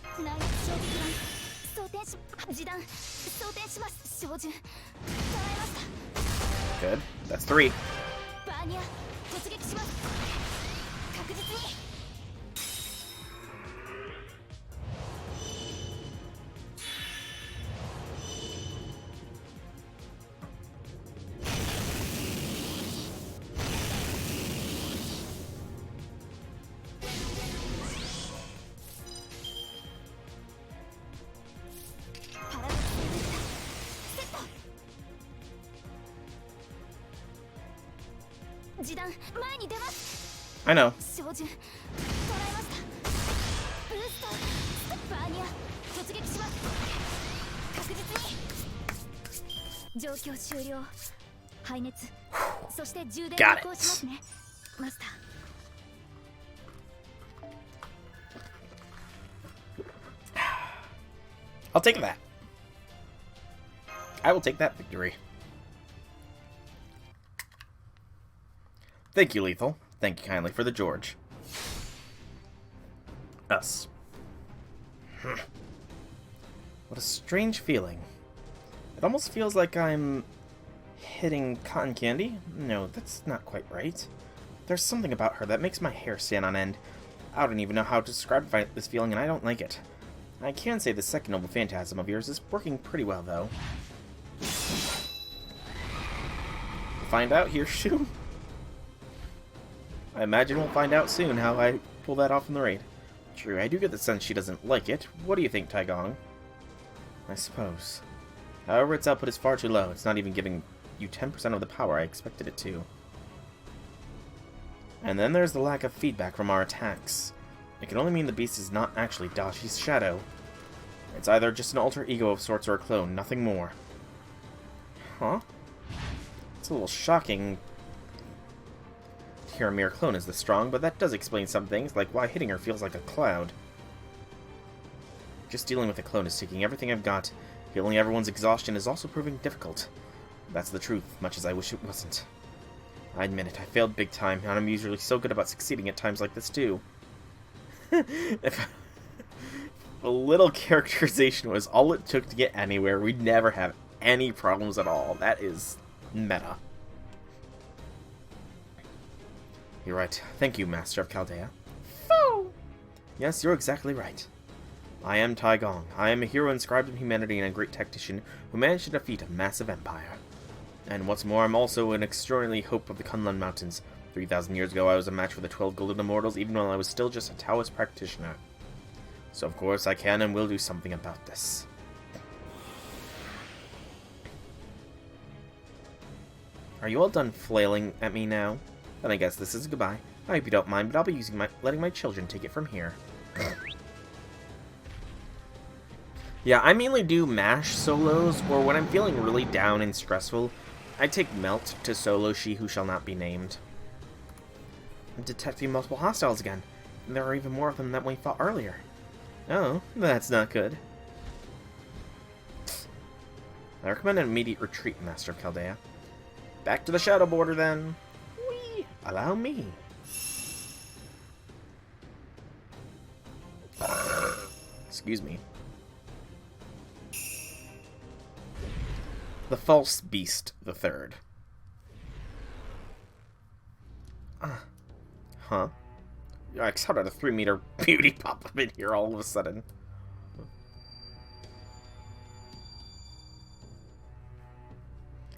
[SPEAKER 1] Good. That's 3. I know. Got it. I'll take that. I will take that victory. Thank you, Lethal. Thank you kindly for the George. Us. What a strange feeling. It almost feels like I'm Hitting cotton candy? No, that's not quite right. There's something about her that makes my hair stand on end. I don't even know how to describe this feeling, and I don't like it. I can say the second noble phantasm of yours is working pretty well, though. Find out here, Shu. I imagine we'll find out soon how I pull that off in the raid. True, I do get the sense she doesn't like it. What do you think, Taigong? I suppose. However, its output is far too low. It's not even giving you 10% of the power I expected it to. And then there's the lack of feedback from our attacks. It can only mean the beast is not actually Dashi's shadow. It's either just an alter ego of sorts or a clone, nothing more. Huh? It's a little shocking to hear a mere clone is this strong, but that does explain some things, like why hitting her feels like a cloud. Just dealing with a clone is taking everything I've got. Healing everyone's exhaustion is also proving difficult. That's the truth, much as I wish it wasn't. I admit it, I failed big time, and I'm usually so good about succeeding at times like this too. If a little characterization was all it took to get anywhere, we'd never have any problems at all. That is meta. You're right. Thank you, Master of Chaldea. Foo! Yes, you're exactly right. I am Taigong. I am a hero inscribed in humanity and a great tactician who managed to defeat a massive empire. And what's more, I'm also an extraordinary hope of the Kunlun Mountains. 3,000 years ago, I was a match for the 12 Golden Immortals, even while I was still just a Taoist practitioner. So of course I can and will do something about this. Are you all done flailing at me now? Then I guess this is goodbye. I hope you don't mind, but I'll be letting my children take it from here. Yeah, I mainly do MASH solos, or when I'm feeling really down and stressful, I take Melt to solo She Who Shall Not Be Named. I'm detecting multiple hostiles again, and there are even more of them than we fought earlier. Oh, that's not good. I recommend an immediate retreat, Master of Chaldea. Back to the Shadow Border, then. Whee! Allow me. Excuse me. The False Beast the Third. Huh? Yikes, how did a 3-meter beauty pop up in here all of a sudden?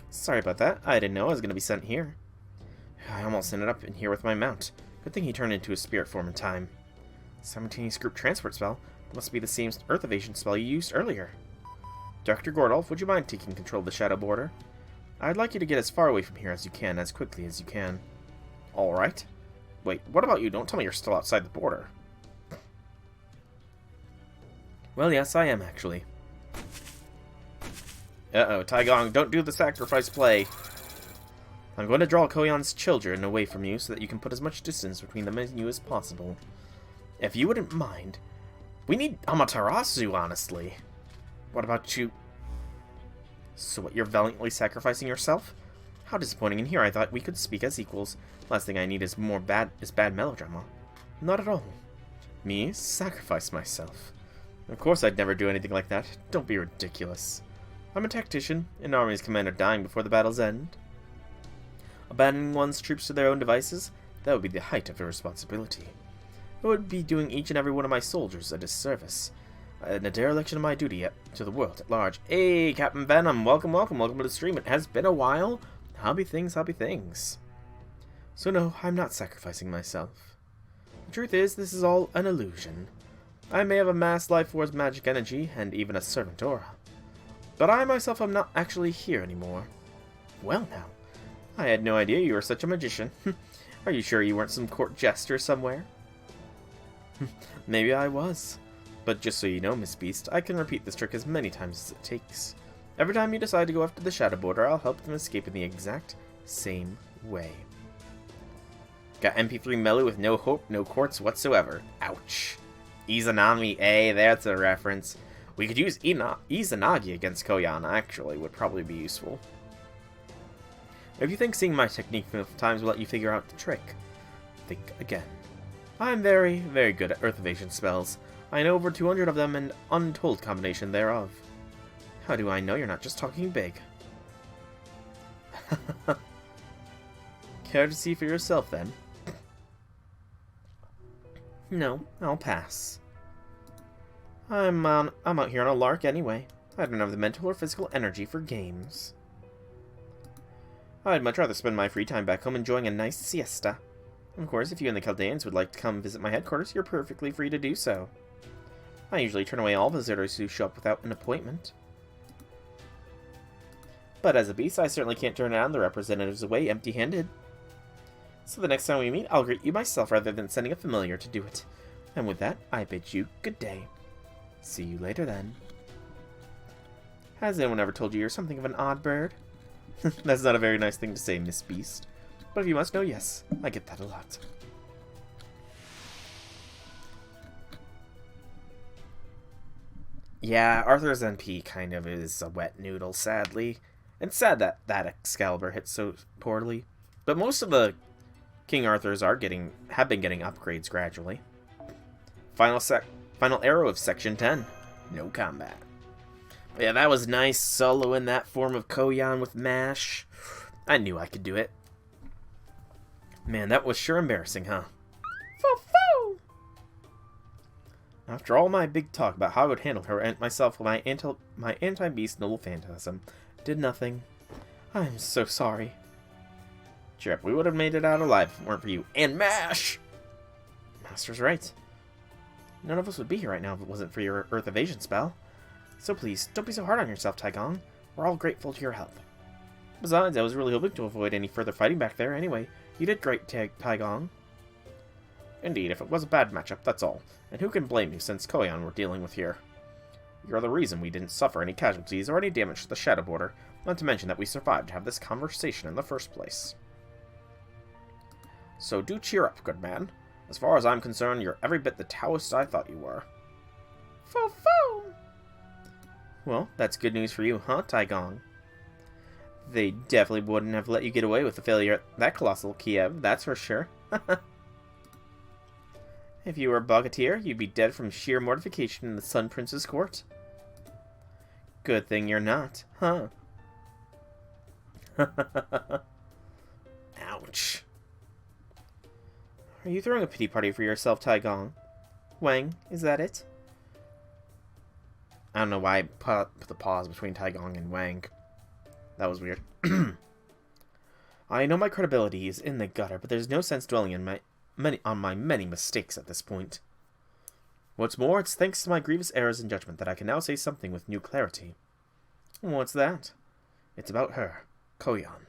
[SPEAKER 1] Sorry about that. I didn't know I was going to be sent here. I almost ended up in here with my mount. Good thing he turned into a spirit form in time. Simultaneous group transport spell. Must be the same Earth evasion spell you used earlier. Dr. Gordolf, would you mind taking control of the Shadow Border? I'd like you to get as far away from here as you can, as quickly as you can. Alright. Wait, what about you? Don't tell me you're still outside the border. Well, yes, I am, actually. Uh-oh, Taigong, don't do the sacrifice play. I'm going to draw Koyan's children away from you so that you can put as much distance between them and you as possible. If you wouldn't mind, we need Amaterasu, honestly. What about you? So what, you're valiantly sacrificing yourself? How disappointing. In here I thought we could speak as equals. Last thing I need is bad melodrama. Not at all. Me? Sacrifice myself. Of course I'd never do anything like that. Don't be ridiculous. I'm a tactician, an army's commander dying before the battle's end. Abandoning one's troops to their own devices? That would be the height of irresponsibility. I would be doing each and every one of my soldiers a disservice. And a dereliction of my duty to the world at large. Hey, Captain Venom, welcome to the stream. It has been a while. How be things, how be things. So no, I'm not sacrificing myself. The truth is, this is all an illusion. I may have amassed life force magic energy, and even a servant aura. But I myself am not actually here anymore. Well now, I had no idea you were such a magician. Are you sure you weren't some court jester somewhere? Maybe I was. But just so you know, Miss Beast, I can repeat this trick as many times as it takes. Every time you decide to go after the Shadow Border, I'll help them escape in the exact same way. Got MP3 Melu with no hope, no courts whatsoever. Ouch. Izanami, that's a reference. We could use Izanagi against Koyan, actually, would probably be useful. If you think seeing my technique enough times will let you figure out the trick, think again. I'm very, very good at Earth Evasion spells. I know over 200 of them and untold combination thereof. How do I know you're not just talking big? Care to see for yourself, then? No, I'll pass. I'm out here on a lark anyway. I don't have the mental or physical energy for games. I'd much rather spend my free time back home enjoying a nice siesta. Of course, if you and the Chaldeans would like to come visit my headquarters, you're perfectly free to do so. I usually turn away all visitors who show up without an appointment. But as a beast, I certainly can't turn the representatives away empty-handed. So the next time we meet, I'll greet you myself rather than sending a familiar to do it. And with that, I bid you good day. See you later then. Has anyone ever told you you're something of an odd bird? That's not a very nice thing to say, Miss Beast. But if you must know, yes, I get that a lot. Yeah, Arthur's NP kind of is a wet noodle, sadly. It's sad that that Excalibur hit so poorly. But most of the King Arthurs have been getting upgrades gradually. Final arrow of Section 10. No combat. But yeah, that was nice, soloing that form of Koyan with MASH. I knew I could do it. Man, that was sure embarrassing, huh? Foo-foo! After all my big talk about how I would handle her and myself with my anti-beast noble phantasm, did nothing. I'm so sorry. Cheer up, we would have made it out alive if it weren't for you. And MASH! Master's right. None of us would be here right now if it wasn't for your Earth Evasion spell. So please, don't be so hard on yourself, Taigong. We're all grateful to your help. Besides, I was really hoping to avoid any further fighting back there anyway. You did great, Taigong. Indeed, if it was a bad matchup, that's all. And who can blame you since Koyan we're dealing with here? You're the reason we didn't suffer any casualties or any damage to the Shadow Border, not to mention that we survived to have this conversation in the first place. So do cheer up, good man. As far as I'm concerned, you're every bit the Taoist I thought you were. Foo-foo! Well, that's good news for you, huh, Taigong? They definitely wouldn't have let you get away with the failure at that colossal Kiev, that's for sure. If you were a Bogatyr, you'd be dead from sheer mortification in the Sun Prince's court. Good thing you're not, huh? Ouch. Are you throwing a pity party for yourself, Taigong? Wang, is that it? I don't know why I put the pause between Taigong and Wang. That was weird. I know my credibility is in the gutter, but there's no sense dwelling on my many mistakes at this point. What's more, it's thanks to my grievous errors in judgment that I can now say something with new clarity. What's that? It's about her, Koyan.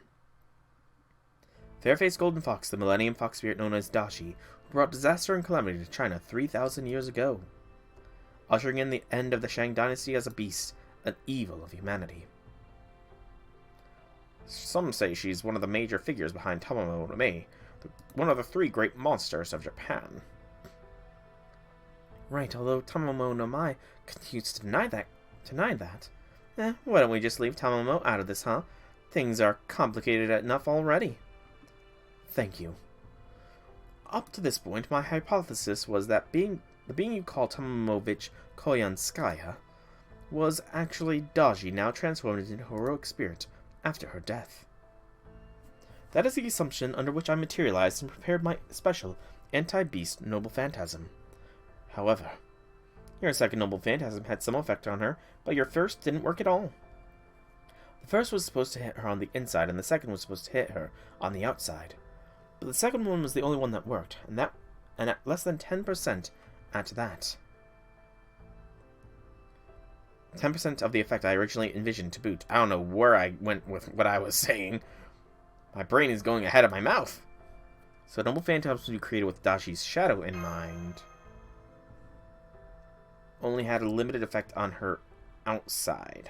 [SPEAKER 1] Fair-faced golden fox, the Millennium Fox spirit known as Dashi, who brought disaster and calamity to China 3,000 years ago, ushering in the end of the Shang dynasty as a beast, an evil of humanity. Some say she's one of the major figures behind Tamamo no Mae, one of the 3 great monsters of Japan. Right, although Tamamo no Mae continues to deny that. Why don't we just leave Tamamo out of this, huh? Things are complicated enough already. Thank you. Up to this point, my hypothesis was that the being you call Tamamovich Koyanskya was actually Daji, now transformed into a heroic spirit after her death. That is the assumption under which I materialized and prepared my special anti-beast noble phantasm. However, your second noble phantasm had some effect on her, but your first didn't work at all. The first was supposed to hit her on the inside, and the second was supposed to hit her on the outside. But the second one was the only one that worked, and at less than 10% at that. 10% of the effect I originally envisioned to boot. I don't know where I went with what I was saying. My brain is going ahead of my mouth. So noble phantasms will be created with Dashi's shadow in mind. Only had a limited effect on her outside.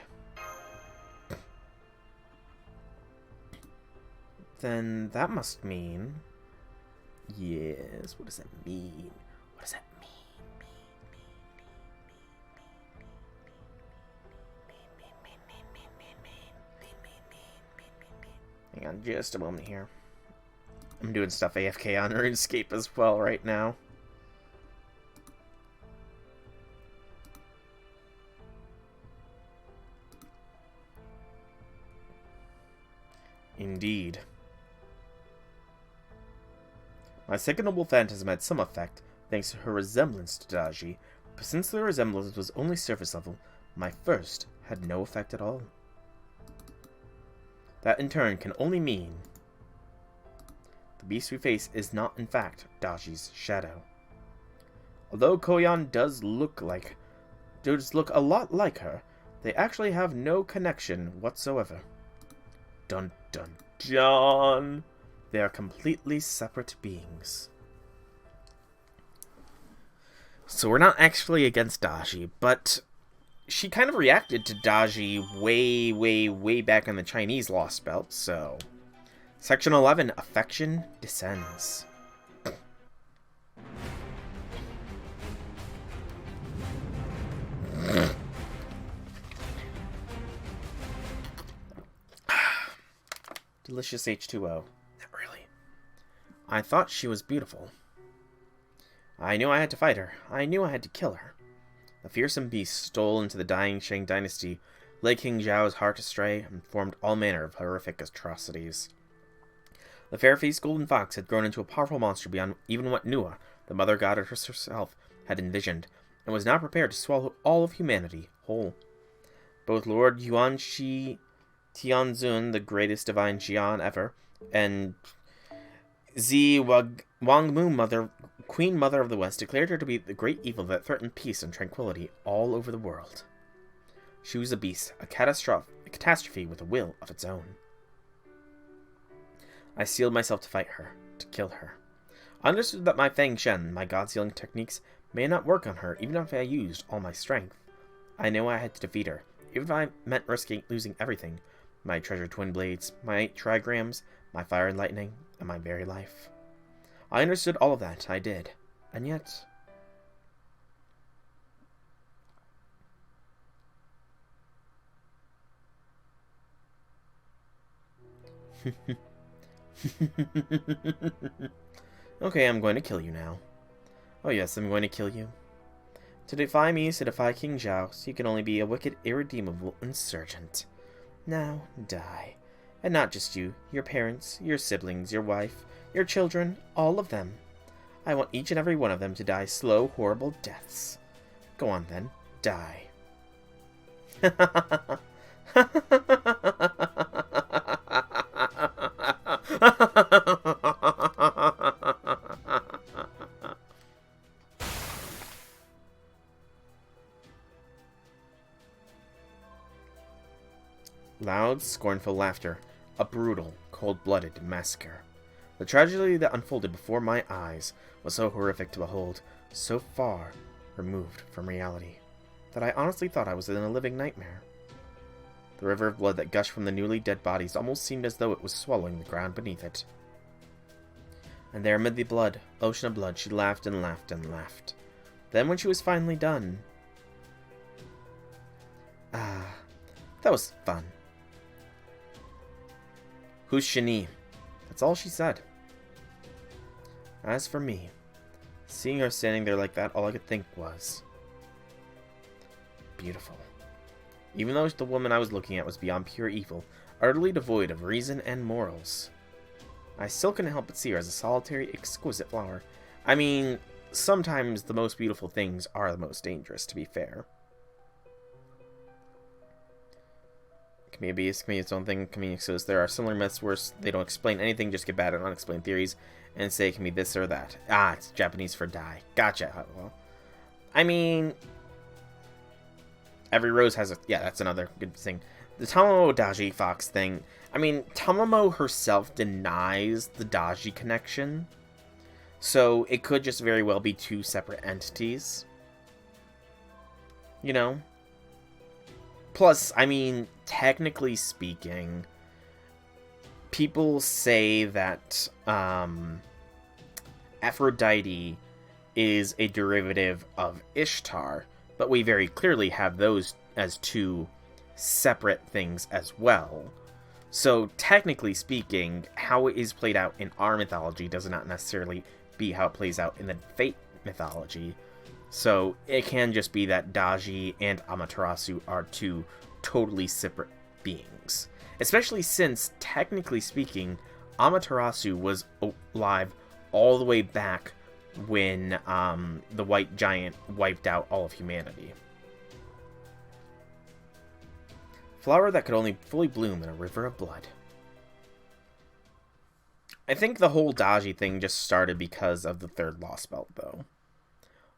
[SPEAKER 1] Then that must mean... Yes, what does that mean? What does that mean? Hang on just a moment here. I'm doing stuff AFK on RuneScape as well right now. Indeed. My second noble phantasm had some effect, thanks to her resemblance to Daji, but since the resemblance was only surface level, my first had no effect at all. That in turn can only mean the beast we face is not in fact Daji's shadow. Although Koyan does look a lot like her, they actually have no connection whatsoever. Dun dun dun! They are completely separate beings. So we're not actually against Daji, but she kind of reacted to Daji way back in the Chinese Lost Belt, so... Section 11, Affection Descends. Delicious H2O. Not really. I thought she was beautiful. I knew I had to fight her. I knew I had to kill her. The fearsome beast stole into the dying Shang dynasty, led King Zhao's heart astray, and performed all manner of horrific atrocities. The fair-faced golden fox had grown into a powerful monster beyond even what Nua, the mother goddess herself, had envisioned, and was now prepared to swallow all of humanity whole. Both Lord Yuanxi Tianzun, the greatest divine Xian ever, and Zi Wangmu, Queen Mother of the West, declared her to be the great evil that threatened peace and tranquility all over the world. She was a beast, a catastrophe with a will of its own. I sealed myself to fight her, to kill her. I understood that my Fang Shen, my god-sealing techniques, may not work on her even if I used all my strength. I knew I had to defeat her, even if I meant risking losing everything. My treasured twin blades, my 8 trigrams, my fire and lightning, and my very life. I understood all of that, I did. And yet... Okay, I'm going to kill you now. Oh yes, I'm going to kill you. To defy me is to defy King Zhao, so you can only be a wicked, irredeemable insurgent. Now, die. And not just you, your parents, your siblings, your wife, your children, all of them. I want each and every one of them to die slow, horrible deaths. Go on then, die. Loud, scornful laughter. A brutal, cold-blooded massacre. The tragedy that unfolded before my eyes was so horrific to behold, so far removed from reality, that I honestly thought I was in a living nightmare. The river of blood that gushed from the newly dead bodies almost seemed as though it was swallowing the ground beneath it. And there amid the blood, ocean of blood, she laughed and laughed and laughed. Then when she was finally done... that was fun. Who's Shani? That's all she said. As for me, seeing her standing there like that, all I could think was... beautiful. Even though the woman I was looking at was beyond pure evil, utterly devoid of reason and morals, I still couldn't help but see her as a solitary, exquisite flower. I mean, sometimes the most beautiful things are the most dangerous, to be fair. Can be a beast, can be its own thing, can be exists. There are similar myths where they don't explain anything, just get bad and unexplained theories, and say it can be this or that. Ah, it's Japanese for die. Gotcha. Well, I mean... every rose has a... yeah, that's another good thing. The Tamamo Daji Fox thing... I mean, Tamamo herself denies the Daji connection. So, it could just very well be 2 separate entities. You know? Plus, I mean, technically speaking, people say that Aphrodite is a derivative of Ishtar, but we very clearly have those as 2 separate things as well. So, technically speaking, how it is played out in our mythology does not necessarily be how it plays out in the Fate mythology. So, it can just be that Daji and Amaterasu are 2 totally separate beings. Especially since, technically speaking, Amaterasu was alive all the way back when the White Giant wiped out all of humanity. Flower that could only fully bloom in a river of blood. I think the whole Daji thing just started because of the third Lost Belt, though.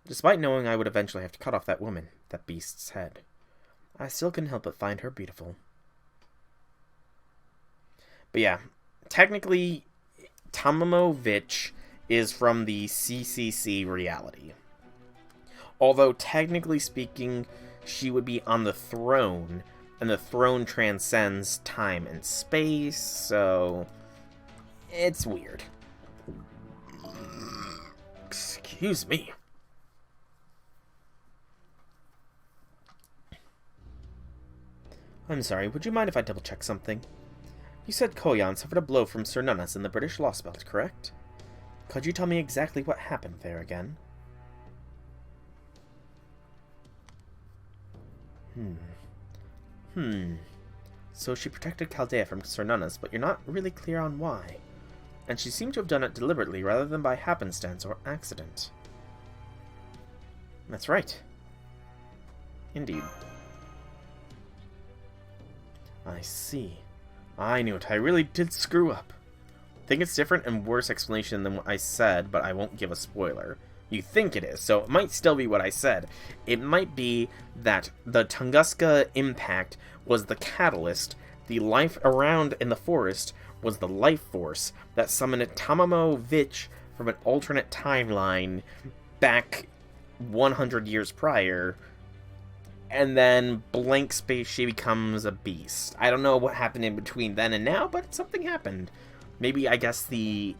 [SPEAKER 1] Despite knowing I would eventually have to cut off that woman, that beast's head, I still couldn't help but find her beautiful. But yeah, technically, Tamamovich is from the CCC reality. Although, technically speaking, she would be on the throne, and the throne transcends time and space, so it's weird. Excuse me. I'm sorry, would you mind if I double-check something? You said Koyan suffered a blow from Sir Nunnas in the British Lost Belt, correct? Could you tell me exactly what happened there again? So she protected Chaldea from Sir Nunnas, but you're not really clear on why. And she seemed to have done it deliberately rather than by happenstance or accident. That's right. Indeed. I see. I knew it. I really did screw up. I think it's different and worse explanation than what I said, but I won't give a spoiler. You think it is, so it might still be what I said. It might be that the Tunguska impact was the catalyst, the life around in the forest was the life force that summoned Tamamovich from an alternate timeline back 100 years prior, and then blank space she becomes a beast. I don't know what happened in between then and now, but something happened. Maybe, I guess, the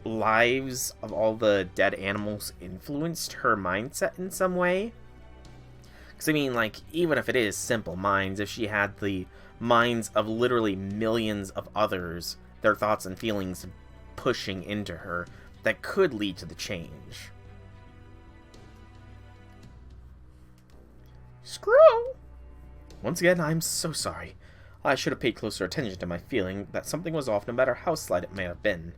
[SPEAKER 1] lives of all the dead animals influenced her mindset in some way? Because, I mean, like, even if it is simple minds, if she had the minds of literally millions of others, their thoughts and feelings pushing into her, that could lead to the change. Screw! Once again, I'm so sorry. I should have paid closer attention to my feeling that something was off, no matter how slight it may have been.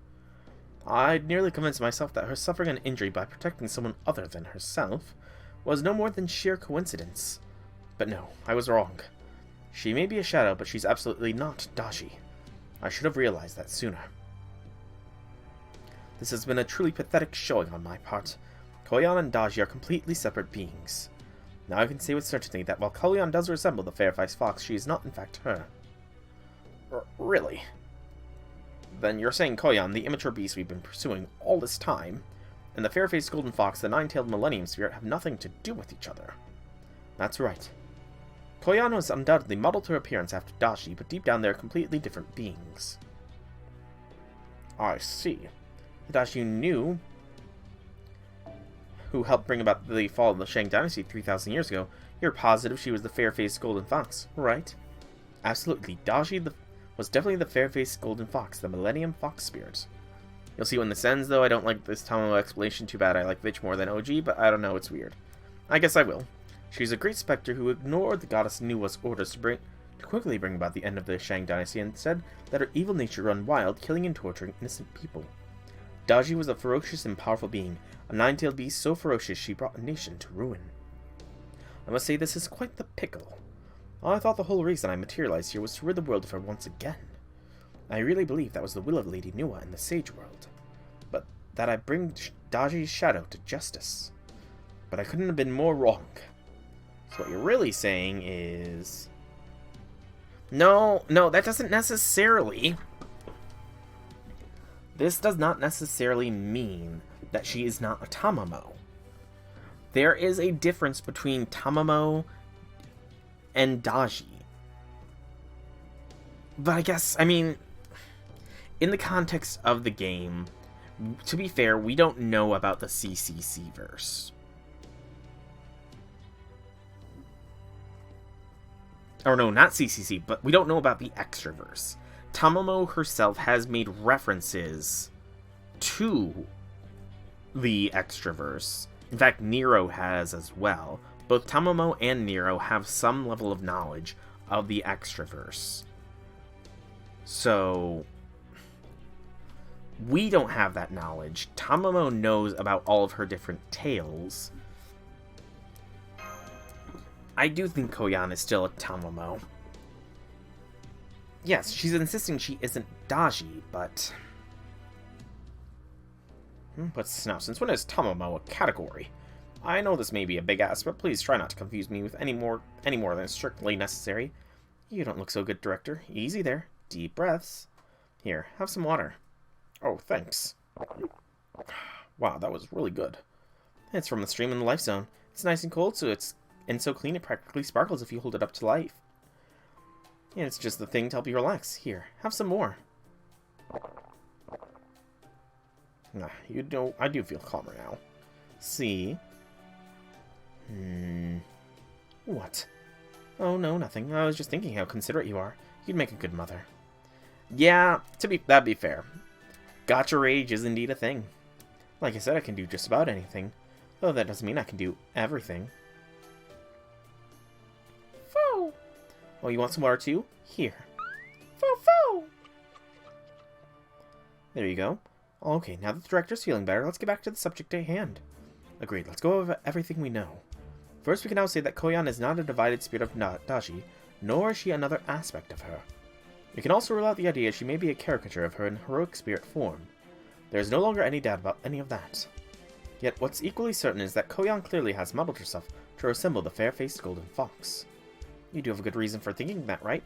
[SPEAKER 1] I'd nearly convinced myself that her suffering an injury by protecting someone other than herself was no more than sheer coincidence. But no, I was wrong. She may be a shadow, but she's absolutely not Daji. I should have realized that sooner. This has been a truly pathetic showing on my part. Koyan and Daji are completely separate beings. Now I can say with certainty that while Koyan does resemble the fair-faced fox, she is not in fact her. Really? Then you're saying Koyan, the immature beast we've been pursuing all this time, and the fair-faced golden fox, the nine-tailed millennium spirit, have nothing to do with each other. That's right. Koyan was undoubtedly modeled her appearance after Dashi, but deep down they are completely different beings. I see. Dashi you knew, who helped bring about the fall of the Shang Dynasty 3,000 years ago, you're positive she was the fair-faced golden fox, right? Absolutely. Dashi was definitely the fair-faced golden fox, the millennium fox spirit. You'll see when this ends, though. I don't like this Tamamo explanation too bad. I like Vich more than OG, but I don't know, it's weird. I guess I will. She's a great specter who ignored the goddess Nuwa's orders to quickly bring about the end of the Shang Dynasty and instead let her evil nature run wild, killing and torturing innocent people. Daji was a ferocious and powerful being, a nine-tailed beast so ferocious she brought a nation to ruin. I must say this is quite the pickle. I thought the whole reason I materialized here was to rid the world of her once again. I really believe that was the will of Lady Nuwa in the Sage World, but that I bring Daji's shadow to justice. But I couldn't have been more wrong. So what you're really saying is... No, that doesn't necessarily... This does not necessarily mean that she is not a Tamamo. There is a difference between Tamamo and Daji. But I guess, I mean, in the context of the game, to be fair, we don't know about the CCC verse. Or no, not CCC, but we don't know about the Extraverse. Tamamo herself has made references to the Extraverse. In fact, Nero has as well. Both Tamamo and Nero have some level of knowledge of the Extraverse. So we don't have that knowledge. Tamamo knows about all of her different tales. I do think Koyan is still a Tamamo. Yes, she's insisting she isn't Daji, but... But now, since when is Tamamo a category? I know this may be a big ask, but please try not to confuse me with any more than strictly necessary. You don't look so good, Director. Easy there. Deep breaths. Here, have some water. Oh, thanks. Wow, that was really good. It's from the stream in the life zone. It's nice and cold, so clean it practically sparkles if you hold it up to life. And it's just the thing to help you relax. Here, have some more. I do feel calmer now. See? What? Oh, no, nothing. I was just thinking how considerate you are. You'd make a good mother. Yeah, that'd be fair. Gotcha rage is indeed a thing. Like I said, I can do just about anything. Though that doesn't mean I can do everything. Foo! Oh, you want some water too? Here. Foo foo! There you go. Okay, now that the director's feeling better, let's get back to the subject at hand. Agreed, let's go over everything we know. First, we can now say that Koyan is not a divided spirit of Daji, nor is she another aspect of her. We can also rule out the idea she may be a caricature of her in heroic spirit form. There is no longer any doubt about any of that. Yet, what's equally certain is that Koyan clearly has modeled herself to resemble the fair-faced golden fox. You do have a good reason for thinking that, right?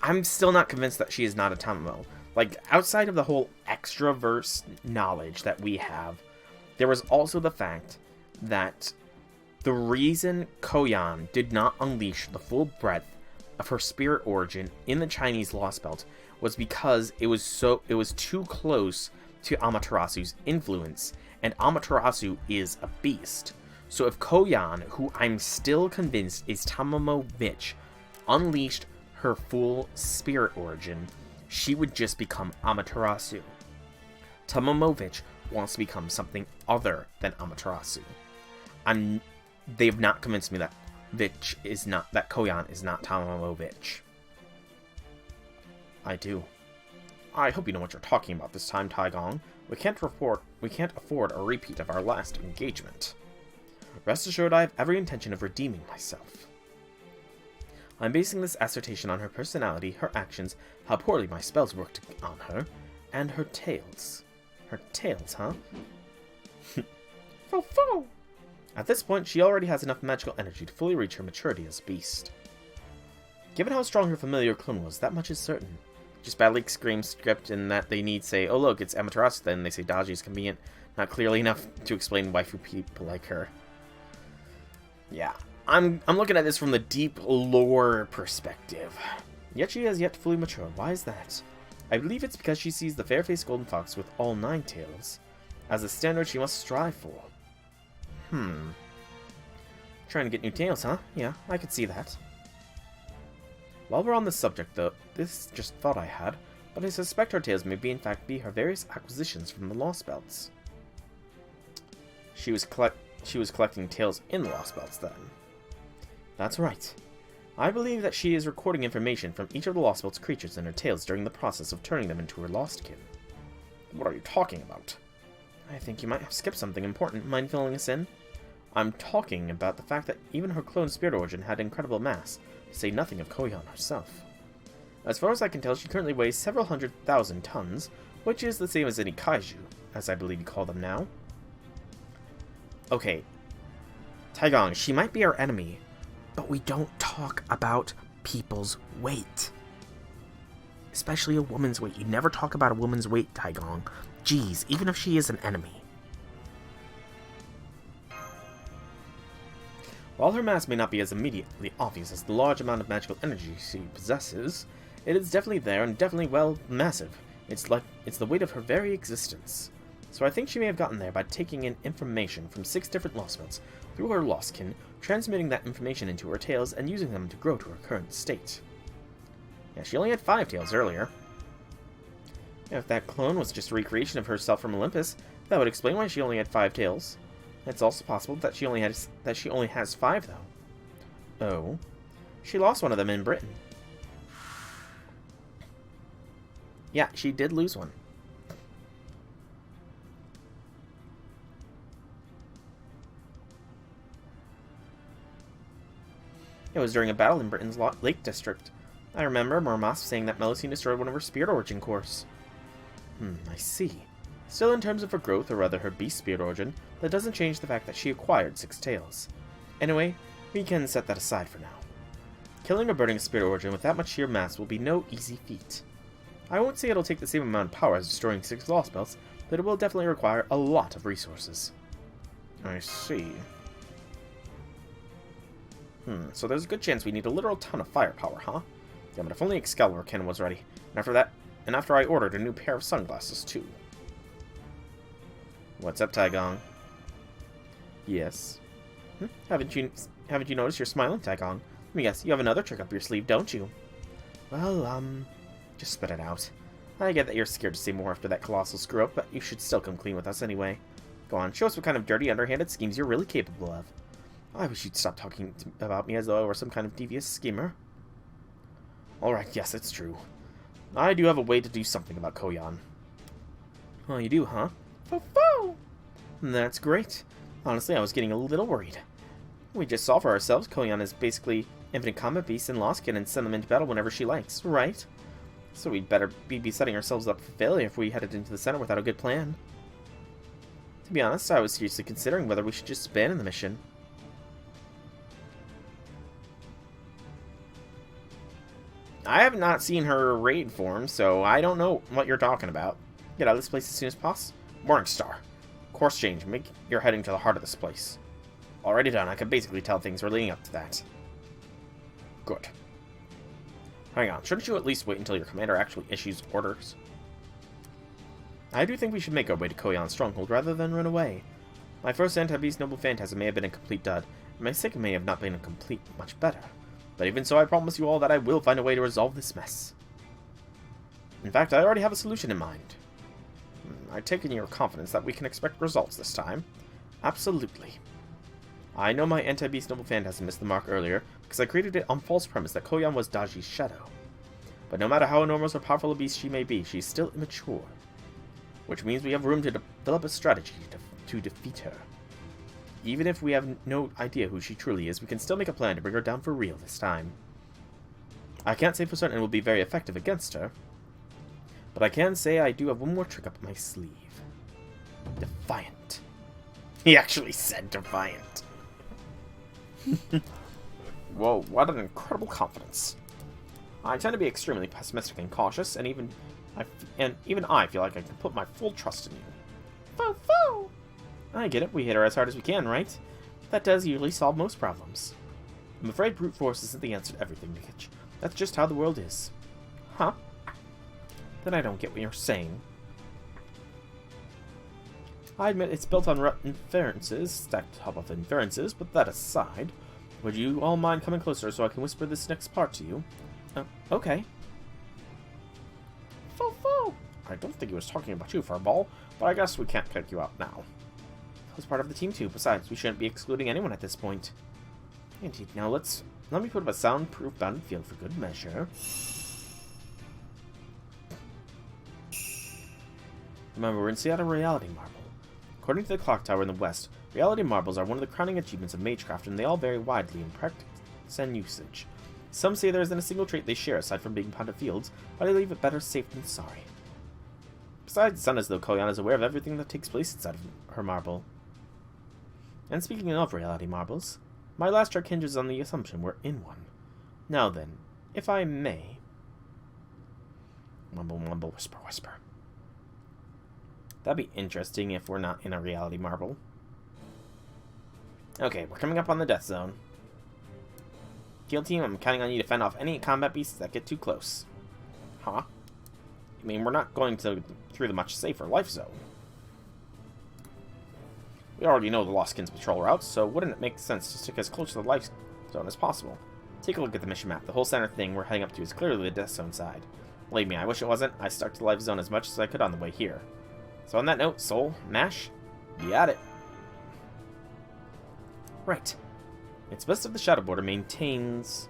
[SPEAKER 1] I'm still not convinced that she is not a Tamamo. Like, outside of the whole extraverse knowledge that we have, there was also the fact that the reason Koyan did not unleash the full breadth of her spirit origin in the Chinese Lost Belt was because it was too close to Amaterasu's influence, and Amaterasu is a beast. So if Koyan, who I'm still convinced is Tamamo Vitch, unleashed her full spirit origin, she would just become Amaterasu. Tamamo Vitch wants to become something other than Amaterasu. They've not convinced me that Koyan is not Tamamo Vitch. I do. I hope you know what you're talking about this time, Taigong. We can't afford a repeat of our last engagement. Rest assured, I have every intention of redeeming myself. I'm basing this assertion on her personality, her actions, how poorly my spells worked on her, and her tales. Her tales, huh? Fo-fo! At this point, she already has enough magical energy to fully reach her maturity as a beast. Given how strong her familiar clone was, that much is certain. Just badly scream script in that they need say, oh look, it's Amaterasu, then they say Daji is convenient, not clearly enough to explain waifu people like her. Yeah, I'm looking at this from the deep lore perspective. Yet she has yet to fully mature. Why is that? I believe it's because she sees the fair-faced golden fox with all 9 tails as a standard she must strive for. Trying to get new tails, huh? Yeah, I could see that. While we're on this subject, though, this is just a thought I had, but I suspect her tails may in fact be her various acquisitions from the Lost Belts. She was collecting tails in the Lost Belts, then. That's right. I believe that she is recording information from each of the Lost Belts creatures in her tails during the process of turning them into her lost kin. What are you talking about? I think you might have skipped something important. Mind filling us in? I'm talking about the fact that even her clone spirit origin had incredible mass, to say nothing of Koyan herself. As far as I can tell, she currently weighs several 100,000 tons, which is the same as any kaiju, as I believe you call them now. Okay, Taigong, she might be our enemy, but we don't talk about people's weight. Especially a woman's weight. You never talk about a woman's weight, Taigong. Geez, even if she is an enemy. While her mass may not be as immediately obvious as the large amount of magical energy she possesses, it is definitely there and definitely, well, massive. It's the weight of her very existence. So I think she may have gotten there by taking in information from 6 different Lost Belts through her Lostkin, transmitting that information into her tails and using them to grow to her current state. Yeah, she only had 5 tails earlier. If that clone was just a recreation of herself from Olympus, that would explain why she only had 5 tails. It's also possible that she only has 5, though. Oh, she lost one of them in Britain. Yeah, she did lose one. It was during a battle in Britain's Lake District. I remember Mormas saying that Melusine destroyed one of her spirit origin cores. I see. Still, in terms of her growth, or rather her beast spirit origin, that doesn't change the fact that she acquired 6 tails. Anyway, we can set that aside for now. Killing or burning a spirit origin with that much sheer mass will be no easy feat. I won't say it'll take the same amount of power as destroying 6 law spells, but it will definitely require a lot of resources. I see. So there's a good chance we need a literal ton of firepower, huh? Yeah, but if only Excalibur Cannon was ready. And after I ordered a new pair of sunglasses, too. What's up, Taigong? Yes. Haven't you noticed you're smiling, Taigong? Let me guess, you have another trick up your sleeve, don't you? Well, just spit it out. I get that you're scared to say more after that colossal screw-up, but you should still come clean with us anyway. Go on, show us what kind of dirty, underhanded schemes you're really capable of. I wish you'd stop talking about me as though I were some kind of devious schemer. Alright, yes, it's true. I do have a way to do something about Koyan. Oh, you do, huh? Foo-foo! That's great. Honestly, I was getting a little worried. We just saw for ourselves Koyan is basically infinite combat beast and Lost can send them into battle whenever she likes, right? So we'd better be setting ourselves up for failure if we headed into the center without a good plan. To be honest, I was seriously considering whether we should just abandon the mission. I have not seen her raid form, so I don't know what you're talking about. Get out of this place as soon as possible. Morningstar. Course change. You're heading to the heart of this place. Already done. I can basically tell things were leading up to that. Good. Hang on. Shouldn't you at least wait until your commander actually issues orders? I do think we should make our way to Koyan's stronghold rather than run away. My first anti-beast noble phantasm may have been a complete dud, and my second may have not been a complete much better. But even so, I promise you all that I will find a way to resolve this mess. In fact, I already have a solution in mind. I take in your confidence that we can expect results this time. Absolutely. I know my anti-beast noble phantasm missed the mark earlier, because I created it on false premise that Koyan was Daji's shadow. But no matter how enormous or powerful a beast she may be, she's still immature. Which means we have room to develop a strategy to defeat her. Even if we have no idea who she truly is, we can still make a plan to bring her down for real this time. I can't say for certain it will be very effective against her, but I can say I do have one more trick up my sleeve. Defiant. He actually said defiant. Whoa, what an incredible confidence. I tend to be extremely pessimistic and cautious, and even I feel like I can put my full trust in you. Foo-foo! I get it, we hit her as hard as we can, right? That does usually solve most problems. I'm afraid brute force isn't the answer to everything, Nikich. That's just how the world is. Huh? Then I don't get what you're saying. I admit it's built on inferences, stacked top of inferences, but that aside, would you all mind coming closer so I can whisper this next part to you? Okay. Foo-foo! I don't think he was talking about you, Furball, but I guess we can't kick you out now. I was part of the team too. Besides, we shouldn't be excluding anyone at this point. Indeed. Now let me put up a soundproof bounded field for good measure. Remember, we're in Seattle Reality Marble. According to the clock tower in the west, Reality Marbles are one of the crowning achievements of Magecraft, and they all vary widely in practice and usage. Some say there isn't a single trait they share aside from being pounded fields, but I leave it better safe than sorry. Besides, it's not as though Koyan is aware of everything that takes place inside of her marble. And speaking of Reality Marbles, my last trick hinges on the assumption we're in one. Now then, if I may... Mumble, mumble, whisper, whisper. That'd be interesting if we're not in a Reality Marble. Okay, we're coming up on the death zone. Field team, I'm counting on you to fend off any combat beasts that get too close. Huh? I mean, we're not going through the much safer life zone. We already know the Lostkins patrol routes, so wouldn't it make sense to stick as close to the life zone as possible? Take a look at the mission map. The whole center thing we're heading up to is clearly the death zone side. Believe me, I wish it wasn't. I stuck to the life zone as much as I could on the way here. So on that note, Soul, Mash, be at it. Right. It's best if the Shadow Border maintains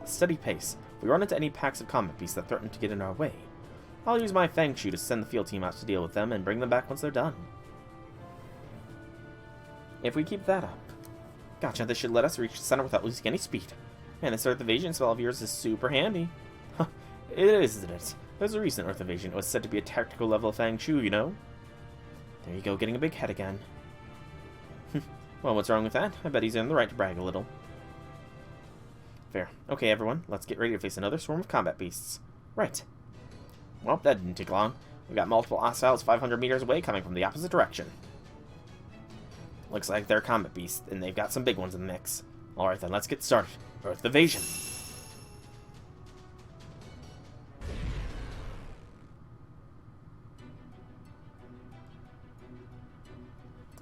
[SPEAKER 1] a steady pace. If we run into any packs of combat beasts that threaten to get in our way, I'll use my Fang Shu to send the field team out to deal with them and bring them back once they're done. If we keep that up. Gotcha, this should let us reach the center without losing any speed. Man, this Earth Evasion spell of yours is super handy. Huh, it is, isn't it? There's a recent Earth Evasion. It was said to be a tactical level of Fang Shu, you know? There you go, getting a big head again. Well, what's wrong with that? I bet he's in the right to brag a little. Fair. Okay, everyone, let's get ready to face another swarm of combat beasts. Right. Well, that didn't take long. We got multiple hostiles 500 meters away coming from the opposite direction. Looks like they're combat beasts, and they've got some big ones in the mix. Alright then, let's get started. Earth Evasion.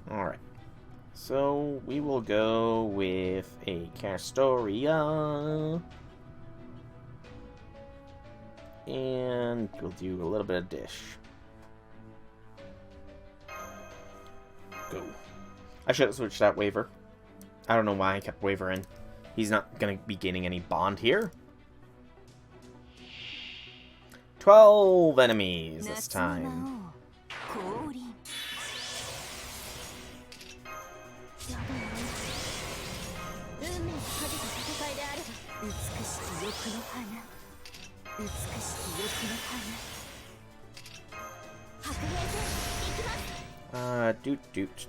[SPEAKER 1] Alright. So, we will go with a Castoria. And we'll do a little bit of Dish. Go. I should have switched out Waver. I don't know why I kept Waver in. He's not going to be gaining any bond here. 12 enemies this time. Doot.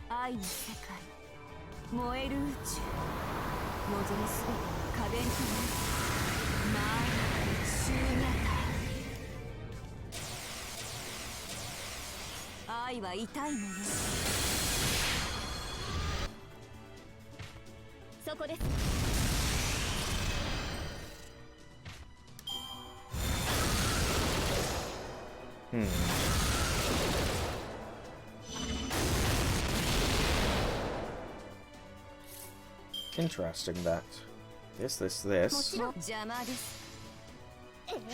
[SPEAKER 2] 愛の世界燃える宇宙望むすべて可弁となるまあ終型愛は痛いものそこです
[SPEAKER 1] Interesting that this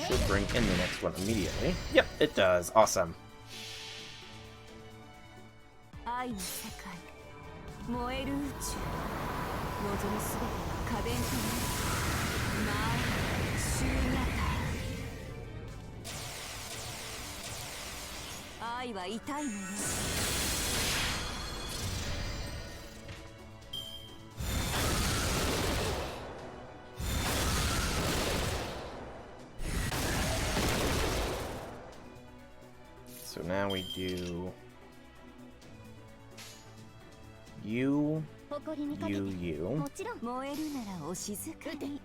[SPEAKER 1] should bring in the next one immediately. Yep, it does. Awesome.
[SPEAKER 2] 愛の世界燃える宇宙望むすべて可弁となるまあ終型愛は痛いもの
[SPEAKER 1] So now we do you.
[SPEAKER 2] もちろん燃えるならお静かに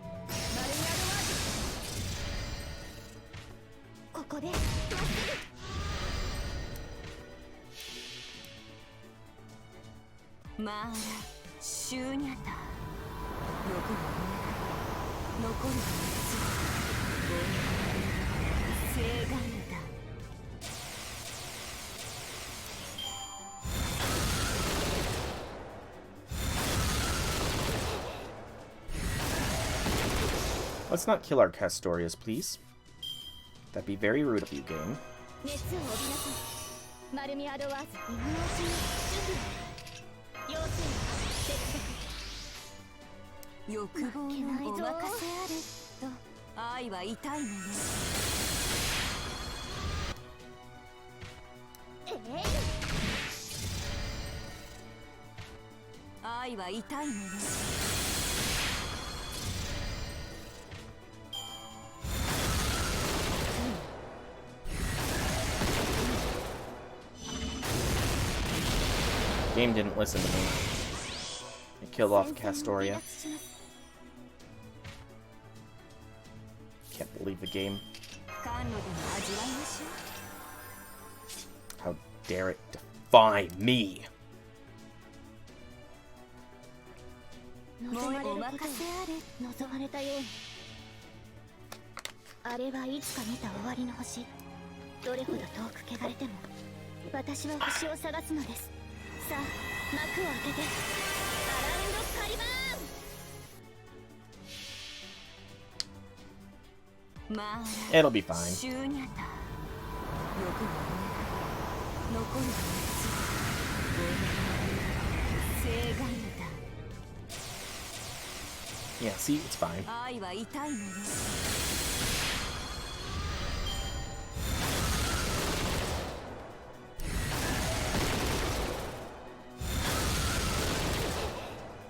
[SPEAKER 2] ここでまあシューニャタ残る聖願だ
[SPEAKER 1] Let's not kill our Castorias, please. That'd be very rude of you, game. Game didn't listen to me. I killed off Castoria. Can't believe the game. How dare it defy me? It'll be fine. Yeah, see, it's fine.
[SPEAKER 2] 愛は痛いのよ。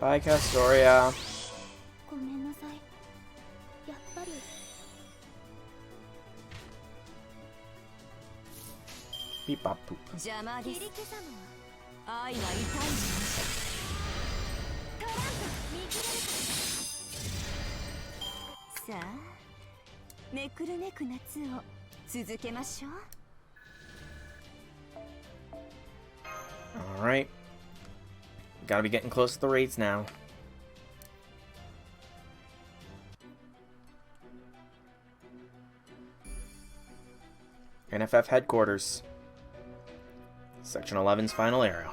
[SPEAKER 1] Bye, Castoria.
[SPEAKER 2] ごめんなさい。やっぱり。
[SPEAKER 1] Beep bop poop.
[SPEAKER 2] 邪魔です。愛が痛いのよ。トランプ見切れる。さあ、めくるめく夏を続けましょう。
[SPEAKER 1] Alright. Gotta be getting close to the raids now. NFF headquarters. Section 11's final arrow.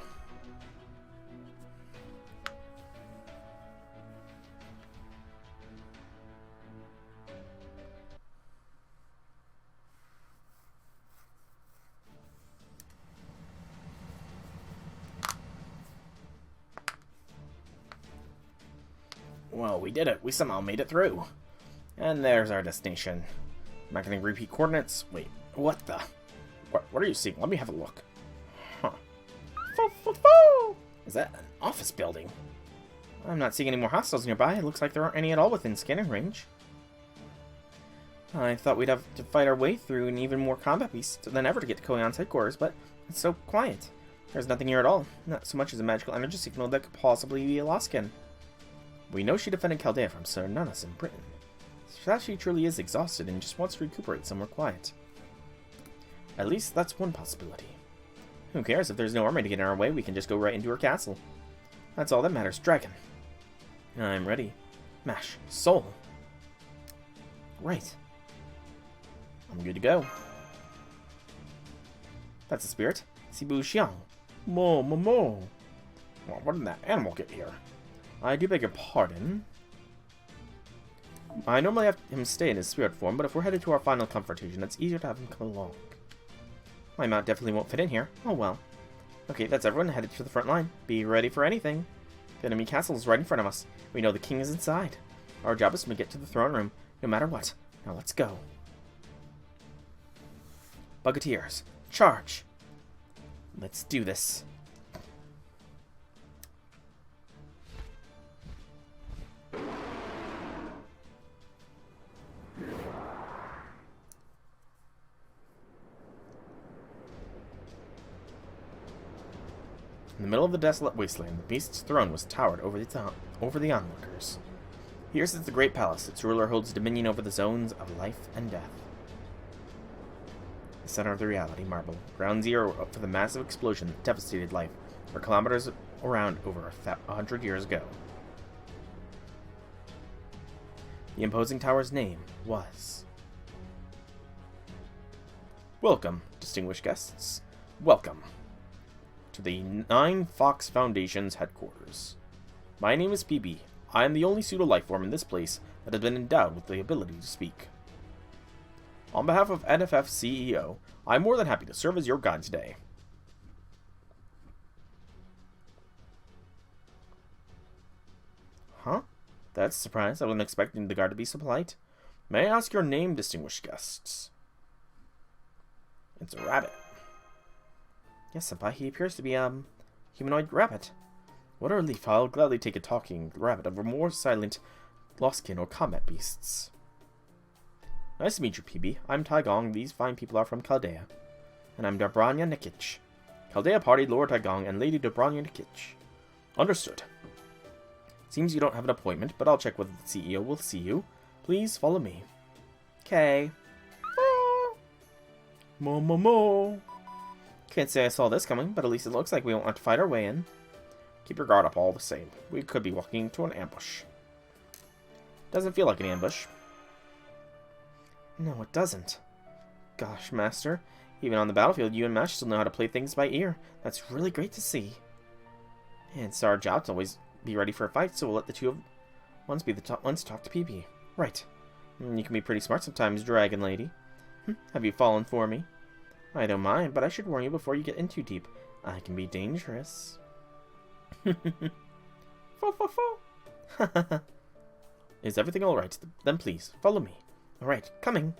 [SPEAKER 1] Well, we did it. We somehow made it through. And there's our destination. I'm not going to repeat coordinates. Wait, what the? What are you seeing? Let me have a look. Huh. Is that an office building? I'm not seeing any more hostiles nearby. It looks like there aren't any at all within scanning range. I thought we'd have to fight our way through an even more combat beast than ever to get to Koyan's headquarters, but it's so quiet. There's nothing here at all. Not so much as a magical energy signal that could possibly be a Loskin. We know she defended Chaldea from Sir Nunus in Britain. Perhaps she truly is exhausted and just wants to recuperate somewhere quiet. At least that's one possibility. Who cares if there's no army to get in our way? We can just go right into her castle. That's all that matters, Dragon. I'm ready. Mash. Soul. Right. I'm good to go. That's the spirit. Sibu Xiang. Mo. Well, what did that animal get here? I do beg your pardon. I normally have him stay in his spirit form, but if we're headed to our final confrontation, it's easier to have him come along. My mount definitely won't fit in here. Oh well. Okay, that's everyone headed to the front line. Be ready for anything. The enemy castle is right in front of us. We know the king is inside. Our job is to get to the throne room, no matter what. Now let's go. Buggeteers, charge! Let's do this. In the middle of the desolate wasteland, the beast's throne was towered over the onlookers. Here sits the great palace. Its ruler holds dominion over the zones of life and death. The center of the reality marble, ground zero for the massive explosion that devastated life for kilometers around over 100 years ago. The imposing tower's name was... Welcome, distinguished guests. Welcome to the Nine Fox Foundation's headquarters. My name is PB. I am the only pseudo-lifeform in this place that has been endowed with the ability to speak. On behalf of NFF CEO, I'm more than happy to serve as your guide today. Huh? That's a surprise. I wasn't expecting the guard to be so polite. May I ask your name, distinguished guests? It's a rabbit. Yes, senpai, he appears to be, humanoid rabbit. What a relief. I'll gladly take a talking rabbit over more silent Lostkin or combat beasts. Nice to meet you, PB. I'm Taigong. These fine people are from Chaldea. And I'm Dobranya Nikic. Chaldea partied Lord Taigong and Lady Dobranya Nikic. Understood. Seems you don't have an appointment, but I'll check whether the CEO will see you. Please follow me. Okay. Mo. Can't say I saw this coming, but at least it looks like we won't have to fight our way in. Keep your guard up all the same. We could be walking into an ambush. Doesn't feel like an ambush. No, it doesn't. Gosh, Master. Even on the battlefield, you and Mash still know how to play things by ear. That's really great to see. And it's our job to always be ready for a fight, so we'll let the two of ones be the top ones to talk to PB. Right. You can be pretty smart sometimes, Dragon Lady. Have you fallen for me? I don't mind, but I should warn you before you get in too deep. I can be dangerous. Is everything alright? Then please, follow me. Alright, coming.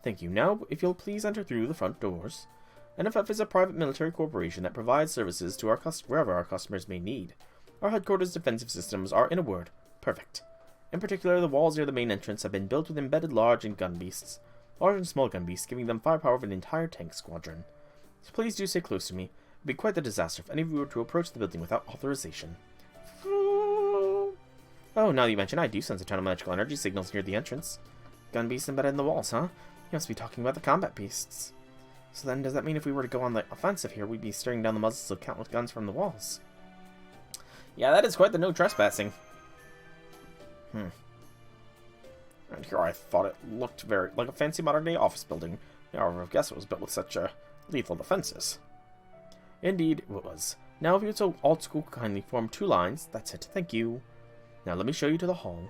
[SPEAKER 1] Thank you. Now, if you'll please enter through the front doors. NFF is a private military corporation that provides services to wherever our customers may need. Our headquarters' defensive systems are, in a word, perfect. In particular, the walls near the main entrance have been built with embedded large and small gun beasts, giving them firepower of an entire tank squadron. So please do stay close to me. It would be quite the disaster if any of you were to approach the building without authorization. Oh, now that you mention, I do sense a ton of magical energy signals near the entrance. Gun beasts embedded in the walls, huh? You must be talking about the combat beasts. So then, does that mean if we were to go on the offensive here, we'd be staring down the muzzles of countless guns from the walls? Yeah, that is quite the no trespassing. And here I thought it looked very like a fancy modern-day office building. However, I guess it was built with such lethal defenses. Indeed, it was. Now, if you would so old school kindly form 2 lines, that's it. Thank you. Now, let me show you to the hall.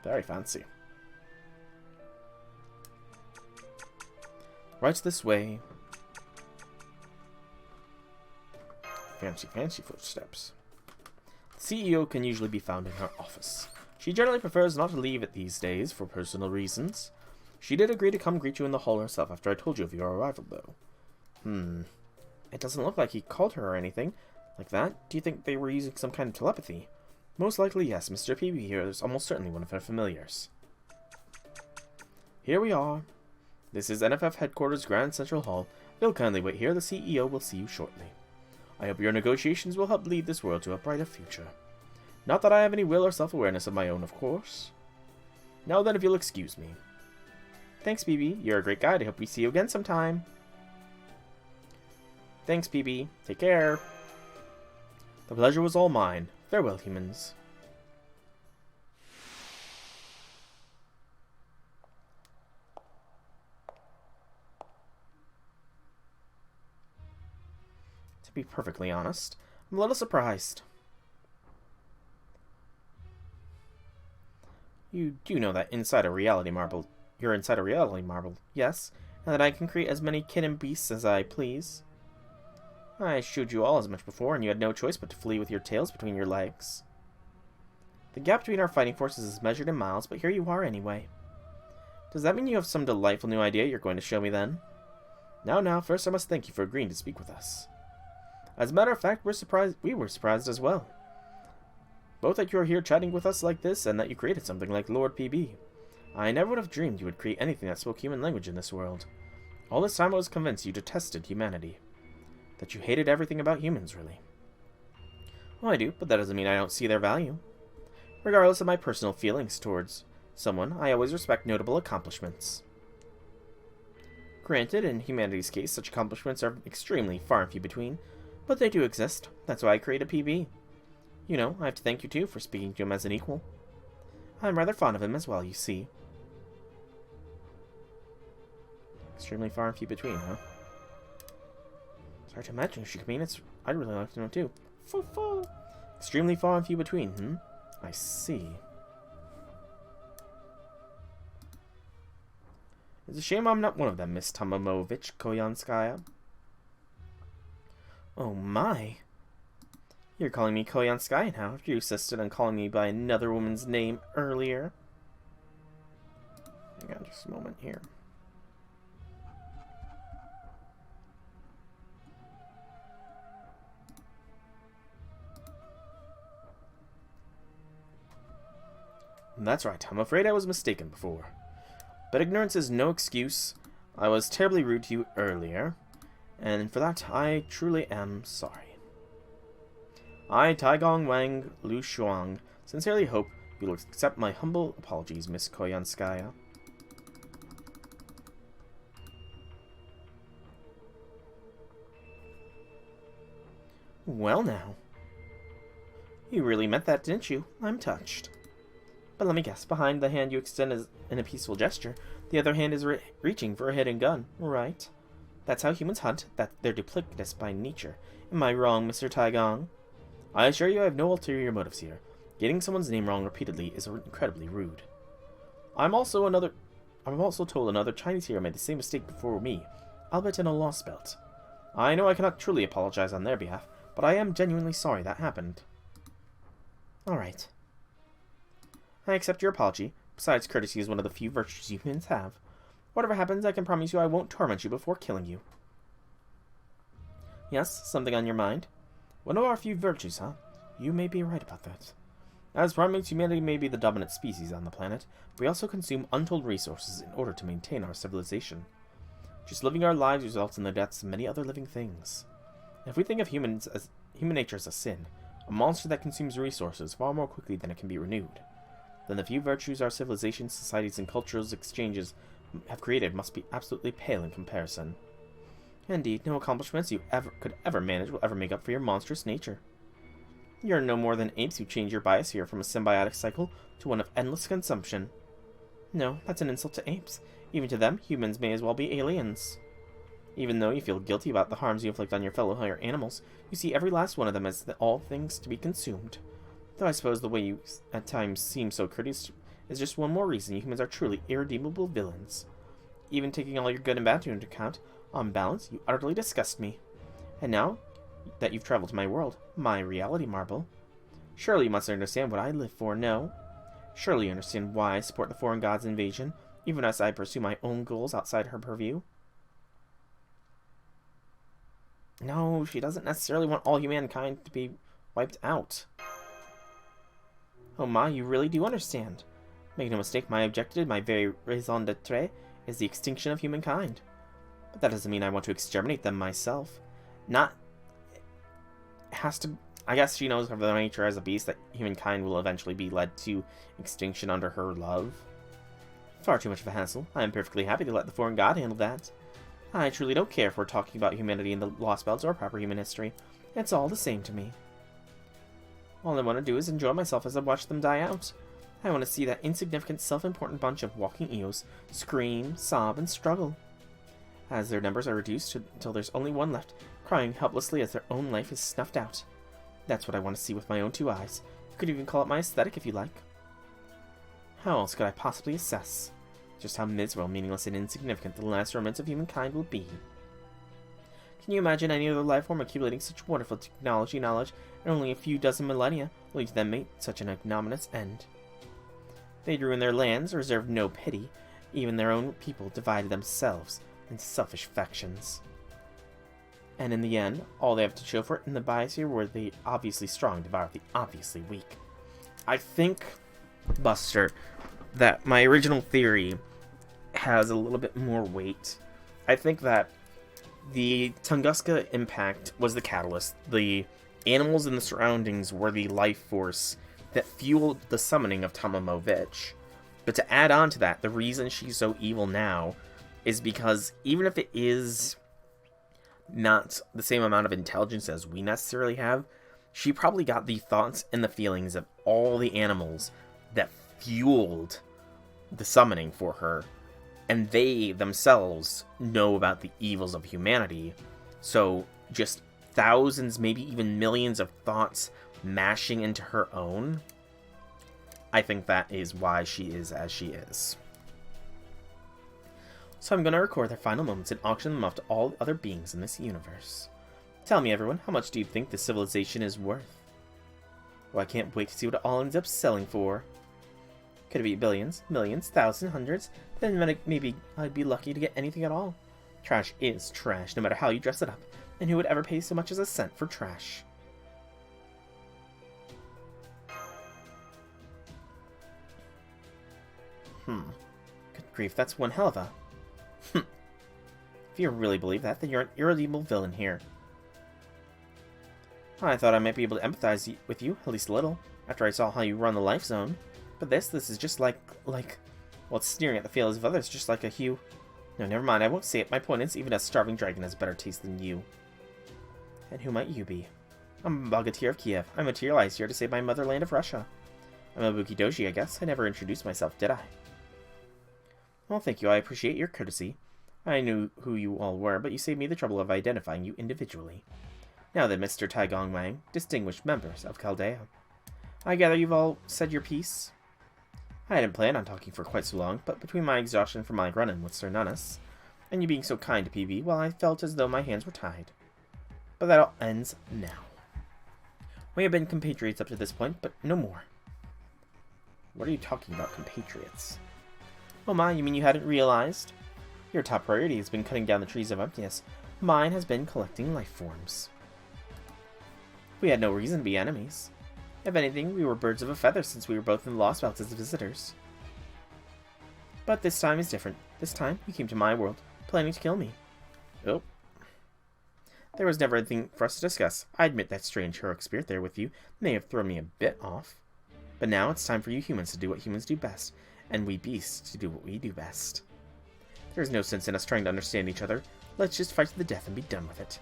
[SPEAKER 1] Very fancy. Right this way. Fancy, fancy footsteps. The CEO can usually be found in her office. She generally prefers not to leave it these days for personal reasons. She did agree to come greet you in the hall herself after I told you of your arrival, though. It doesn't look like he called her or anything like that. Do you think they were using some kind of telepathy? Most likely, yes. Mr. PB here is almost certainly one of her familiars. Here we are. This is NFF Headquarters Grand Central Hall. If you'll kindly wait here, the CEO will see you shortly. I hope your negotiations will help lead this world to a brighter future. Not that I have any will or self-awareness of my own, of course. Now then, if you'll excuse me. Thanks, PB. You're a great guide. I hope we see you again sometime. Thanks, PB. Take care. The pleasure was all mine. Farewell, humans. To be perfectly honest, I'm a little surprised. You do know that inside a reality marble, you're inside a reality marble, yes? And that I can create as many kin and beasts as I please. I showed you all as much before, and you had no choice but to flee with your tails between your legs. The gap between our fighting forces is measured in miles, but here you are anyway. Does that mean you have some delightful new idea you're going to show me then? Now, first I must thank you for agreeing to speak with us. As a matter of fact, we were surprised as well. Both that you're here chatting with us like this, and that you created something like Lord PB. I never would have dreamed you would create anything that spoke human language in this world. All this time I was convinced you detested humanity. That you hated everything about humans, really. Well, I do, but that doesn't mean I don't see their value. Regardless of my personal feelings towards someone, I always respect notable accomplishments. Granted, in humanity's case, such accomplishments are extremely far and few between, but they do exist. That's why I created PB. You know, I have to thank you too for speaking to him as an equal. I'm rather fond of him as well, you see. Extremely far and few between, huh? Hard to imagine who she could mean. I'd really like to know too. Extremely far and few between, I see. It's a shame I'm not one of them, Miss Tomomovich Koyanskya. Oh my. You're calling me Koyanskya now after you insisted on calling me by another woman's name earlier. Hang on just a moment here. That's right, I'm afraid I was mistaken before. But ignorance is no excuse. I was terribly rude to you earlier, and for that I truly am sorry. I, Taigong Wang Lu Shuang, sincerely hope you'll accept my humble apologies, Miss Koyanskya. Well now. You really meant that, didn't you? I'm touched. But let me guess, behind the hand you extend in a peaceful gesture, the other hand is reaching for a hidden gun, right? That's how humans hunt, that they're duplicitous by nature. Am I wrong, Mr. Taigong? I assure you I have no ulterior motives here. Getting someone's name wrong repeatedly is incredibly rude. I'm also told another Chinese hero made the same mistake before me, albeit in a lost belt. I know I cannot truly apologize on their behalf, but I am genuinely sorry that happened. Alright. I accept your apology. Besides, courtesy is one of the few virtues humans have. Whatever happens, I can promise you I won't torment you before killing you. Yes, something on your mind? One of our few virtues, huh? You may be right about that. As primates, humanity may be the dominant species on the planet, but we also consume untold resources in order to maintain our civilization. Just living our lives results in the deaths of many other living things. If we think of human nature as a sin, a monster that consumes resources far more quickly than it can be renewed, then the few virtues our civilization, societies, and cultural exchanges have created must be absolutely pale in comparison. Indeed, no accomplishments you could ever manage will ever make up for your monstrous nature. You're no more than apes who change your biosphere from a symbiotic cycle to one of endless consumption. No, that's an insult to apes. Even to them, humans may as well be aliens. Even though you feel guilty about the harms you inflict on your fellow higher animals, you see every last one of them as all things to be consumed. Though I suppose the way you at times seem so courteous is just one more reason humans are truly irredeemable villains. Even taking all your good and bad into account, on balance, you utterly disgust me. And now that you've traveled to my world, my reality marble, surely you must understand what I live for, no? Surely you understand why I support the foreign god's invasion, even as I pursue my own goals outside her purview? No, she doesn't necessarily want all humankind to be wiped out. Oh my, you really do understand. Make no mistake, my objective, my very raison d'etre, is the extinction of humankind. But that doesn't mean I want to exterminate them myself. Not... It has to... I guess she knows of their nature as a beast that humankind will eventually be led to extinction under her love. Far too much of a hassle. I am perfectly happy to let the foreign god handle that. I truly don't care if we're talking about humanity in the Lost Belts or proper human history. It's all the same to me. All I want to do is enjoy myself as I watch them die out. I want to see that insignificant, self-important bunch of walking eos scream, sob, and struggle. As their numbers are reduced until there's only one left, crying helplessly as their own life is snuffed out. That's what I want to see with my own two eyes. You could even call it my aesthetic if you like. How else could I possibly assess just how miserable, meaningless, and insignificant the last remnants of humankind will be? Can you imagine any other life form accumulating such wonderful technology knowledge in only a few dozen millennia, only to them meet such an ignominious end? They'd ruin their lands, reserved no pity. Even their own people divided themselves into selfish factions. And in the end, all they have to show for it in the biosphere were the obviously strong devour the obviously weak. I think, Buster, that my original theory has a little bit more weight. I think that the Tunguska impact was the catalyst. The animals in the surroundings were the life force that fueled the summoning of Tomomovich. But to add on to that, the reason she's so evil now is because even if it is not the same amount of intelligence as we necessarily have, she probably got the thoughts and the feelings of all the animals that fueled the summoning for her, and they themselves know about the evils of humanity. So just thousands, maybe even millions of thoughts mashing into her own, I think that is why she is as she is. So I'm going to record their final moments and auction them off to all other beings in this universe. Tell me, everyone, how much do you think this civilization is worth? Well, I can't wait to see what it all ends up selling for. Could it be billions, millions, thousands, hundreds? Then maybe I'd be lucky to get anything at all. Trash is trash, no matter how you dress it up. And who would ever pay so much as a cent for trash? Good grief, that's one hell of a... If you really believe that, then you're an irredeemable villain here. I thought I might be able to empathize with you, at least a little, after I saw how you run the life zone. But this is just like, well, it's sneering at the failures of others, just like a hue. No, never mind, I won't say it. My point is, even a starving dragon has better taste than you. And who might you be? I'm a Bogatyr of Kiev. I materialized here to save my motherland of Russia. I'm a Bukidoji, I guess. I never introduced myself, did I? Well, thank you. I appreciate your courtesy. I knew who you all were, but you saved me the trouble of identifying you individually. Now then, Mr. Taigong Wang, distinguished members of Chaldea. I gather you've all said your piece? I hadn't planned on talking for quite so long, but between my exhaustion from my run-in with Sir Nunus, and you being so kind to PB, well, I felt as though my hands were tied. But that all ends now. We have been compatriots up to this point, but no more. What are you talking about, compatriots? Oh my, you mean you hadn't realized? Your top priority has been cutting down the trees of emptiness. Mine has been collecting life forms. We had no reason to be enemies. If anything, we were birds of a feather since we were both in the Lost Belts as visitors. But this time is different. This time, you came to my world, planning to kill me. Oh. There was never anything for us to discuss. I admit that strange heroic spirit there with you may have thrown me a bit off. But now it's time for you humans to do what humans do best, and we beasts to do what we do best. There's no sense in us trying to understand each other. Let's just fight to the death and be done with it.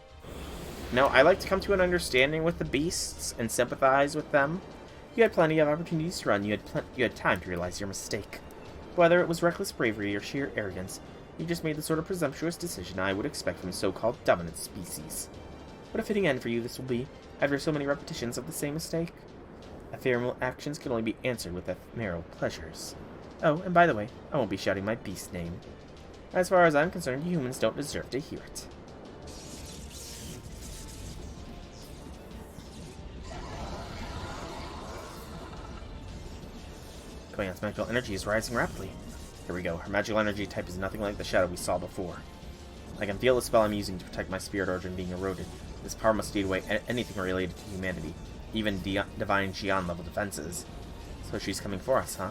[SPEAKER 1] No, I like to come to an understanding with the beasts and sympathize with them. You had plenty of opportunities to run. You had time to realize your mistake. Whether it was reckless bravery or sheer arrogance, you just made the sort of presumptuous decision I would expect from so-called dominant species. What a fitting end for you this will be, after so many repetitions of the same mistake. Ephemeral actions can only be answered with ephemeral pleasures. Oh, and by the way, I won't be shouting my beast name. As far as I'm concerned, you humans don't deserve to hear it. Koyan's magical energy is rising rapidly. Here we go. Her magical energy type is nothing like the shadow we saw before. I can feel the spell I'm using to protect my spirit origin being eroded. This power must eat away anything related to humanity, even divine Xian level defenses. So she's coming for us, huh?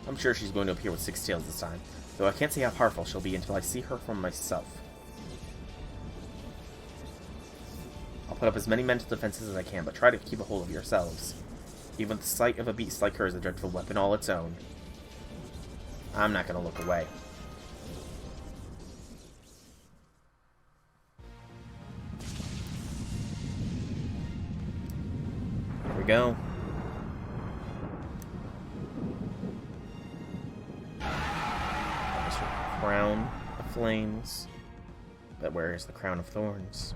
[SPEAKER 1] I'm sure she's going to appear with 6 tails this time, though I can't see how powerful she'll be until I see her for myself. I'll put up as many mental defenses as I can, but try to keep a hold of yourselves. Even the sight of a beast like her is a dreadful weapon all its own. I'm not going to look away. Here we go. There's her crown of flames. But where is the crown of thorns?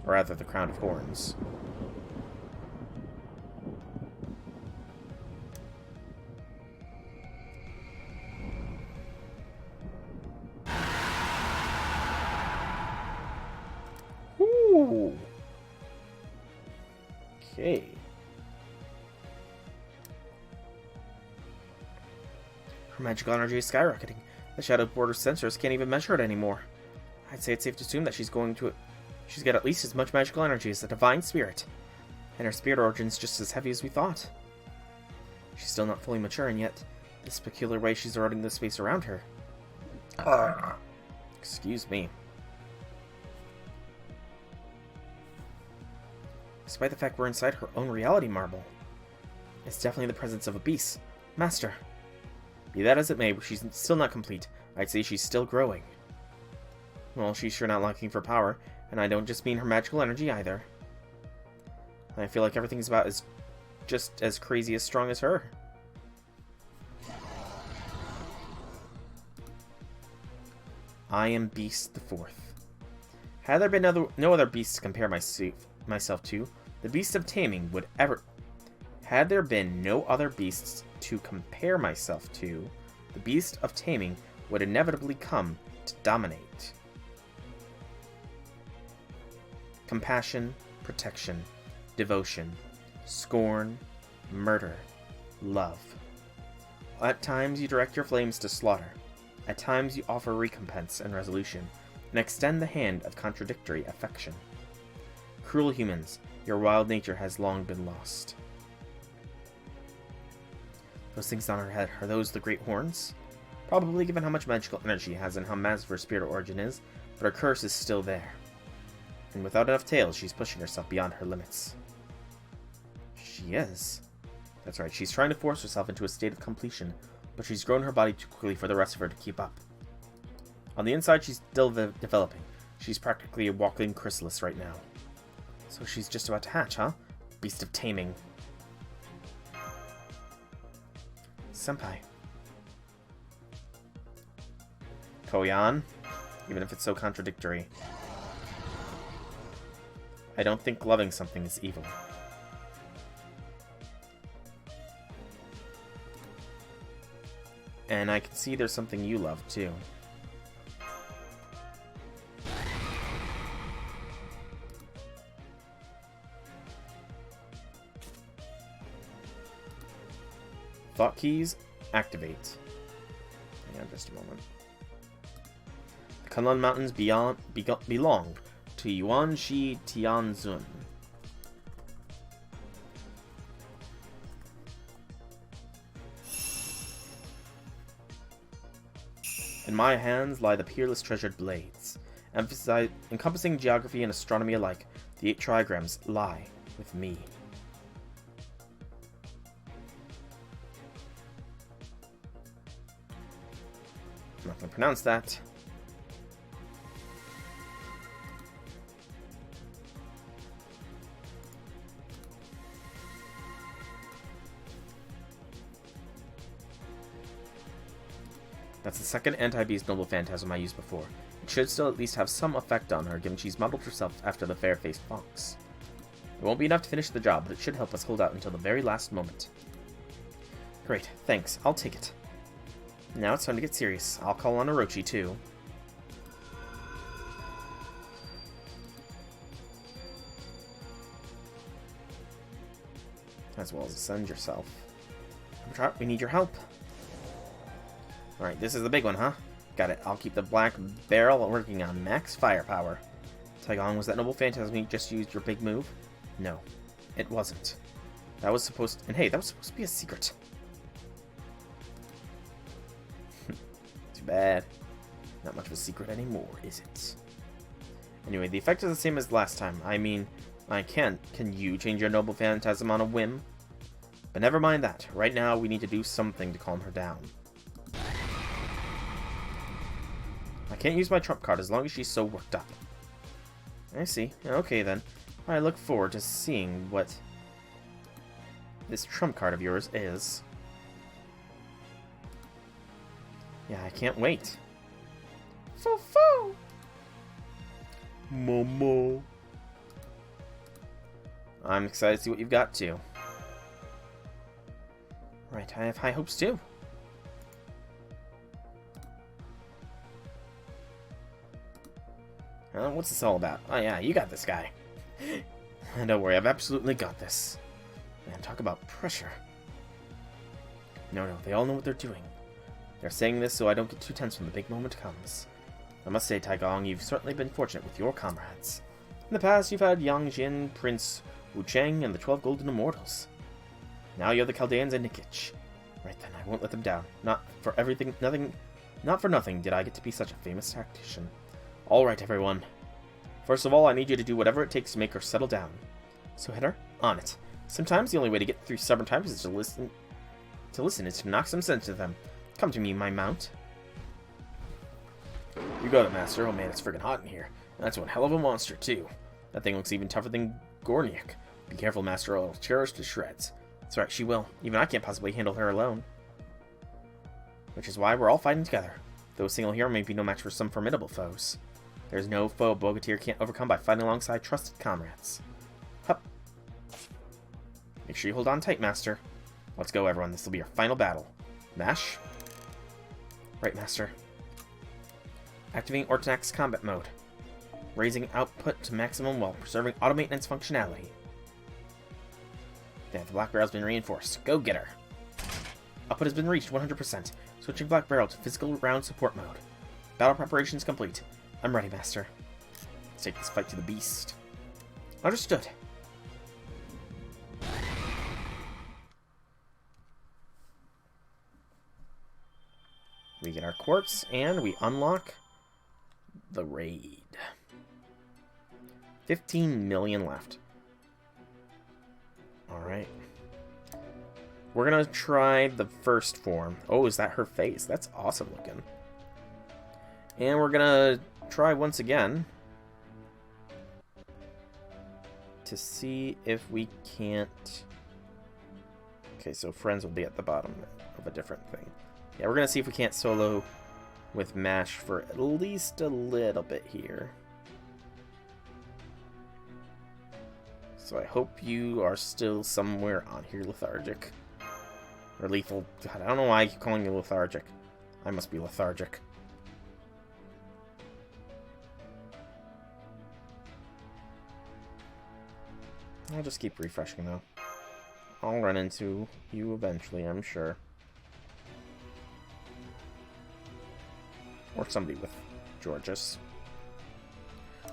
[SPEAKER 1] Or rather, the crown of horns. Okay. Her magical energy is skyrocketing. The Shadow Border sensors can't even measure it anymore. I'd say it's safe to assume that she's got at least as much magical energy as the Divine Spirit. And her spirit origin's just as heavy as we thought. She's still not fully mature, and yet, this peculiar way she's eroding the space around her. Excuse me. Despite the fact we're inside her own reality marble. It's definitely the presence of a beast. Master. Be that as it may, she's still not complete. I'd say she's still growing. Well, she's sure not lacking for power, and I don't just mean her magical energy either. I feel like everything's about just as crazy as strong as her. I am Beast the Fourth. Had there been no other beasts to compare myself to, the Beast of Taming would ever... Had there been no other beasts to compare myself to, the Beast of Taming would inevitably come to dominate. Compassion, protection, devotion, scorn, murder, love. At times you direct your flames to slaughter. At times you offer recompense and resolution, and extend the hand of contradictory affection. Cruel humans, your wild nature has long been lost. Those things on her head, are those the great horns? Probably, given how much magical energy she has and how massive her spirit origin is, but her curse is still there. And without enough tails, she's pushing herself beyond her limits. She is. That's right, she's trying to force herself into a state of completion, but she's grown her body too quickly for the rest of her to keep up. On the inside, she's still developing. She's practically a walking chrysalis right now. So she's just about to hatch, huh? Beast of Taming. Senpai. Koyan, even if it's so contradictory. I don't think loving something is evil. And I can see there's something you love, too. Thought keys, activate. Hang on just a moment. The Kunlun Mountains belong to Yuanshi Tianzun. In my hands lie the peerless treasured blades. Encompassing geography and astronomy alike, the 8 trigrams lie with me. I'm not going to pronounce that. That's the second anti-beast noble phantasm I used before. It should still at least have some effect on her, given she's modeled herself after the fair-faced fox. It won't be enough to finish the job, but it should help us hold out until the very last moment. Great, thanks. I'll take it. Now it's time to get serious. I'll call on Orochi, too. As well as ascend yourself. We need your help. Alright, this is the big one, huh? Got it. I'll keep the black barrel working on max firepower. Taigong, was that noble phantasm you just used your big move? No, it wasn't. That was supposed to... And hey, that was supposed to be a secret. Too bad. Not much of a secret anymore, is it? Anyway, the effect is the same as last time. I mean, I can't. Can you change your noble phantasm on a whim? But never mind that. Right now, we need to do something to calm her down. I can't use my trump card as long as she's so worked up. I see. Okay, then. I look forward to seeing what this trump card of yours is. Yeah, I can't wait. Foo-foo! Momo. I'm excited to see what you've got, too. Right, I have high hopes, too. What's this all about? Oh yeah, you got this, guy. Don't worry, I've absolutely got this. Man, talk about pressure. No, they all know what they're doing. They're saying this so I don't get too tense when the big moment comes. I must say, Taigong, you've certainly been fortunate with your comrades. In the past, you've had Yang Jin, Prince Wu Cheng, and the 12 Golden Immortals. Now you have the Chaldeans and Nikich. Right then, I won't let them down. Not for nothing did I get to be such a famous tactician. Alright, everyone. First of all, I need you to do whatever it takes to make her settle down. So hit her? On it. Sometimes the only way to get through stubborn times is to listen is to knock some sense into them. Come to me, my mount. You got it, Master. Oh man, it's friggin' hot in here. That's one hell of a monster, too. That thing looks even tougher than Gorniak. Be careful, Master, or I'll tear her to shreds. That's right, she will. Even I can't possibly handle her alone. Which is why we're all fighting together. Though a single hero may be no match for some formidable foes. There's no foe Bogatyr can't overcome by fighting alongside trusted comrades. Hup. Make sure you hold on tight, Master. Let's go, everyone. This will be our final battle. Mash. Right, Master. Activating Ortanax combat mode. Raising output to maximum while preserving auto-maintenance functionality. Damn, the Black Barrel's been reinforced. Go get her. Output has been reached 100%. Switching Black Barrel to physical round support mode. Battle preparations complete. I'm ready, Master. Let's take this fight to the beast. Understood. We get our quartz, and we unlock the raid. 15 million left. Alright. We're gonna try the first form. Oh, is that her face? That's awesome looking. And we're gonna try once again to see if we can't... Okay, so friends will be at the bottom of a different thing. Yeah, we're gonna see if we can't solo with Mash for at least a little bit here. So I hope you are still somewhere on here lethargic. Or lethal. God, I don't know why I keep calling you lethargic. I must be lethargic. I'll just keep refreshing though. I'll run into you eventually, I'm sure. Or somebody with Georges.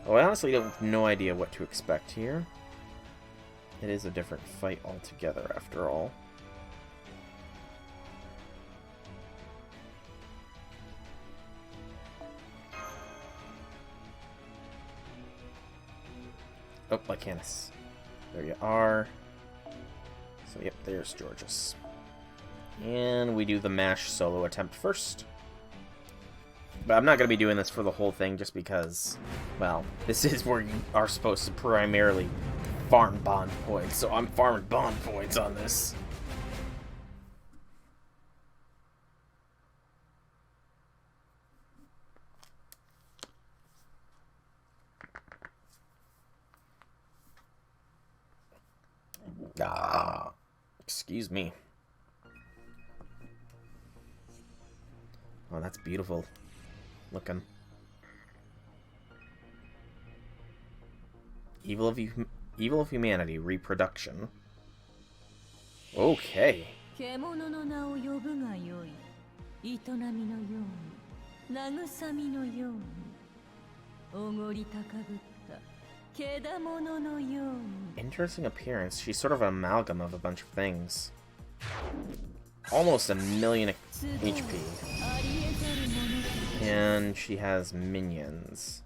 [SPEAKER 1] Oh, I honestly have no idea what to expect here. It is a different fight altogether, after all. Oh, Lycanus. There you are. So, yep, there's Georges. And we do the MASH solo attempt first. But I'm not going to be doing this for the whole thing just because, well, this is where you are supposed to primarily farm bond points. So I'm farming bond points on this. Ah, excuse me. Oh, that's beautiful looking. Evil of humanity, reproduction. Okay. Interesting appearance. She's sort of an amalgam of a bunch of things. Almost 1,000,000 HP. And she has minions.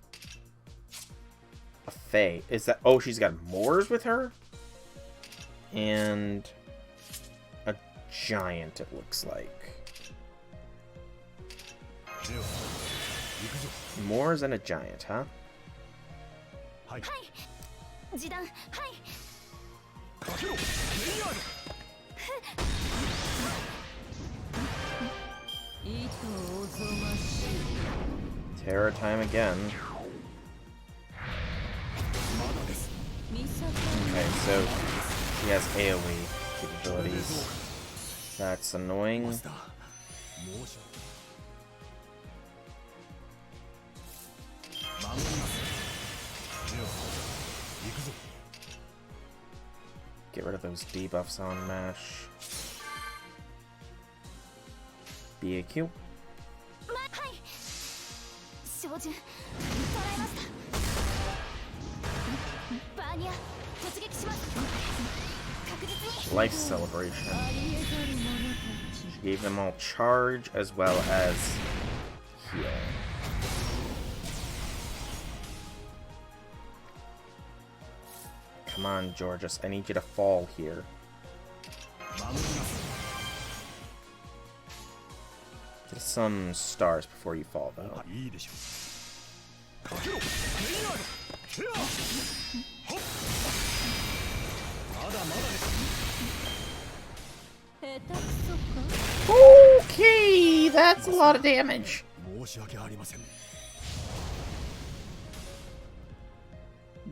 [SPEAKER 1] A Fae. Is that... Oh, she's got Moors with her? And... a giant, it looks like. Moors and a giant, huh? Terror time again. Okay, so she has AoE capabilities. That's annoying. Get rid of those debuffs on MASH. BAQ. Life celebration. She gave them all charge as well as heal. Come on, Georges. I need you to fall here. Get some stars before you fall, though. Okay, that's a lot of damage.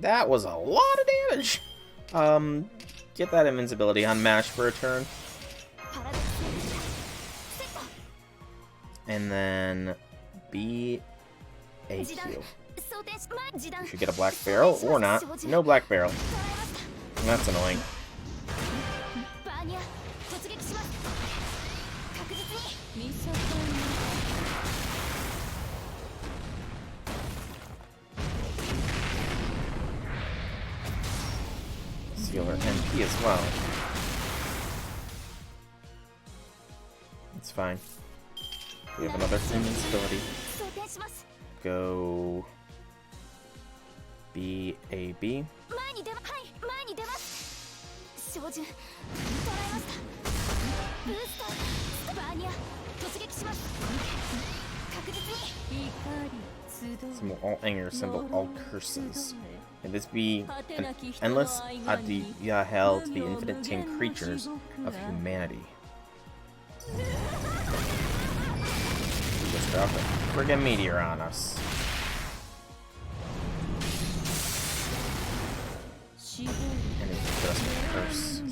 [SPEAKER 1] That was a lot of damage. Get that invincibility on MASH for a turn. And then BAQ. You should get a black barrel or not. No black barrel. That's annoying. Sealer MP as well. It's fine. We have another invincibility. Go BAB. Symbol all anger, symbol all curses. Can this be an endless Aditya hell to the infinite tame creatures of humanity? Just drop a friggin' meteor on us. And it's just a curse.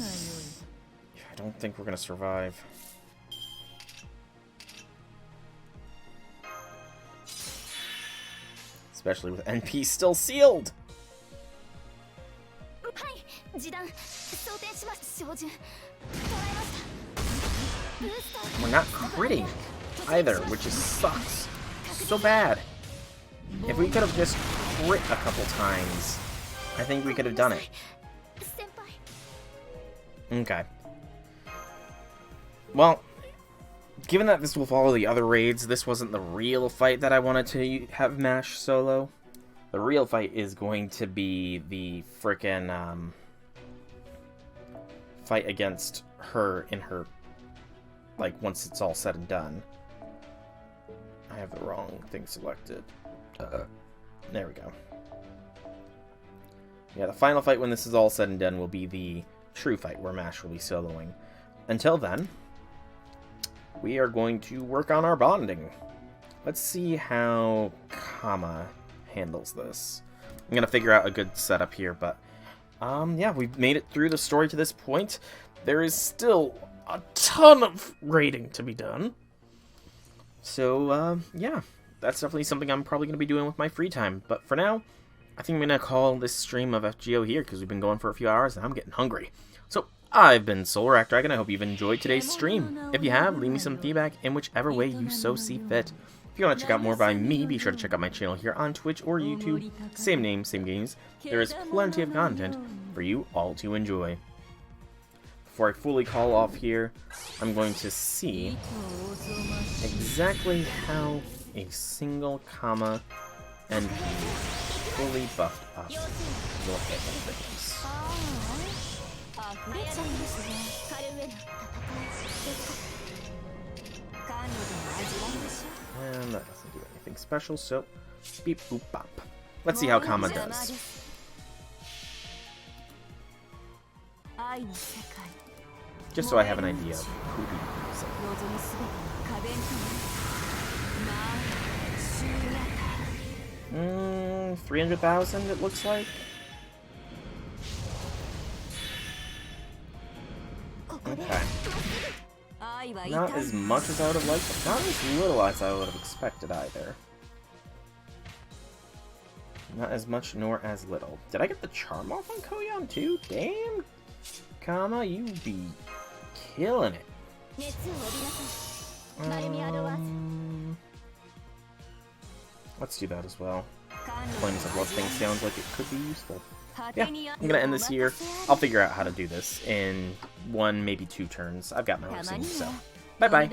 [SPEAKER 1] I don't think we're gonna survive. Especially with NP still sealed! We're not critting either, which sucks. so bad. If we could have just crit a couple times, I think we could have done it. Okay. Well, given that this will follow the other raids, this wasn't the real fight that I wanted to have Mash solo. The real fight is going to be the frickin' fight against her in her, like, once it's all said and done. I have the wrong thing selected. There we go. Yeah, the final fight when this is all said and done will be the true fight where Mash will be soloing. Until then, we are going to work on our bonding. Let's see how Kama handles this. I'm going to figure out a good setup here, but yeah, we've made it through the story to this point. There is still a ton of raiding to be done. So, yeah, that's definitely something I'm probably going to be doing with my free time. But for now, I think I'm going to call this stream of FGO here, because we've been going for a few hours and I'm getting hungry. So, I've been Singularity. I hope you've enjoyed today's stream. If you have, leave me some feedback in whichever way you so see fit. If you want to check out more by me, be sure to check out my channel here on Twitch or YouTube. Same name, same games. There is plenty of content for you all to enjoy. Before I fully call off here, I'm going to see exactly how a single Kama and fully buffed us will hit things. And that doesn't do anything special, so beep boop bop. Let's see how Kama does. Just so I have an idea of who to use. 300,000 it looks like. Okay. Not as much as I would have liked, but not as little as I would have expected either. Not as much nor as little. Did I get the charm off on Koyan too? Damn! Kama, you be killing it. Let's do that as well. Flames of Blood thing sounds like it could be useful. Yeah, I'm gonna end this here. I'll figure out how to do this in 1, maybe 2 turns. I've got my routine, so bye-bye.